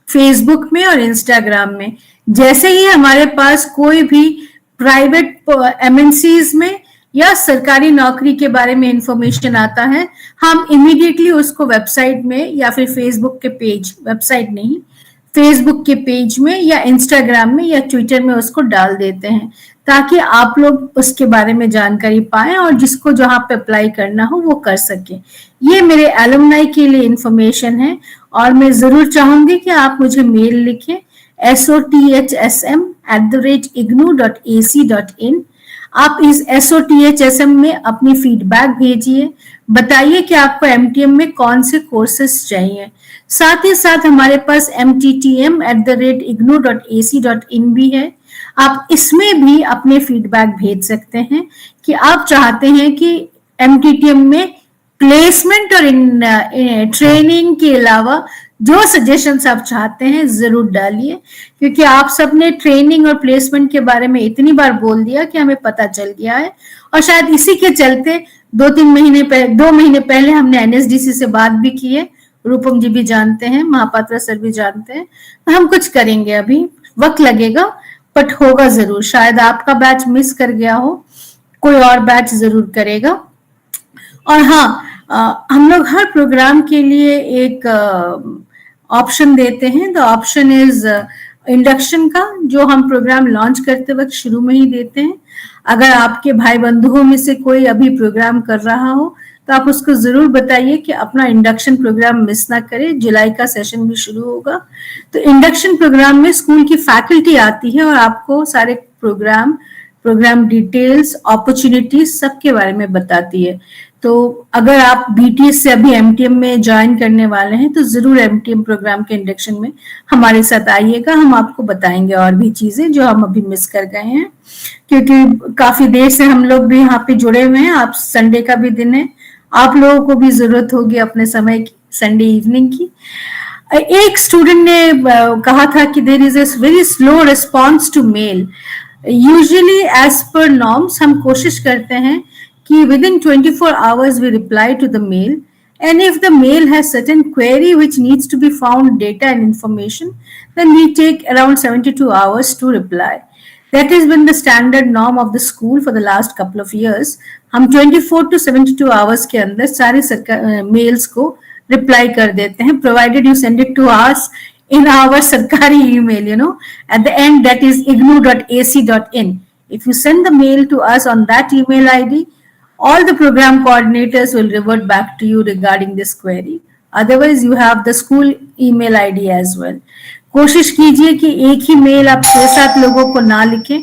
फेसबुक में और इंस्टाग्राम में। जैसे ही हमारे पास कोई भी प्राइवेट MNCs में या सरकारी नौकरी के बारे में इंफॉर्मेशन आता है, हम इमीडिएटली उसको वेबसाइट में या फिर फेसबुक के पेज, वेबसाइट नहीं, फेसबुक के पेज में या इंस्टाग्राम में या ट्विटर में उसको डाल देते हैं, ताकि आप लोग उसके बारे में जानकारी पाएं और जिसको जहां पे अप्लाई करना हो वो कर सके। ये मेरे एलुमनाई के लिए इंफॉर्मेशन है और मैं जरूर चाहूंगी कि आप मुझे मेल लिखें sothsm@ignou.ac.in। आप इस SOTHSM में अपनी फीडबैक भेजिए, बताइए कि आपको MTM में कौन से कोर्सेस चाहिए। साथ ही साथ हमारे पास mttm@ignou.ac.in भी है, आप इसमें भी अपने फीडबैक भेज सकते हैं कि आप चाहते हैं कि MTTM में प्लेसमेंट और ट्रेनिंग के अलावा जो सजेशंस आप चाहते हैं जरूर डालिए, क्योंकि आप सबने ट्रेनिंग और प्लेसमेंट के बारे में इतनी बार बोल दिया कि हमें पता चल गया है, और शायद इसी के चलते 2 महीने पहले हमने NSDC से बात भी की है। रूपम जी भी जानते हैं, महापात्रा सर भी जानते हैं। तो हम कुछ करेंगे, अभी वक्त लगेगा बट होगा जरूर। शायद आपका बैच मिस कर गया हो, कोई और बैच जरूर करेगा। और हाँ, हम लोग हर प्रोग्राम के लिए एक ऑप्शन देते हैं। द ऑप्शन इज इंडक्शन का, जो हम प्रोग्राम लॉन्च करते वक्त शुरू में ही देते हैं। अगर आपके भाई बंधुओं में से कोई अभी प्रोग्राम कर रहा हो तो तो आप उसको जरूर बताइए कि अपना इंडक्शन प्रोग्राम मिस ना करें। जुलाई का सेशन भी शुरू होगा, तो इंडक्शन प्रोग्राम में स्कूल की फैकल्टी आती है और आपको सारे प्रोग्राम डिटेल्स, अपॉर्चुनिटीज सबके बारे में बताती है। तो अगर आप बीटीएस से अभी एमटीएम में ज्वाइन करने वाले हैं तो जरूर एमटीएम प्रोग्राम के इंडक्शन में हमारे साथ आइएगा, हम आपको बताएंगे और भी चीजें जो हम अभी मिस कर गए हैं, क्योंकि काफी देर से हम लोग भी यहाँ पे जुड़े हुए हैं। आप संडे का भी दिन है, आप लोगों को भी जरूरत होगी अपने समय की, संडे इवनिंग की। एक स्टूडेंट ने कहा था कि there is a very slow response to mail. Usually as per norms हम कोशिश करते हैं कि within 24 hours we reply to the mail, and if the mail has certain query which needs to be found data and information, then we take around 72 hours to reply. That has been the standard norm of the school for the last couple of years. हम 24 to 72 hours के अंदर सारे mails को reply कर देते हैं, provided you send it to us in our सरकारी email, at the end, that is ignou.ac.in. If you send the mail to us on that email ID, all the program coordinators will revert back to you regarding this query. Otherwise, you have the school email ID as well. कोशिश कीजिए कि एक ही mail आप 6-7 लोगों को ना लिखें,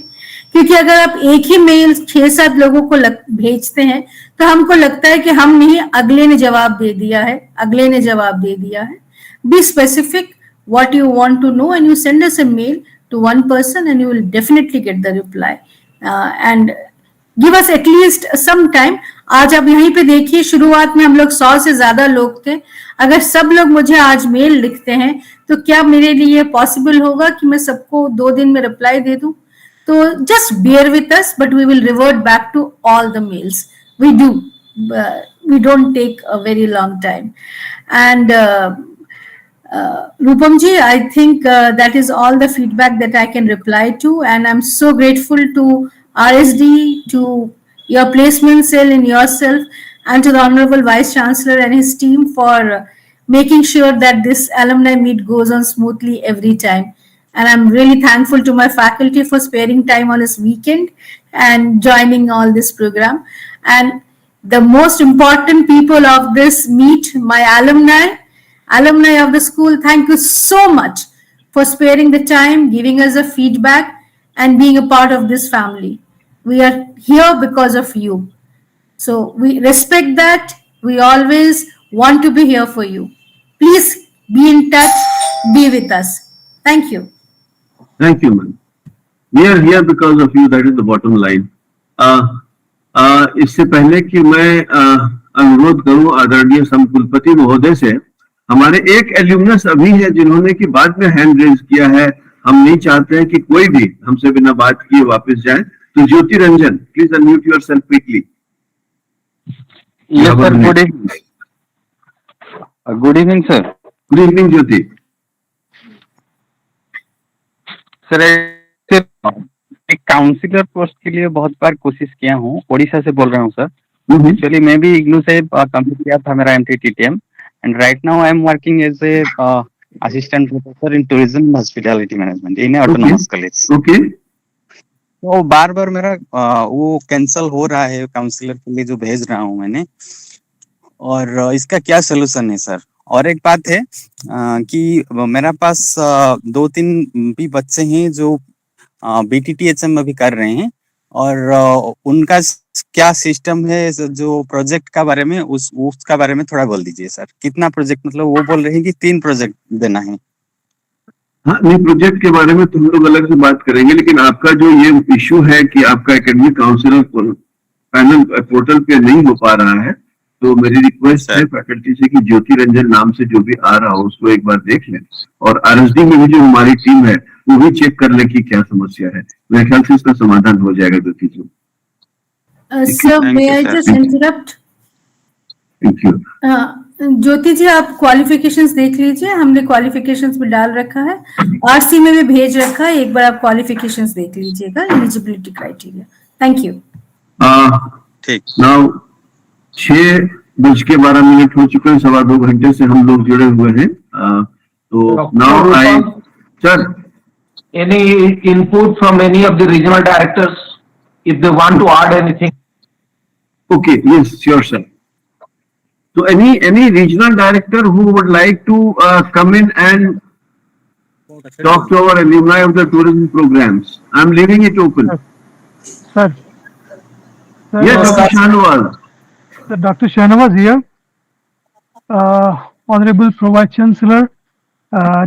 क्योंकि अगर आप एक ही मेल 6-7 लोगों को भेजते हैं तो हमको लगता है कि हम नहीं, अगले ने जवाब दे दिया है। Be specific what you want to know and you send us a mail to one person and you will definitely get the reply. And give us at least some time. आज आप यहीं पे देखिए, शुरुआत में हम लोग 100 से ज्यादा लोग थे। अगर सब लोग मुझे आज मेल लिखते हैं तो क्या मेरे लिए पॉसिबल होगा कि मैं सबको 2 दिन में रिप्लाई दे दूं? तो just bear with us, but we will revert back to all the mails. We don't take a very long time. And Rupam ji, I think that is all the feedback that I can reply to, and I'm so grateful to RSD, to your placement cell and yourself, and to the Honorable Vice Chancellor and his team for making sure that this alumni meet goes on smoothly every time. And I'm really thankful to my faculty for sparing time on this weekend and joining all this program. And the most important people of this meet, my alumni of the school, thank you so much for sparing the time, giving us a feedback, and being a part of this family. We are here because of you. So we respect that. We always want to be here for you. Please be in touch, be with us. Thank you. Thank you, man. We are here because of you. That is the bottom line. इससे पहले कि मैं अनुरोध करूं आदरणीय समकुलपति महोदय से, हमारे एक एल्यूमनस अभी है जिन्होंने कि बाद में हैंड रेज किया है। हम नहीं चाहते हैं कि कोई भी हमसे बिना बात किए वापस जाए। तो Jyoti Ranjan, please unmute yourself quickly. Yes, sir. Good evening. Good evening, sir. Good evening, Jyoti. Sir एक काउंसिलर पोस्ट के लिए बहुत बार कोशिश किया हूँ। ओडिशा से बोल रहा हूँ सर। एक्चुअली मैं भी इग्नू से कंप्लीट किया था मेरा MTTM, and right now I am working as a assistant professor in tourism hospitality management in autonomous college. Okay. तो बार बार मेरा वो कैंसिल हो रहा है काउंसिलर के लिए जो भेज रहा हूँ मैंने, और इसका क्या सोल्यूशन है सर? और एक बात है कि मेरा पास 2-3 भी बच्चे हैं जो BTTHM में भी कर रहे हैं, और उनका क्या सिस्टम है जो प्रोजेक्ट का बारे में, उसका बारे में थोड़ा बोल दीजिए सर। कितना प्रोजेक्ट, मतलब वो बोल रहे हैं कि 3 प्रोजेक्ट देना है। हाँ, नहीं, प्रोजेक्ट के बारे में तो हम लोग अलग से बात करेंगे, लेकिन आपका जो ये इश्यू है कि आपका एकेडमिक काउंसिलर पैनल पोर्टल पे नहीं हो पा रहा है, तो मेरी रिक्वेस्ट है फैकल्टी से कि ज्योति रंजन नाम से जो भी आ रहा हो उसको एक बार देख लें, और RSD में भी जो हमारी टीम है वो भी चेक कर ले कि क्या समस्या है। मेरे ख्याल से इसका समाधान हो जाएगा ज्योति जी। Sir, may I just interrupt? Thank you. ज्योति जी, आप क्वालिफिकेशंस देख लीजिए, हमने क्वालिफिकेशंस में डाल रखा है, RC में भी भेज रखा है, एक बार आप क्वालिफिकेशंस देख लीजिएगा, एलिजिबिलिटी क्राइटेरिया। Thank you. ठीक। नाउ 6:12 हो चुके हैं, 2.25 घंटे से हम लोग जुड़े हुए हैं। तो now I sir, any input from any of the regional directors if they want to add anything? Okay, yes, sure, sir. So any regional director who would like to come in and talk to our alumni of the tourism programs, I'm leaving it open. Sir, Yes, Dr. Shahnawaz. Dr. Shahnawaz here, Honorable Pro Vice Chancellor,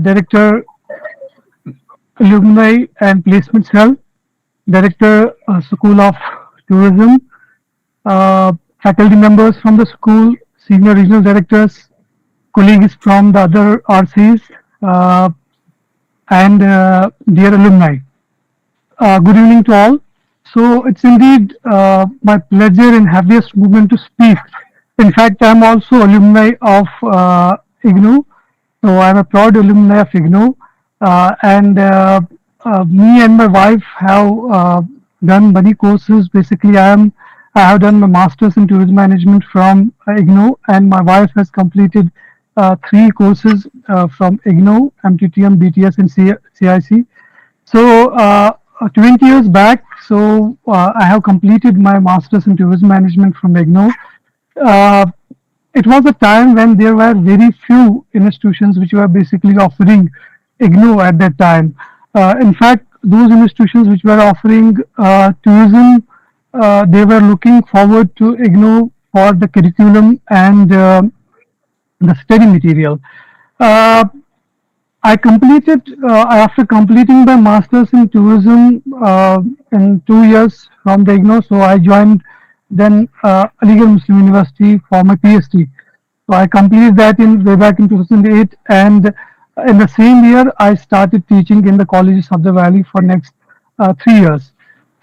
Director Alumni and Placement Cell, Director School of Tourism, faculty members from the school, senior regional directors, colleagues from the other RCs, and dear alumni. Good evening to all. So it's indeed my pleasure and happiest moment to speak. In fact, I'm also alumni of IGNOU. So I'm a proud alumni of IGNOU. And me and my wife have done many courses. Basically, I have done my master's in tourism management from IGNOU, and my wife has completed 3 courses from IGNOU, MTTM, BTS, and CIC. So 20 years back, I have completed my master's in tourism management from IGNOU. It was a time when there were very few institutions which were basically offering IGNOU at that time. In fact, those institutions which were offering tourism, they were looking forward to IGNOU for the curriculum and the study material. I completed, after completing my master's in tourism in 2 years from the IGNOU, so I joined then Aligarh Muslim University for my PhD. So I completed that way back in 2008, and in the same year I started teaching in the colleges of the Valley for next 3 years.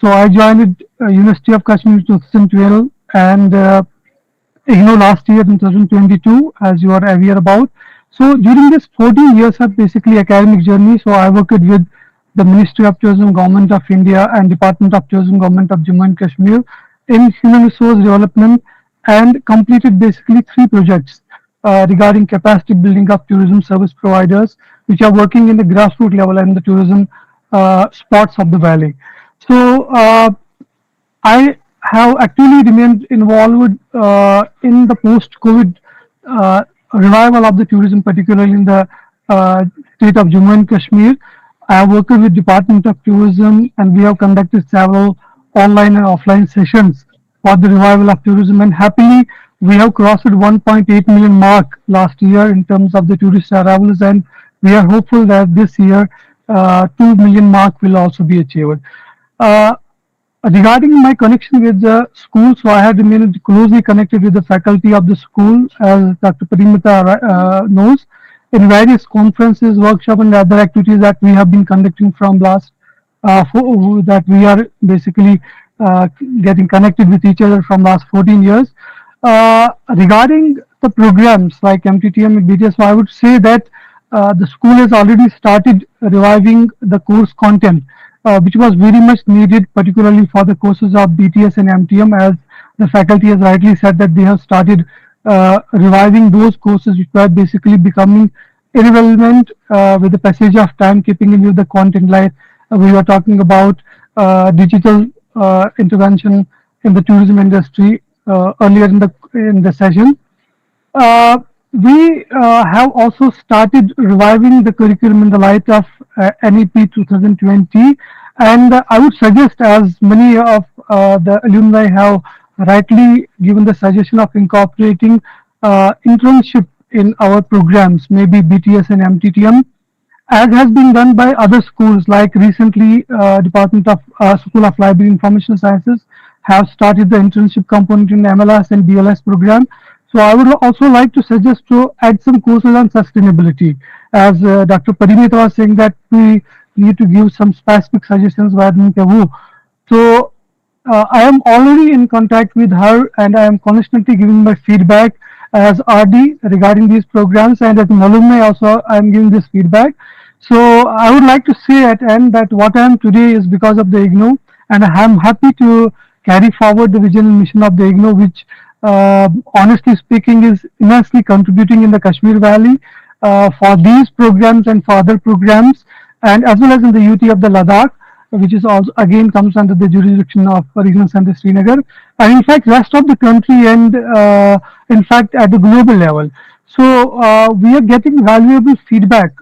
So I joined University of Kashmir in 2012 and IGNOU last year in 2022, as you are aware about. So during this 14 years of basically academic journey, so I worked with the Ministry of Tourism, Government of India, and Department of Tourism, Government of Jammu and Kashmir in human resource development, and completed basically 3 projects regarding capacity building of tourism service providers, which are working in the grassroots level and the tourism spots of the valley. So I have actually remained involved in the post-COVID revival of the tourism, particularly in the state of Jammu and Kashmir. I have worked with Department of Tourism, and we have conducted several online and offline sessions for the revival of tourism. And happily, we have crossed 1.8 million mark last year in terms of the tourist arrivals, and we are hopeful that this year 2 million mark will also be achieved. Regarding my connection with the school, so I had remained closely connected with the faculty of the school, as Dr. Parimita knows, in various conferences, workshops, and other activities that we have been conducting from last, that we are basically getting connected with each other from last 14 years. Regarding the programs like MTTM and BTS, so I would say that the school has already started reviving the course content, which was very much needed, particularly for the courses of BTS and MTM, as the faculty has rightly said that they have started reviving those courses which were basically becoming irrelevant with the passage of time, keeping in view the content, like we were talking about digital intervention in the tourism industry earlier in the session. We have also started reviving the curriculum in the light of NEP 2020, and I would suggest, as many of the alumni have rightly given the suggestion of incorporating internship in our programs, maybe BTS and MTTM, as has been done by other schools. Like recently, Department of School of Library Information Sciences have started the internship component in MLS and BLS program. So I would also like to suggest to add some courses on sustainability, as Dr. Parimita was saying that we need to give some specific suggestions. So I am already in contact with her, and I am constantly giving my feedback as RD regarding these programs, and as an alumni also I am giving this feedback. So I would like to say at end that what I am today is because of the IGNOU, and I am happy to carry forward the vision and mission of the IGNOU, which honestly speaking is immensely contributing in the Kashmir Valley for these programs and for other programs, and as well as in the UT of the Ladakh. which is also again comes under the jurisdiction of Regional Center Srinagar, and in fact rest of the country, and in fact at the global level. So we are getting valuable feedback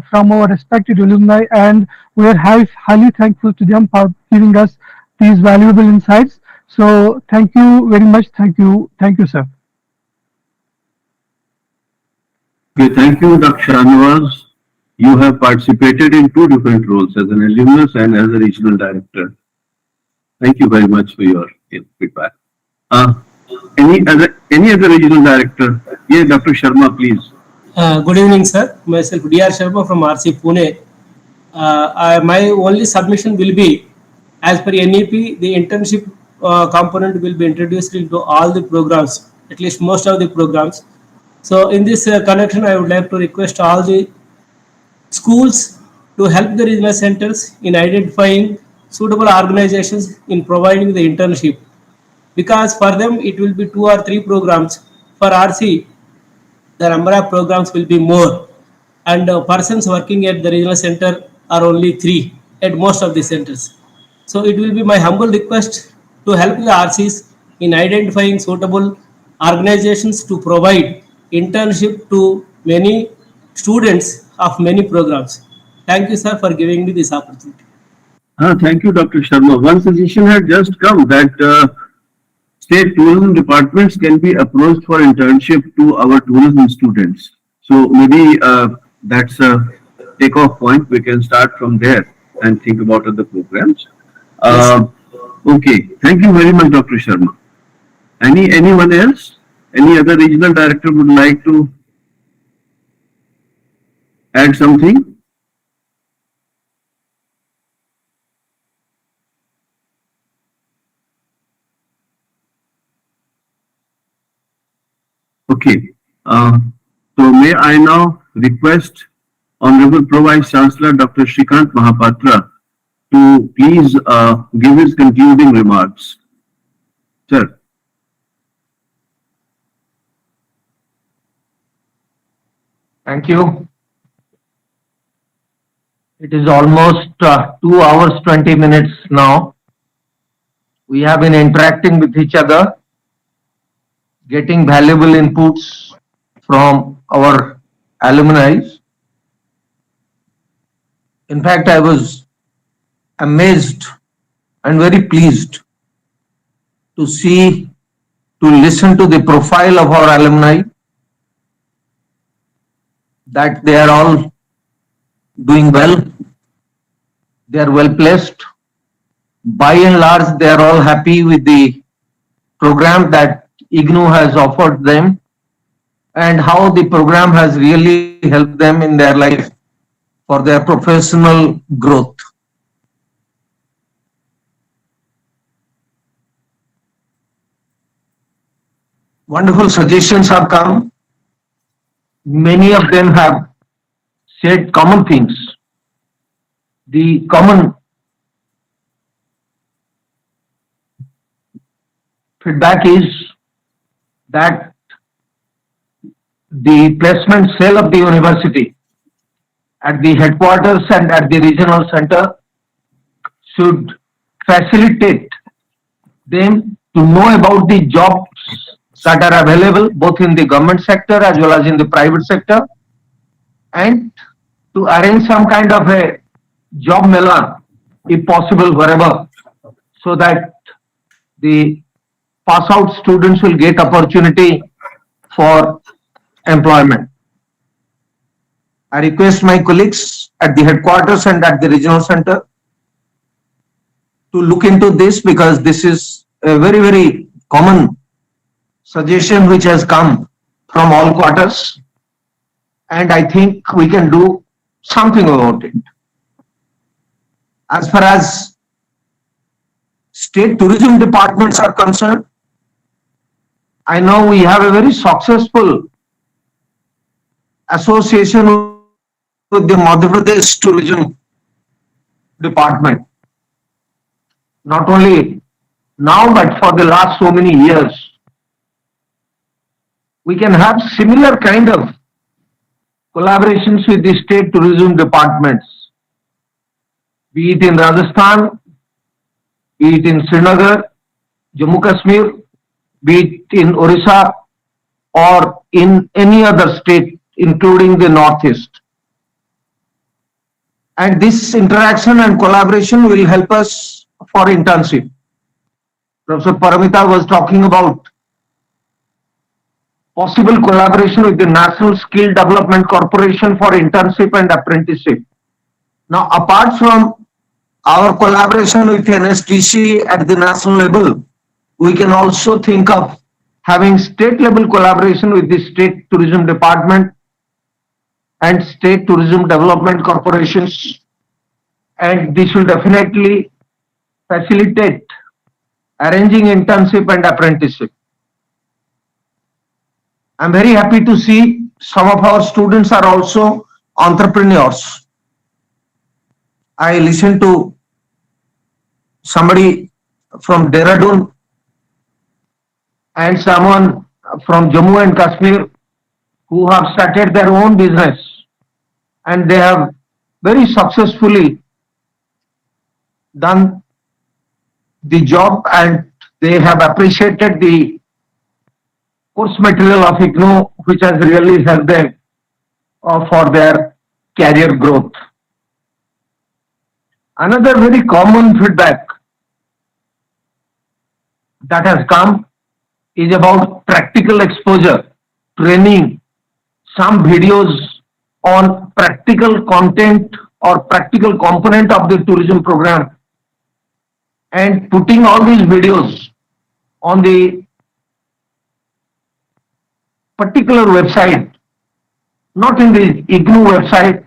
from our respected alumni, and we are highly thankful to them for giving us these valuable insights. So thank you very much. Thank you, sir. Okay, thank you, Dr. Shanawaz. You have participated in two different roles, as an alumnus and as a regional director. Thank you very much for your feedback. Any other regional director? Yes, Dr. Sharma, please. Good evening, sir. Myself, D.R. Sharma from RC Pune. My only submission will be, as per NEP, the internship component will be introduced into all the programs, at least most of the programs. So, in this connection, I would like to request all the schools to help the regional centers in identifying suitable organizations in providing the internship, because for them it will be 2 or 3 programs. For RC, the number of programs will be more, and persons working at the regional center are only 3 at most of the centers. So it will be my humble request to help the RCs in identifying suitable organizations to provide internship to many students of many programs. Thank you, sir, for giving me this opportunity. Thank you, Dr. Sharma. One suggestion had just come that state tourism departments can be approached for internship to our tourism students. So maybe that's a takeoff point. We can start from there and think about other programs. Okay, thank you very much, Dr. Sharma. Anyone else? Any other regional director would like to add something? Okay. So may I now request Honorable Pro Vice Chancellor Dr. Shrikant Mahapatra to please give his concluding remarks. Sir. Thank you. It is almost 2 hours 20 minutes now. We have been interacting with each other, getting valuable inputs from our alumni. In fact, I was amazed and very pleased to listen to the profile of our alumni, that they are all doing well, they are well placed. By and large, they are all happy with the program that IGNOU has offered them and how the program has really helped them in their life for their professional growth. Wonderful suggestions have come. Many of them have said common things. The common feedback is that the placement cell of the university at the headquarters and at the regional center should facilitate them to know about the jobs that are available both in the government sector as well as in the private sector, and to arrange some kind of a job mela if possible wherever, so that the pass out students will get opportunity for employment. I request my colleagues at the headquarters and at the regional center to look into this, because this is a very, very common suggestion which has come from all quarters, and I think we can do something about it. As far as state tourism departments are concerned, I know we have a very successful association with the Madhya Pradesh Tourism Department. Not only now, but for the last so many years. We can have similar kind of collaborations with the state tourism departments be it in Rajasthan, be it in Srinagar, Jammu Kashmir, be it in Orissa or in any other state, including the Northeast. And this interaction and collaboration will help us for internship. Professor Paramita was talking about possible collaboration with the National Skill Development Corporation for internship and apprenticeship. Now, apart from our collaboration with NSTC at the national level, we can also think of having state level collaboration with the state tourism department and state tourism development corporations, and this will definitely facilitate arranging internship and apprenticeship. I'm very happy to see some of our students are also entrepreneurs. I listened to somebody from Dehradun and someone from Jammu and Kashmir who have started their own business, and they have very successfully done the job, and they have appreciated the course material of IGNOU, which has really helped them for their career growth. Another very common feedback that has come is about practical exposure, training, some videos on practical content or practical component of the tourism program, and putting all these videos on the particular website, not in the IGNOU website,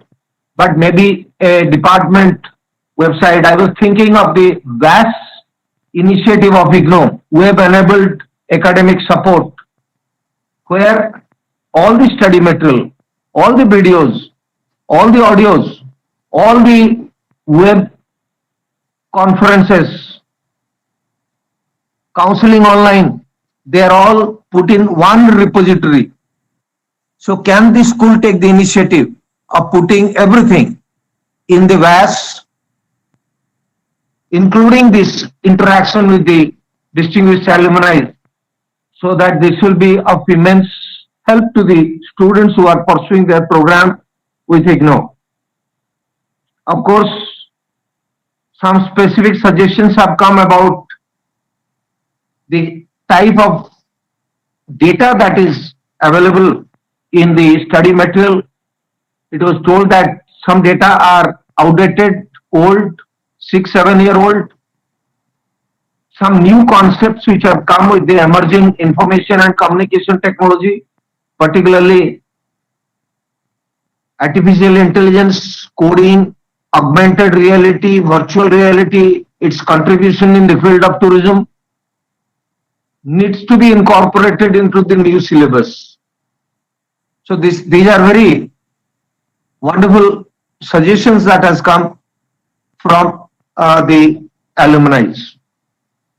but maybe a department website. I was thinking of the vast initiative of IGNOU, web-enabled academic support, where all the study material, all the videos, all the audios, all the web conferences, counseling online, they are all put in one repository. So can the school take the initiative of putting everything in the VAS, including this interaction with the distinguished alumni, so that this will be of immense help to the students who are pursuing their program with IGNOU. Of course, some specific suggestions have come about the type of data that is available in the study material. It was told that some data are outdated, old, 6-7-year-old. Some new concepts which have come with the emerging information and communication technology, particularly artificial intelligence, coding, augmented reality, virtual reality, its contribution in the field of tourism needs to be incorporated into the new syllabus. So these are very wonderful suggestions that has come from the alumni.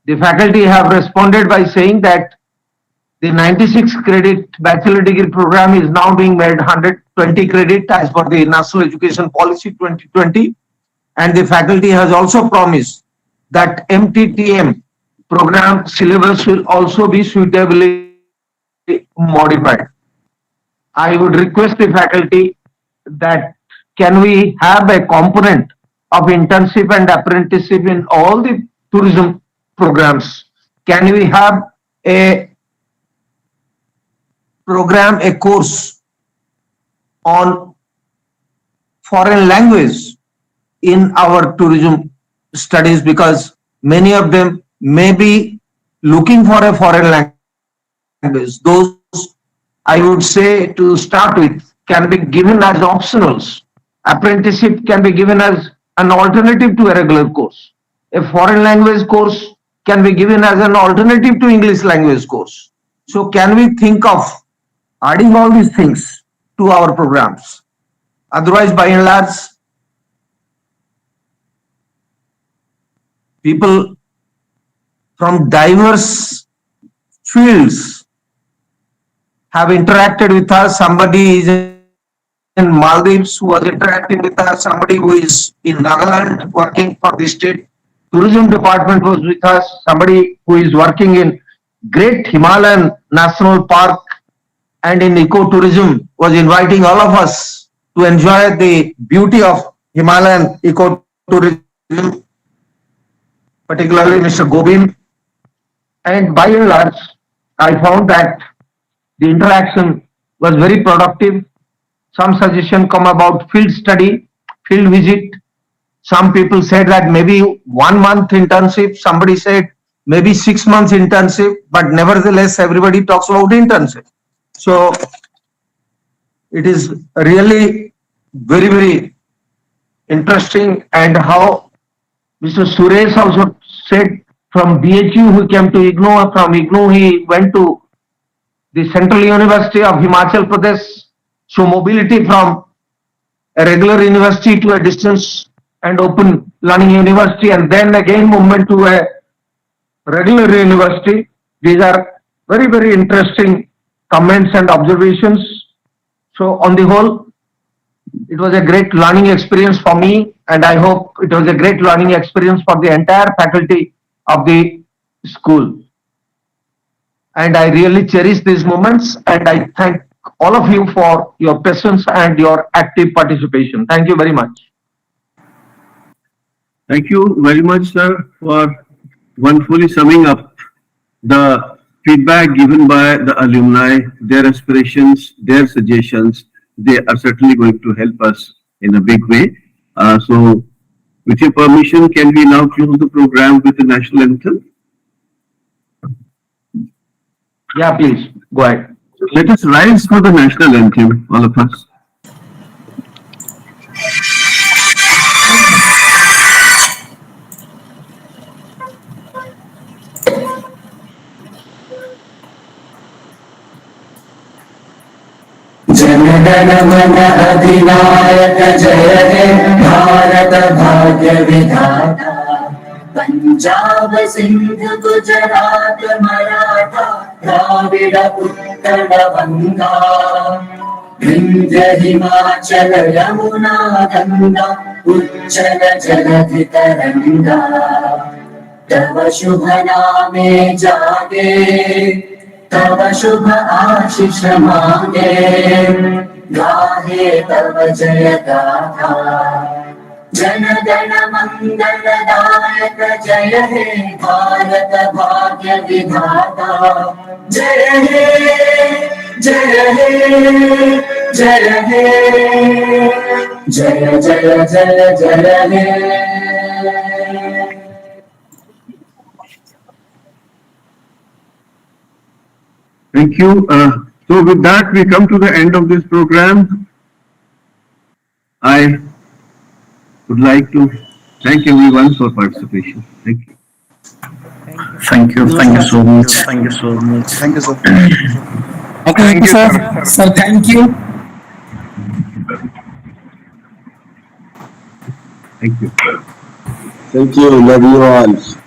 The faculty have responded by saying that the 96 credit bachelor degree program is now being made 120 credit as per the National Education Policy 2020, and the faculty has also promised that MTTM program syllabus will also be suitably modified. I would request the faculty that can we have a component of internship and apprenticeship in all the tourism programs? Can we have a program, a course on foreign language in our tourism studies, because many of them may be looking for a foreign language. Those, I would say, to start with, can be given as optionals. Apprenticeship can be given as an alternative to a regular course. A foreign language course can be given as an alternative to English language course. So can we think of adding all these things to our programs? Otherwise, by and large, people from diverse fields have interacted with us. Somebody is Maldives who was interacting with us, somebody who is in Nagaland working for the state tourism department was with us, somebody who is working in Great Himalayan National Park and in ecotourism was inviting all of us to enjoy the beauty of Himalayan ecotourism, particularly Mr. Gobind. And by and large, I found that the interaction was very productive. Some suggestion come about field study, field visit. Some people said that maybe 1 month internship. Somebody said maybe 6 months internship. But nevertheless, everybody talks about internship. So it is really very, very interesting. And how Mr. Suresh also said from BHU who came to IGNOU, from IGNOU he went to the Central University of Himachal Pradesh. So mobility from a regular university to a distance and open learning university, and then again movement to a regular university. These are very, very interesting comments and observations. So on the whole, it was a great learning experience for me, and I hope it was a great learning experience for the entire faculty of the school. And I really cherish these moments, and I thank all of you for your patience and your active participation. Thank you very much. Thank you very much, sir, for wonderfully summing up the feedback given by the alumni, their aspirations, their suggestions. They are certainly going to help us in a big way. So, with your permission, can we now close the program with the national anthem? Yeah, please, go ahead. Let us rise for the national anthem, all of us. जनगण मन अधिनायक जय हे भारत भाग्य विधाता पंजाब सिंध गुजरात मराठा द्राविड उत्कल गंगा विंध्य हिमाचल यमुना गंगा उच्चल जलधि तरंगा तव शुभ नामे जागे तव शुभ आशीष मांगे गाहे तव जय गाथा जन गण मंगल दायक जय हे भारत भाग्य विधाता जय हे जय हे जय हे जय जय जय जय हे Thank you. So with that, we come to the end of this program. I would like to thank everyone for participation. Thank you. Thank you. Thank you so much. Thank you so much. Thank you so much. Thank you, sir. Sir, thank you. Thank you. Thank you. Love you all.